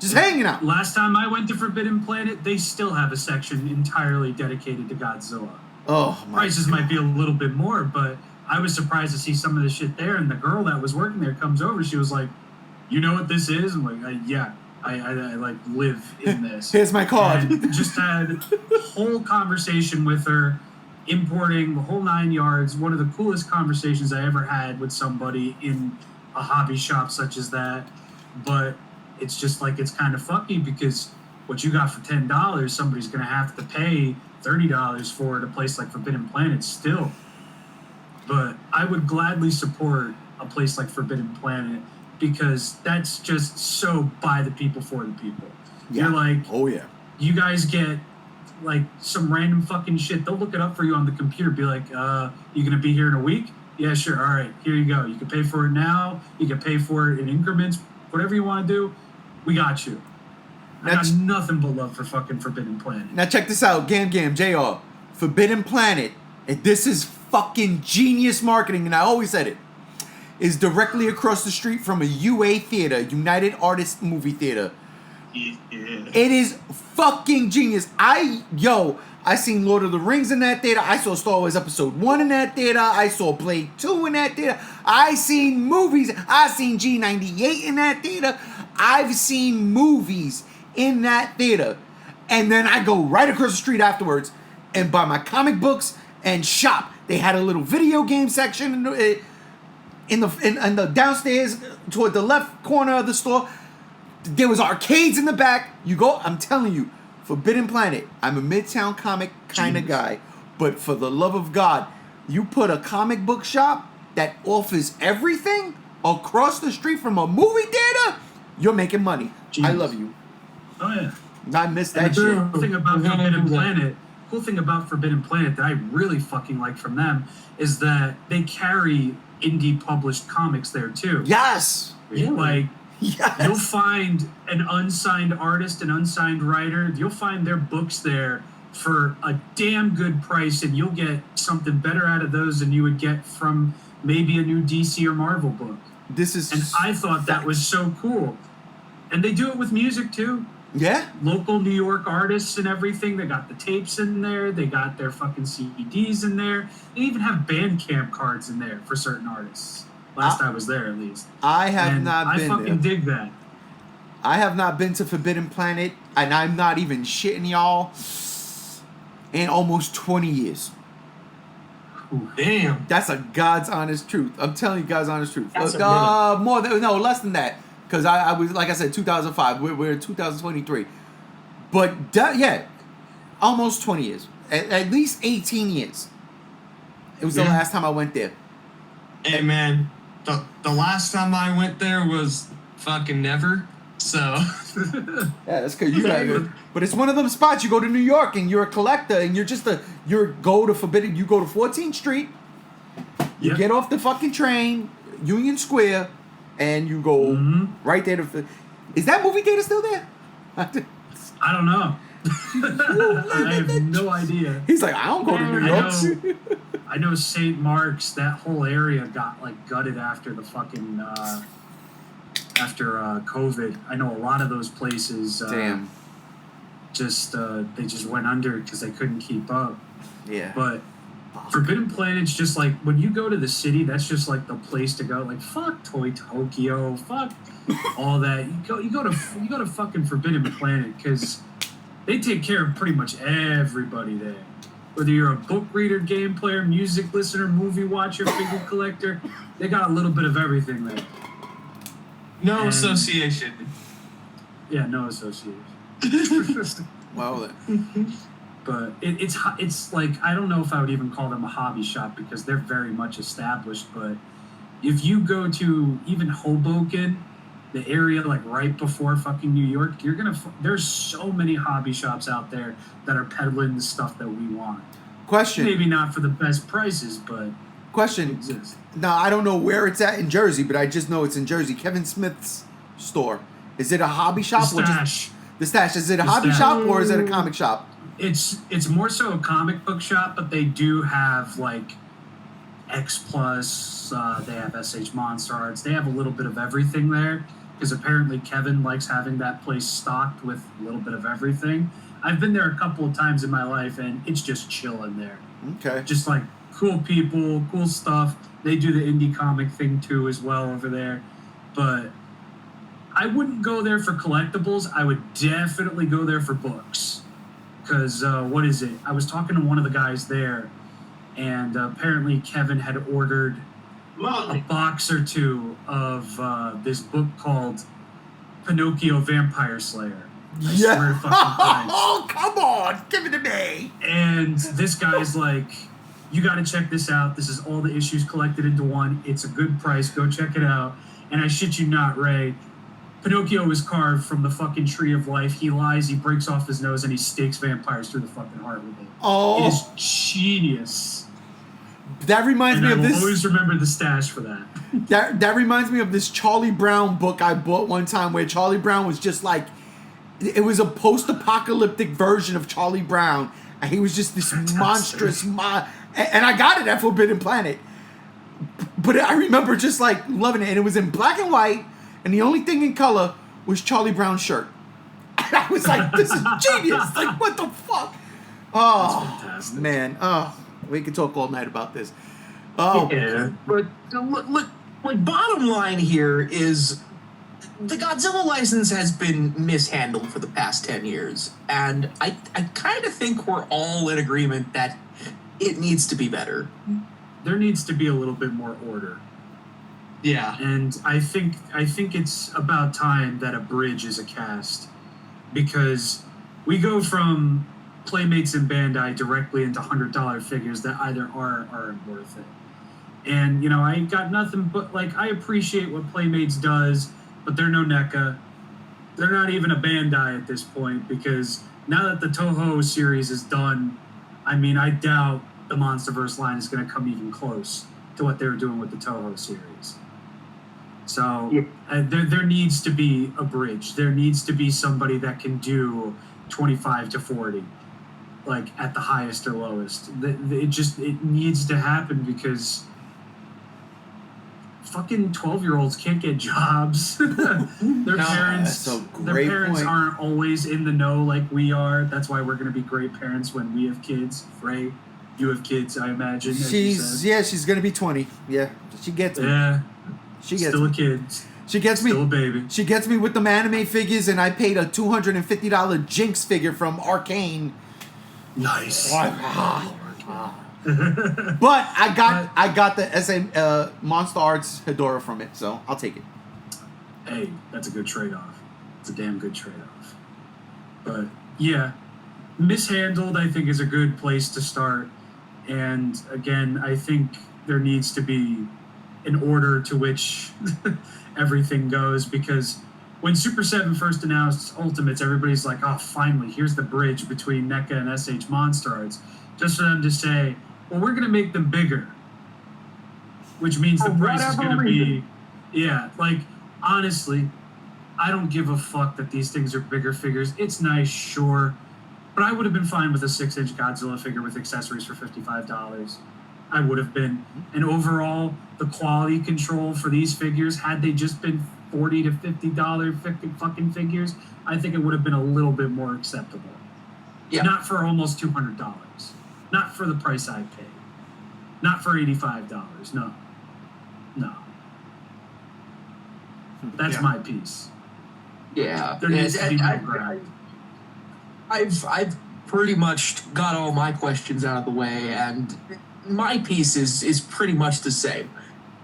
Just hanging out. Last time I went to Forbidden Planet, they still have a section entirely dedicated to Godzilla. Oh my Prices might be a little bit more, but I was surprised to see some of the shit there. And the girl that was working there comes over. She was like, "You know what this is?" I'm like, "Yeah, I like live in this." Here's my card. And just had a whole conversation with her, importing the whole 9 yards. One of the coolest conversations I ever had with somebody in a hobby shop such as that. But it's just like, it's kind of fucky, because what you got for $10, somebody's going to have to pay $30 for at a place like Forbidden Planet still. But I would gladly support a place like Forbidden Planet, because that's just so by the people for the people. Yeah. You're like, Oh yeah. you guys get like some random fucking shit. They'll look it up for you on the computer. Be like, you gonna be here in a week? Yeah, sure. All right, here you go. You can pay for it now. You can pay for it in increments. Whatever you want to do, we got you. I got nothing but love for fucking Forbidden Planet. Now check this out, Gam JR. Forbidden Planet, and this is fucking genius marketing, and I always said it, is directly across the street from a UA theater, United Artists Movie Theater. Yeah. It is fucking genius. I seen Lord of the Rings in that theater. I saw Star Wars Episode 1 in that theater. I saw Blade 2 in that theater. I seen movies. I seen G98 in that theater. I've seen movies in that theater. And then I go right across the street afterwards and buy my comic books and shop. They had a little video game section in the downstairs toward the left corner of the store. There was arcades in the back. You go, I'm telling you, Forbidden Planet. I'm a Midtown comic kind of guy, but for the love of God, you put a comic book shop that offers everything across the street from a movie theater. you're making money. I Genius. love you. Oh yeah. I missed And that the shit. cool thing about We're gonna Forbidden do that. Planet, that I really fucking like from them is that they carry indie published comics there too. Yes. Like Yes. you'll find an unsigned artist, an unsigned writer. You'll find their books there for a damn good price, and you'll get something better out of those than you would get from maybe a new DC or Marvel book. This is. And I thought that was so cool. And they do it with music too. Yeah. Local New York artists and everything. They got the tapes in there. They got their fucking CDs in there. They even have Bandcamp cards in there for certain artists. Last I was there, at least. I have And not been I fucking there. dig that. I have not been to Forbidden Planet, and I'm not even shitting y'all, in almost 20 years. Damn. That's a God's honest truth. I'm telling you, God's honest truth. That's a minute. More than less than that, because I was, like I said, 2005. We're in 2023, but yeah, almost 20 years. At least 18 years. It was the Yeah. last time I went there. Hey man, the last time I went there was fucking never. So Yeah, that's because you got. But it's one of them spots. You go to New York and you're a collector, and you go to 14th Street. You Yep. get off the fucking train, Union Square, and you go right there to. Is that movie theater still there? I don't know. I have no idea. He's like, I don't go to New I York. know, I know St. Mark's, that whole area got like gutted after the fucking after COVID. I know a lot of those places Damn. just they just went under because they couldn't keep up. Yeah. But Forbidden Planet's just like when you go to the city, that's just like the place to go. Like fuck Toy Tokyo, fuck all that. You go to fucking Forbidden Planet because they take care of pretty much everybody there. Whether you're a book reader, game player, music listener, movie watcher, figure collector, they got a little bit of everything there. no And- association. Yeah, no association. Well, But it's like I don't know if I would even call them a hobby shop because they're very much established. But if you go to even Hoboken, the area like right before fucking New York, there's so many hobby shops out there that are peddling the stuff that we want. question. Maybe not for the best prices, but it Question. exists. Now I don't know where it's at in Jersey, but I just know it's in Jersey. Kevin Smith's store. Is it a hobby shop? The Stash. The Stash. Is it a The hobby Stash. shop or is it a comic shop? It's more so a comic book shop, but they do have like X Plus. They have SH Monster Arts. They have a little bit of everything there because apparently Kevin likes having that place stocked with a little bit of everything. I've been there a couple of times in my life, and it's just chill in there. Okay. Just like cool people, cool stuff. They do the indie comic thing too as well over there, but I wouldn't go there for collectibles. I would definitely go there for books. Because, what is it? I was talking to one of the guys there, and apparently Kevin had ordered a box or two of this book called Pinocchio Vampire Slayer. I swear to fucking Christ. Oh, come on. Give it to me. And this guy's like, you got to check this out. This is all the issues collected into one. It's a good price. Go check it out. And I shit you not, Ray. Pinocchio is carved from the fucking tree of life. He lies, he breaks off his nose, and he stakes vampires through the fucking heart with it. Oh. It is genius. That reminds And me I of will this. always remember the stash for that. That reminds me of this Charlie Brown book I bought one time where Charlie Brown was just like, it was a post-apocalyptic version of Charlie Brown, and he was just this monstrous and I got it at Forbidden Planet. But I remember just like loving it, and it was in black and white, and the only thing in color was Charlie Brown's shirt. And I was like, this is genius. Like, what the fuck? Oh, fantastic. man. Oh, we could talk all night about this. Oh, Yeah, but look, like bottom line here is the Godzilla license has been mishandled for the past 10 years, and I kind of think we're all in agreement that it needs to be better. There needs to be a little bit more order. Yeah. And I think it's about time that a bridge is a cast, because we go from Playmates and Bandai directly into $100 figures that either are or aren't worth it. And I ain't got nothing but like I appreciate what Playmates does, but they're no NECA. they're not even a Bandai at this point, because now that the Toho series is done, I mean, I doubt the MonsterVerse line is going to come even close to what they were doing with the Toho series. So there needs to be a bridge. There needs to be somebody that can do 25 to 40, like at the highest or lowest. It needs to happen, because fucking 12-year-olds can't get jobs. Their parents aren't always in the know like we are. That's why we're going to be great parents when we have kids. Ray, you have kids, I imagine. She's going to be 20. Yeah, she gets me. Yeah. She gets still me. A kid. She gets me. Still a baby. She gets me with the anime figures, and I paid a $250 Jinx figure from Arcane. Nice. But I got the SA Monster Arts Hedora from it, so I'll take it. Hey, that's a good trade-off. It's a damn good trade-off. But yeah, mishandled, I think, is a good place to start. And again, I think there needs to be an order to which everything goes, because when Super7 first announced Ultimates, everybody's like, oh, finally, here's the bridge between NECA and SH Monster Arts. Just for them to say, well, we're going to make them bigger, which means the price is going to be, like, honestly, I don't give a fuck that these things are bigger figures. It's nice, sure, but I would have been fine with a 6-inch Godzilla figure with accessories for $55. I would have been. And overall, the quality control for these figures, had they just been $40 to $50 fucking figures, I think it would have been a little bit more acceptable. Yeah. Not for almost $200. Not for the price I paid. Not for $85. No. That's my piece. Yeah. There needs to be more ground. I've pretty much got all my questions out of the way, and my piece is pretty much the same.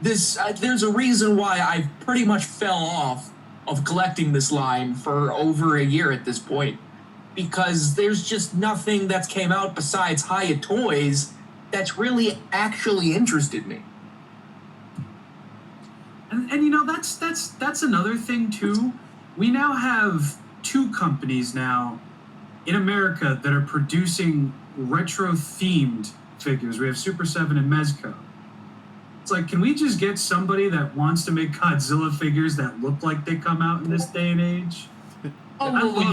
There's a reason why I pretty much fell off of collecting this line for over a year at this point, because there's just nothing that's came out besides Hiya Toys that's really actually interested me. And you know, that's another thing too. We now have two companies now in America that are producing retro themed figures. We have Super7 and Mezco. It's like, can we just get somebody that wants to make Godzilla figures that look like they come out in this day and age? We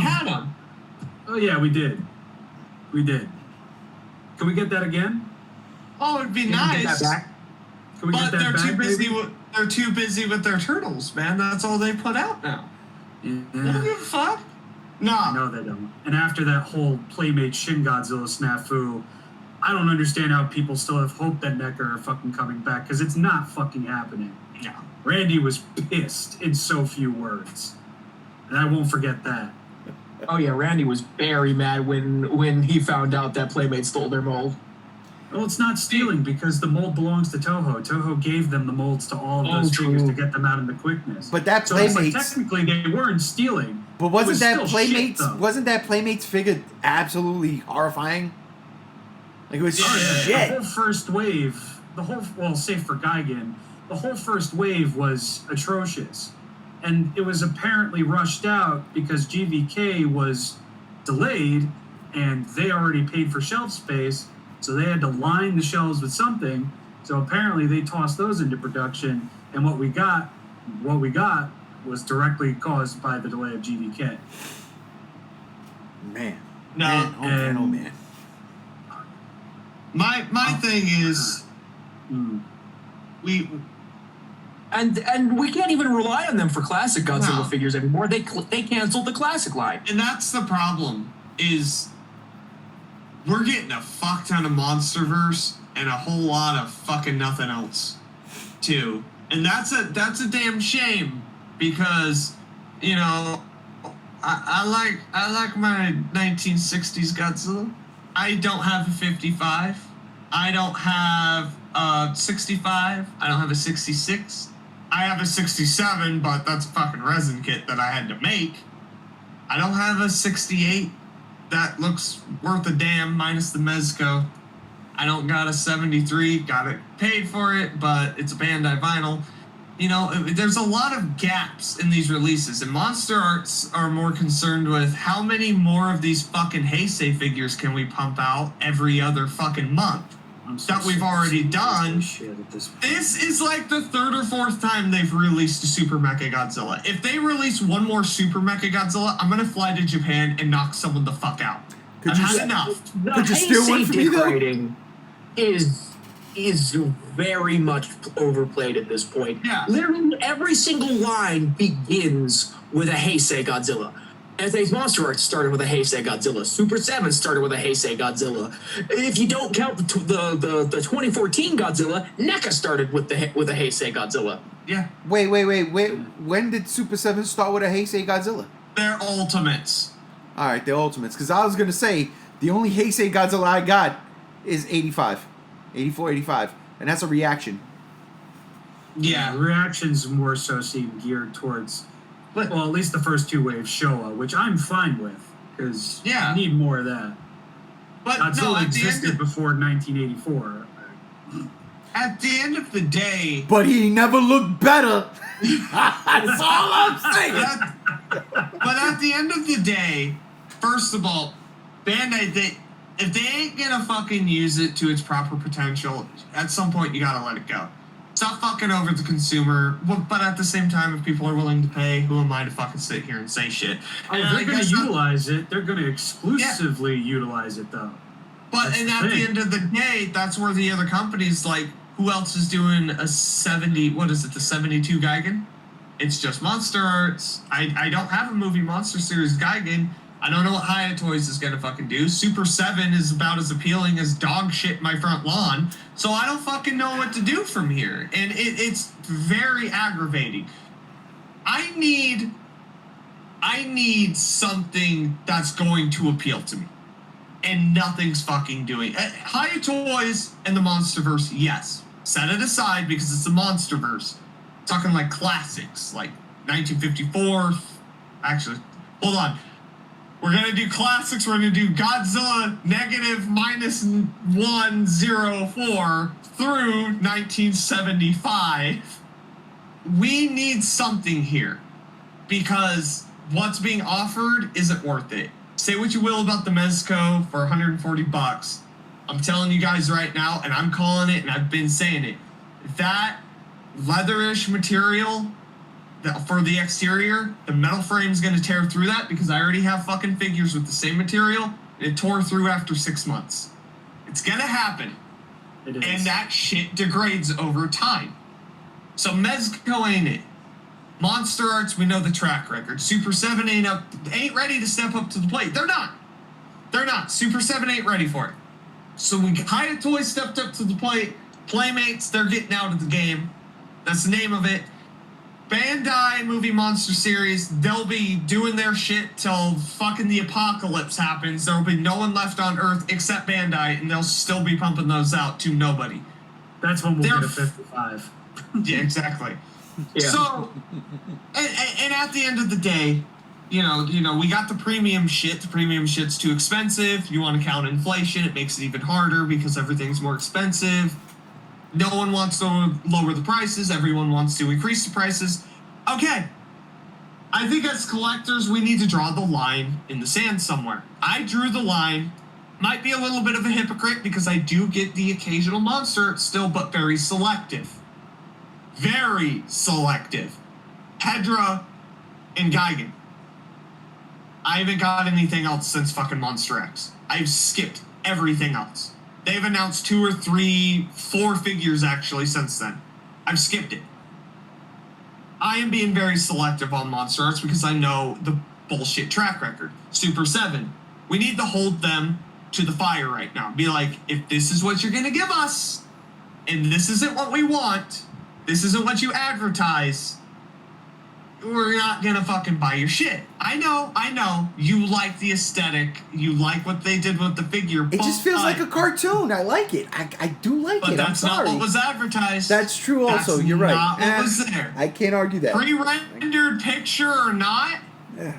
had them. Oh yeah, we did. Can we get that again? Oh, it'd be nice. Can we get that they're back, too busy. baby? They're too busy with their turtles, man. That's all they put out now. Yeah. They don't give a fuck. No. No, they don't. And after that whole Playmate Shin Godzilla snafu, I don't understand how people still have hope that NECA are fucking coming back, because it's not fucking happening. Yeah. Randy was pissed in so few words. And I won't forget that. Oh yeah, Randy was very mad when he found out that Playmate stole their mold. Well, it's not stealing, because the mold belongs to Toho. Toho gave them the molds to all of those figures to get them out in the quickness. But that so it's Playmates, like, technically they weren't stealing. but wasn't that Playmates figure absolutely horrifying? Like, it was shit. The whole first wave, save for Gigan, the whole first wave was atrocious. And it was apparently rushed out because GVK was delayed and they already paid for shelf space, so they had to line the shelves with something. So apparently they tossed those into production, and what we got was directly caused by the delay of GVK. Man. Man. My thing is, we can't even rely on them for classic Godzilla figures anymore. They canceled the classic line, and that's the problem. Is we're getting a fuck ton of MonsterVerse and a whole lot of fucking nothing else, too, and that's a damn shame, because I like my 1960s Godzilla. I don't have a 55. I don't have a 65. I don't have a 66. I have a 67, but that's a fucking resin kit that I had to make. I don't have a 68. That looks worth a damn, minus the Mezco. I don't got a 73. Got it paid for it, but it's a Bandai vinyl. You know, there's a lot of gaps in these releases, and Monster Arts are more concerned with how many more of these fucking Heisei figures can we pump out every other fucking month that we've already done. This is like the third or fourth time they've released a Super Mecha Godzilla. If they release one more Super Mecha Godzilla, I'm gonna fly to Japan and knock someone the fuck out. I've had enough. The Could you steal one Heisei from me, though? decorating is very much overplayed at this point. Yeah. Literally every single line begins with a Heisei Godzilla. SA's Monster Arts started with a Heisei Godzilla. Super 7 started with a Heisei Godzilla. If you don't count the 2014 Godzilla, NECA started with a Heisei Godzilla. Yeah. Wait. When did Super 7 start with a Heisei Godzilla? They're ultimates. All right, the Ultimates. Because I was going to say, the only Heisei Godzilla I got is 85. 84, 85. And that's a reaction. Yeah. Reactions more so seem geared towards, But- well, at least the first two waves Showa, which I'm fine with, because Yeah. you need more of that. But no, Godzilla at the, existed before 1984. at the end of the day, But he never looked better. That's all I'm saying. but at the end of the day, first of all, Bandai, if they ain't gonna fucking use it to its proper potential, at some point you gotta let it go. Stop fucking over the consumer. But at the same time, if people are willing to pay, who am I to fucking sit here and say shit? Oh, And they're I going to guess utilize it. They're going to exclusively utilize it, though. But That's and the at the thing. end of the day, that's where the other companies, like, who else is doing a 70, what is it, the 72 Gigan? It's just Monster Arts. I don't have a movie Monster Series Gigan. I don't know what Hyatt Toys is going to fucking do. Super 7 is about as appealing as dog shit in my front lawn. So I don't fucking know what to do from here. And it's very aggravating. I need something that's going to appeal to me. And nothing's fucking doing it. Hyatt Toys and the Monsterverse, yes. Set it aside because it's the Monsterverse. Talking like classics, like 1954. Actually, hold on. We're gonna do classics. We're gonna do Godzilla -104 through 1975. We need something here because what's being offered isn't worth it. Say what you will about the Mezco for $140. I'm telling you guys right now, and I'm calling it, and I've been saying it. That leatherish material for the exterior, the metal frame's going to tear through that because I already have fucking figures with the same material. It tore through after 6 months. It's going to happen. It is. And that shit degrades over time. So Mezco ain't it. Monster Arts, we know the track record. Super 7 ain't ready to step up to the plate. They're not. They're not. Super 7 ain't ready for it. So when Hyatt Toys stepped up to the plate, Playmates, they're getting out of the game. That's the name of it. Bandai Movie Monster Series, they'll be doing their shit till fucking the apocalypse happens. There'll be no one left on Earth except Bandai, and they'll still be pumping those out to nobody. That's when we'll They're get a 55. Yeah, exactly. Yeah. So, and at the end of the day, you know, we got the premium shit. The premium shit's too expensive. You want to count inflation, it makes it even harder because everything's more expensive. No one wants to lower the prices. Everyone wants to increase the prices. Okay. I think as collectors, we need to draw the line in the sand somewhere. I drew the line. Might be a little bit of a hypocrite because I do get the occasional monster still, but very selective. Very selective. Hedra and Gigan. I haven't got anything else since fucking Monster X. I've skipped everything else. They've announced 2 or 3, 4 figures actually since then. I've skipped it. I am being very selective on Monster Arts because I know the bullshit track record. Super 7. We need to hold them to the fire right now. Be like, if this is what you're going to give us, and this isn't what we want, this isn't what you advertise, we're not gonna fucking buy your shit. I know. You like the aesthetic. You like what they did with the figure. It just feels like a cartoon. I like it. I do like But it. I'm that's not sorry. what was advertised. That's true also. That's You're right. not what was there. I can't argue that. Pre-rendered picture or not, Yeah.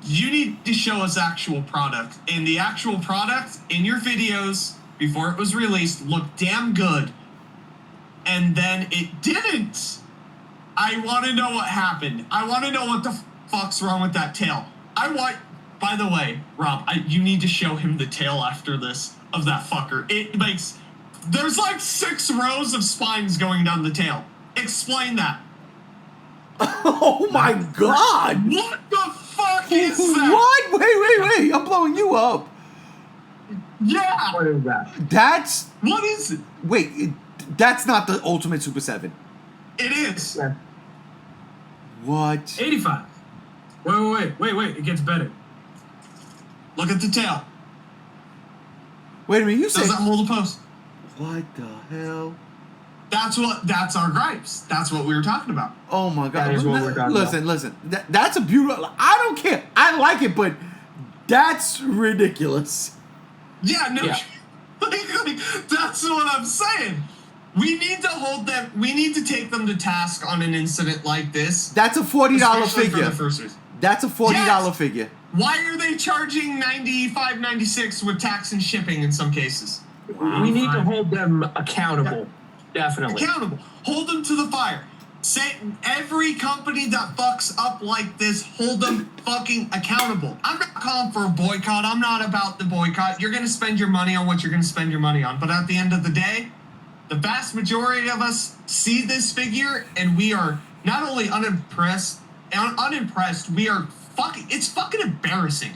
you need to show us actual product. And the actual product in your videos before it was released looked damn good. And then it didn't. I want to know what happened. I want to know what the fuck's wrong with that tail. By the way, Rob, you need to show him the tail after this of that fucker. There's like 6 rows of spines going down the tail. Explain that. Oh my God! What the fuck is that? What? Wait! I'm blowing you up. Yeah. What is that? That's What is it? wait. That's not the Ultimate Super 7. It is. Yeah. What? 85. Wait. It gets better. Look at the tail. Wait a minute. You said Does that hold the post? what the hell? That's our gripes. That's what we were talking about. Oh my God! That is what we're talking Listen. That's a beautiful. I don't care. I like it, but that's ridiculous. Yeah, no. Yeah. That's what I'm saying. We need to hold them. We need to take them to task on an incident like this. That's a $40 especially for figure. the firsters. That's a $40 Yes! figure. Why are they charging $95.96 with tax and shipping in some cases? We need to hold them accountable. Definitely. Accountable. Hold them to the fire. Say every company that fucks up like this, hold them fucking accountable. I'm not calling for a boycott. I'm not about the boycott. You're gonna spend your money on what you're gonna spend your money on. But at the end of the day, the vast majority of us see this figure and we are not only unimpressed, we are it's fucking embarrassing.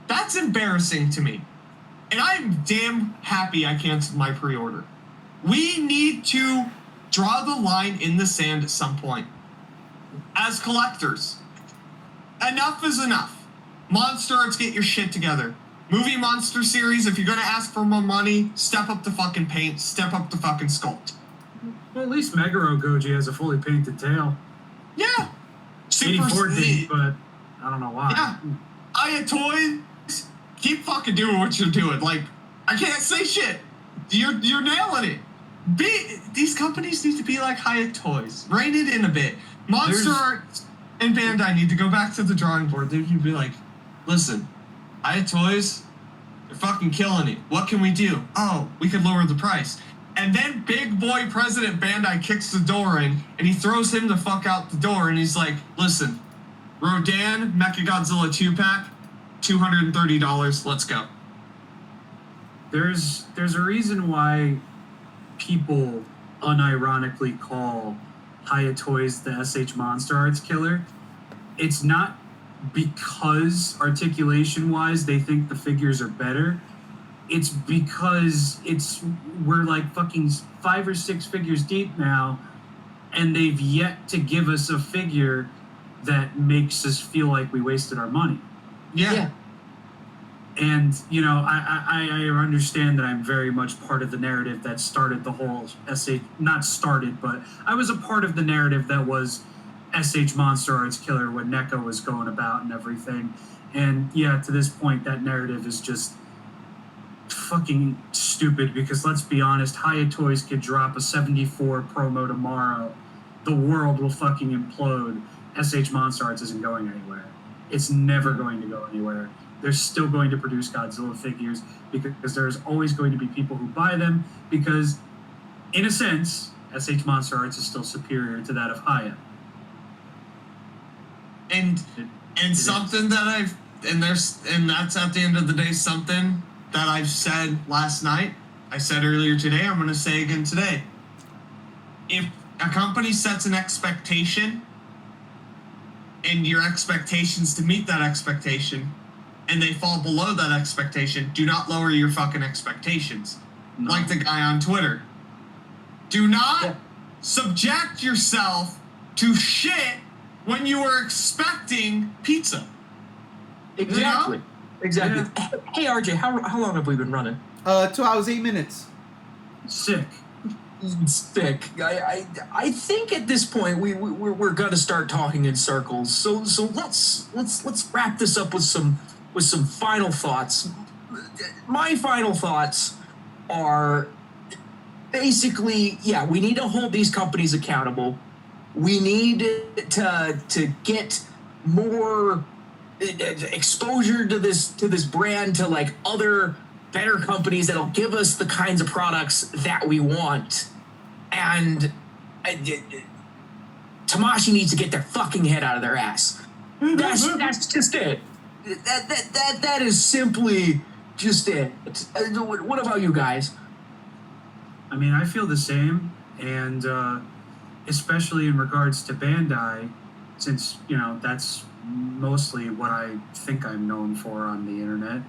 That's embarrassing to me. And I'm damn happy I canceled my pre-order. We need to draw the line in the sand at some point. As collectors, enough is enough. Monster Arts, get your shit together. Movie Monster Series, if you're gonna ask for more money, step up the fucking paint, step up the fucking sculpt. Well, at least Meguro Goji has a fully painted tail. Yeah. 84 didn't, but I don't know why. Yeah. Aya Toys, keep fucking doing what you're doing. Like, I can't say shit. You're nailing it. These companies need to be like Hyatt Toys. Rein it in a bit. Monster Arts and Bandai need to go back to the drawing board. They need to be like, listen, Hyatt Toys, they're fucking killing it. What can we do? Oh, we could lower the price. And then big boy President Bandai kicks the door in, and he throws him the fuck out the door, and he's like, listen, Rodan Mechagodzilla 2-pack, $230, let's go. There's a reason why people unironically call Hyatt Toys the SH Monster Arts killer. It's not because articulation-wise they think the figures are better. It's because we're like fucking 5 or 6 figures deep now, and they've yet to give us a figure that makes us feel like we wasted our money. Yeah. And, you know, I understand that I'm very much part of the narrative that started the whole not started, but I was a part of the narrative that was SH Monster Arts killer when NECA was going about and everything. And yeah, to this point, that narrative is just fucking stupid because let's be honest, Hyatt Toys could drop a 74 promo tomorrow. The world will fucking implode. SH Monster Arts isn't going anywhere. It's never going to go anywhere. They're still going to produce Godzilla figures because there's always going to be people who buy them because, in a sense, SH Monster Arts is still superior to that of Hyatt. And something that that's at the end of the day something that I've said last night, I said earlier today, I'm going to say again today. If a company sets an expectation and your expectations to meet that expectation and they fall below that expectation, do not lower your fucking expectations. No. Like the guy on Twitter. Do not subject yourself to shit when you are expecting pizza. Exactly. You know? Exactly. Hey, RJ, how long have we been running? 2 hours, 8 minutes. Sick. Sick. I think at this point we're gonna start talking in circles. So let's wrap this up with some final thoughts. My final thoughts are basically, yeah, we need to hold these companies accountable. We need to get more exposure to this brand, to like other better companies that'll give us the kinds of products that we want. And Tamashii needs to get their fucking head out of their ass. That's just it. That is simply just it. What about you guys? I mean, I feel the same, and especially in regards to Bandai, since, you know, that's mostly what I think I'm known for on the internet.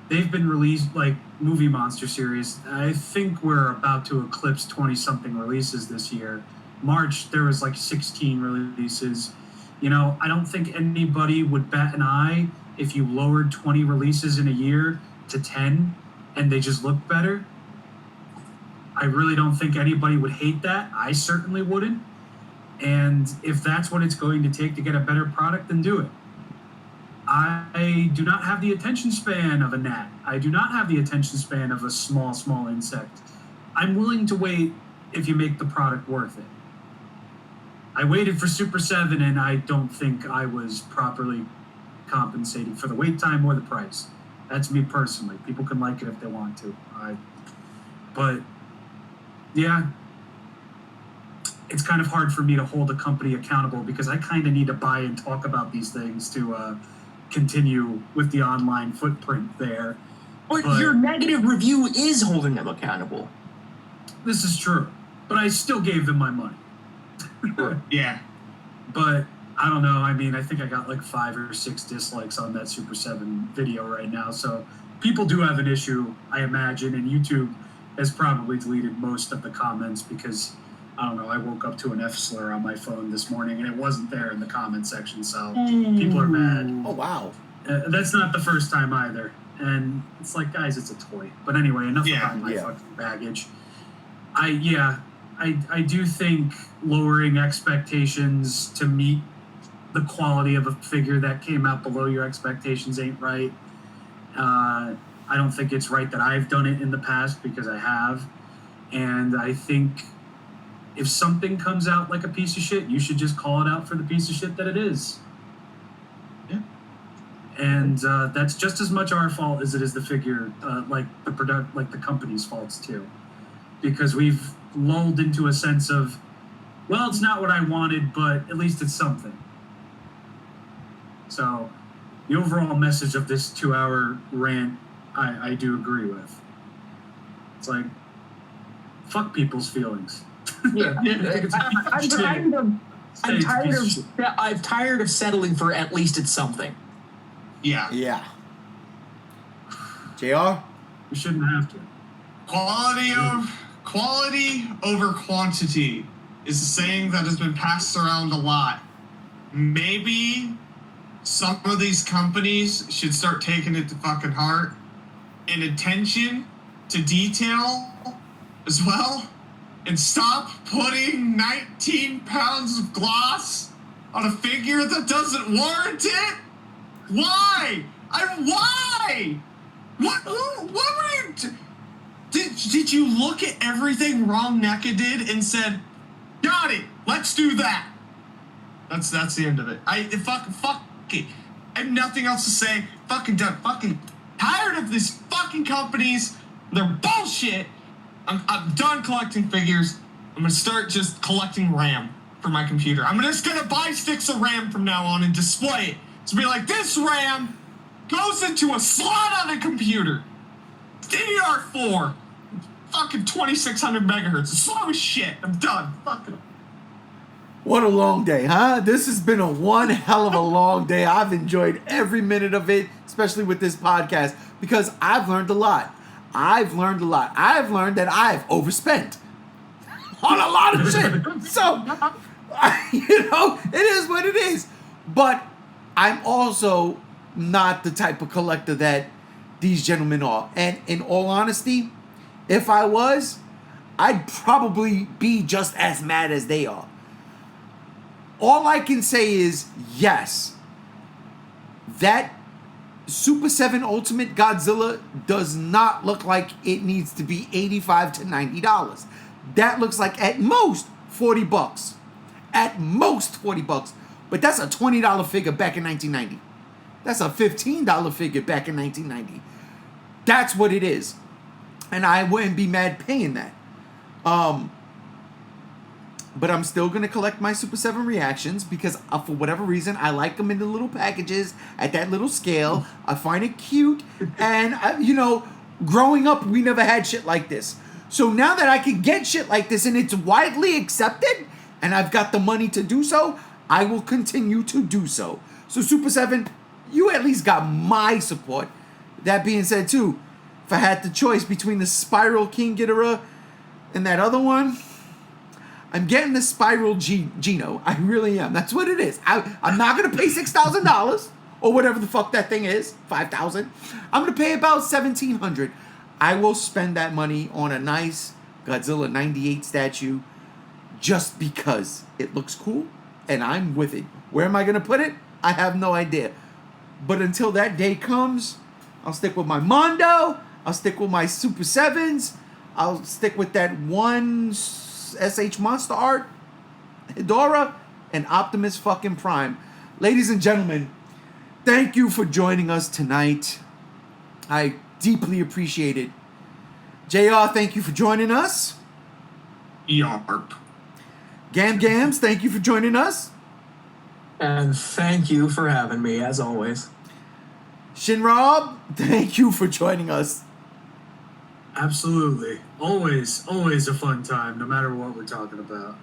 They've been released, like, Movie Monster series. I think we're about to eclipse 20-something releases this year. March, there was, like, 16 releases. You know, I don't think anybody would bat an eye if you lowered 20 releases in a year to 10 and they just look better. I really don't think anybody would hate that. I certainly wouldn't. And if that's what it's going to take to get a better product, then do it. I do not have the attention span of a gnat. I do not have the attention span of a small insect. I'm willing to wait if you make the product worth it. I waited for Super 7 and I don't think I was properly compensated for the wait time or the price. That's me personally. People can like it if they want to. But yeah, it's kind of hard for me to hold a company accountable because I kind of need to buy and talk about these things to continue with the online footprint there. But your negative review is holding them accountable. This is true, but I still gave them my money. Yeah. But I don't know. I mean, I think I got like 5 or 6 dislikes on that Super 7 video right now. So people do have an issue, I imagine, and YouTube has probably deleted most of the comments because, I don't know, I woke up to an F slur on my phone this morning and it wasn't there in the comment section. So people are mad. Oh, wow. That's not the first time either. And it's like, guys, it's a toy. But anyway, enough about my fucking baggage. I do think lowering expectations to meet the quality of a figure that came out below your expectations ain't right. I don't think it's right that I've done it in the past because I have. And I think if something comes out like a piece of shit, you should just call it out for the piece of shit that it is. Yeah. And that's just as much our fault as it is the figure, like the company's faults too. Because we've lulled into a sense of, well, it's not what I wanted, but at least it's something. So the overall message of this 2-hour rant, I do agree with. It's like, fuck people's feelings. Yeah. I'm tired of settling for at least it's something. Yeah. Yeah. JR? We shouldn't have to. Quality over quantity is a saying that has been passed around a lot. Maybe some of these companies should start taking it to fucking heart and attention to detail as well, and stop putting 19 pounds of gloss on a figure that doesn't warrant it. Why? Why? What were you? Did you look at everything Wrong NECA did and said, got it, let's do that? That's the end of it. Fuck it. I have nothing else to say. Fucking done. Fucking tired of these fucking companies. They're bullshit. I'm done collecting figures. I'm gonna start just collecting RAM for my computer. I'm just gonna buy sticks of RAM from now on and display it. To be like, this RAM goes into a slot on a computer. DDR4. Fucking 2600 megahertz. It's slow as shit. I'm done. Fucking. What a long day, huh? This has been one hell of a long day. I've enjoyed every minute of it, especially with this podcast, because I've learned a lot. I've learned that I've overspent on a lot of shit. So, it is what it is. But I'm also not the type of collector that these gentlemen are. And in all honesty, if I was, I'd probably be just as mad as they are. All I can say is, yes, that Super 7 Ultimate Godzilla does not look like it needs to be $85 to $90. That looks like at most $40. At most $40. But that's a $20 figure back in 1990. That's a $15 figure back in 1990. That's what it is. And I wouldn't be mad paying that. But I'm still going to collect my Super 7 reactions because for whatever reason, I like them in the little packages at that little scale. I find it cute. And, growing up, we never had shit like this. So now that I can get shit like this and it's widely accepted and I've got the money to do so, I will continue to do so. So Super 7, you at least got my support. That being said, too, if I had the choice between the Spiral King Ghidorah and that other one, I'm getting the Spiral Geno. I really am. That's what it is. I'm not going to pay $6,000 or whatever the fuck that thing is, $5,000. I'm going to pay about $1,700. I will spend that money on a nice Godzilla 98 statue just because it looks cool and I'm with it. Where am I going to put it? I have no idea. But until that day comes, I'll stick with my Mondo. I'll stick with my Super 7s. I'll stick with that one SH Monster Art, Hedorah, and Optimus fucking Prime. Ladies and gentlemen, thank you for joining us tonight. I deeply appreciate it. JR, thank you for joining us. Yarp. Gams, thank you for joining us. And thank you for having me, as always. Shinrob, thank you for joining us. Absolutely. Always a fun time, no matter what we're talking about.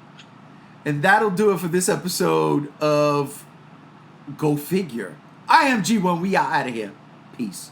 And that'll do it for this episode of Go Figure. I am G1. We are out of here. Peace.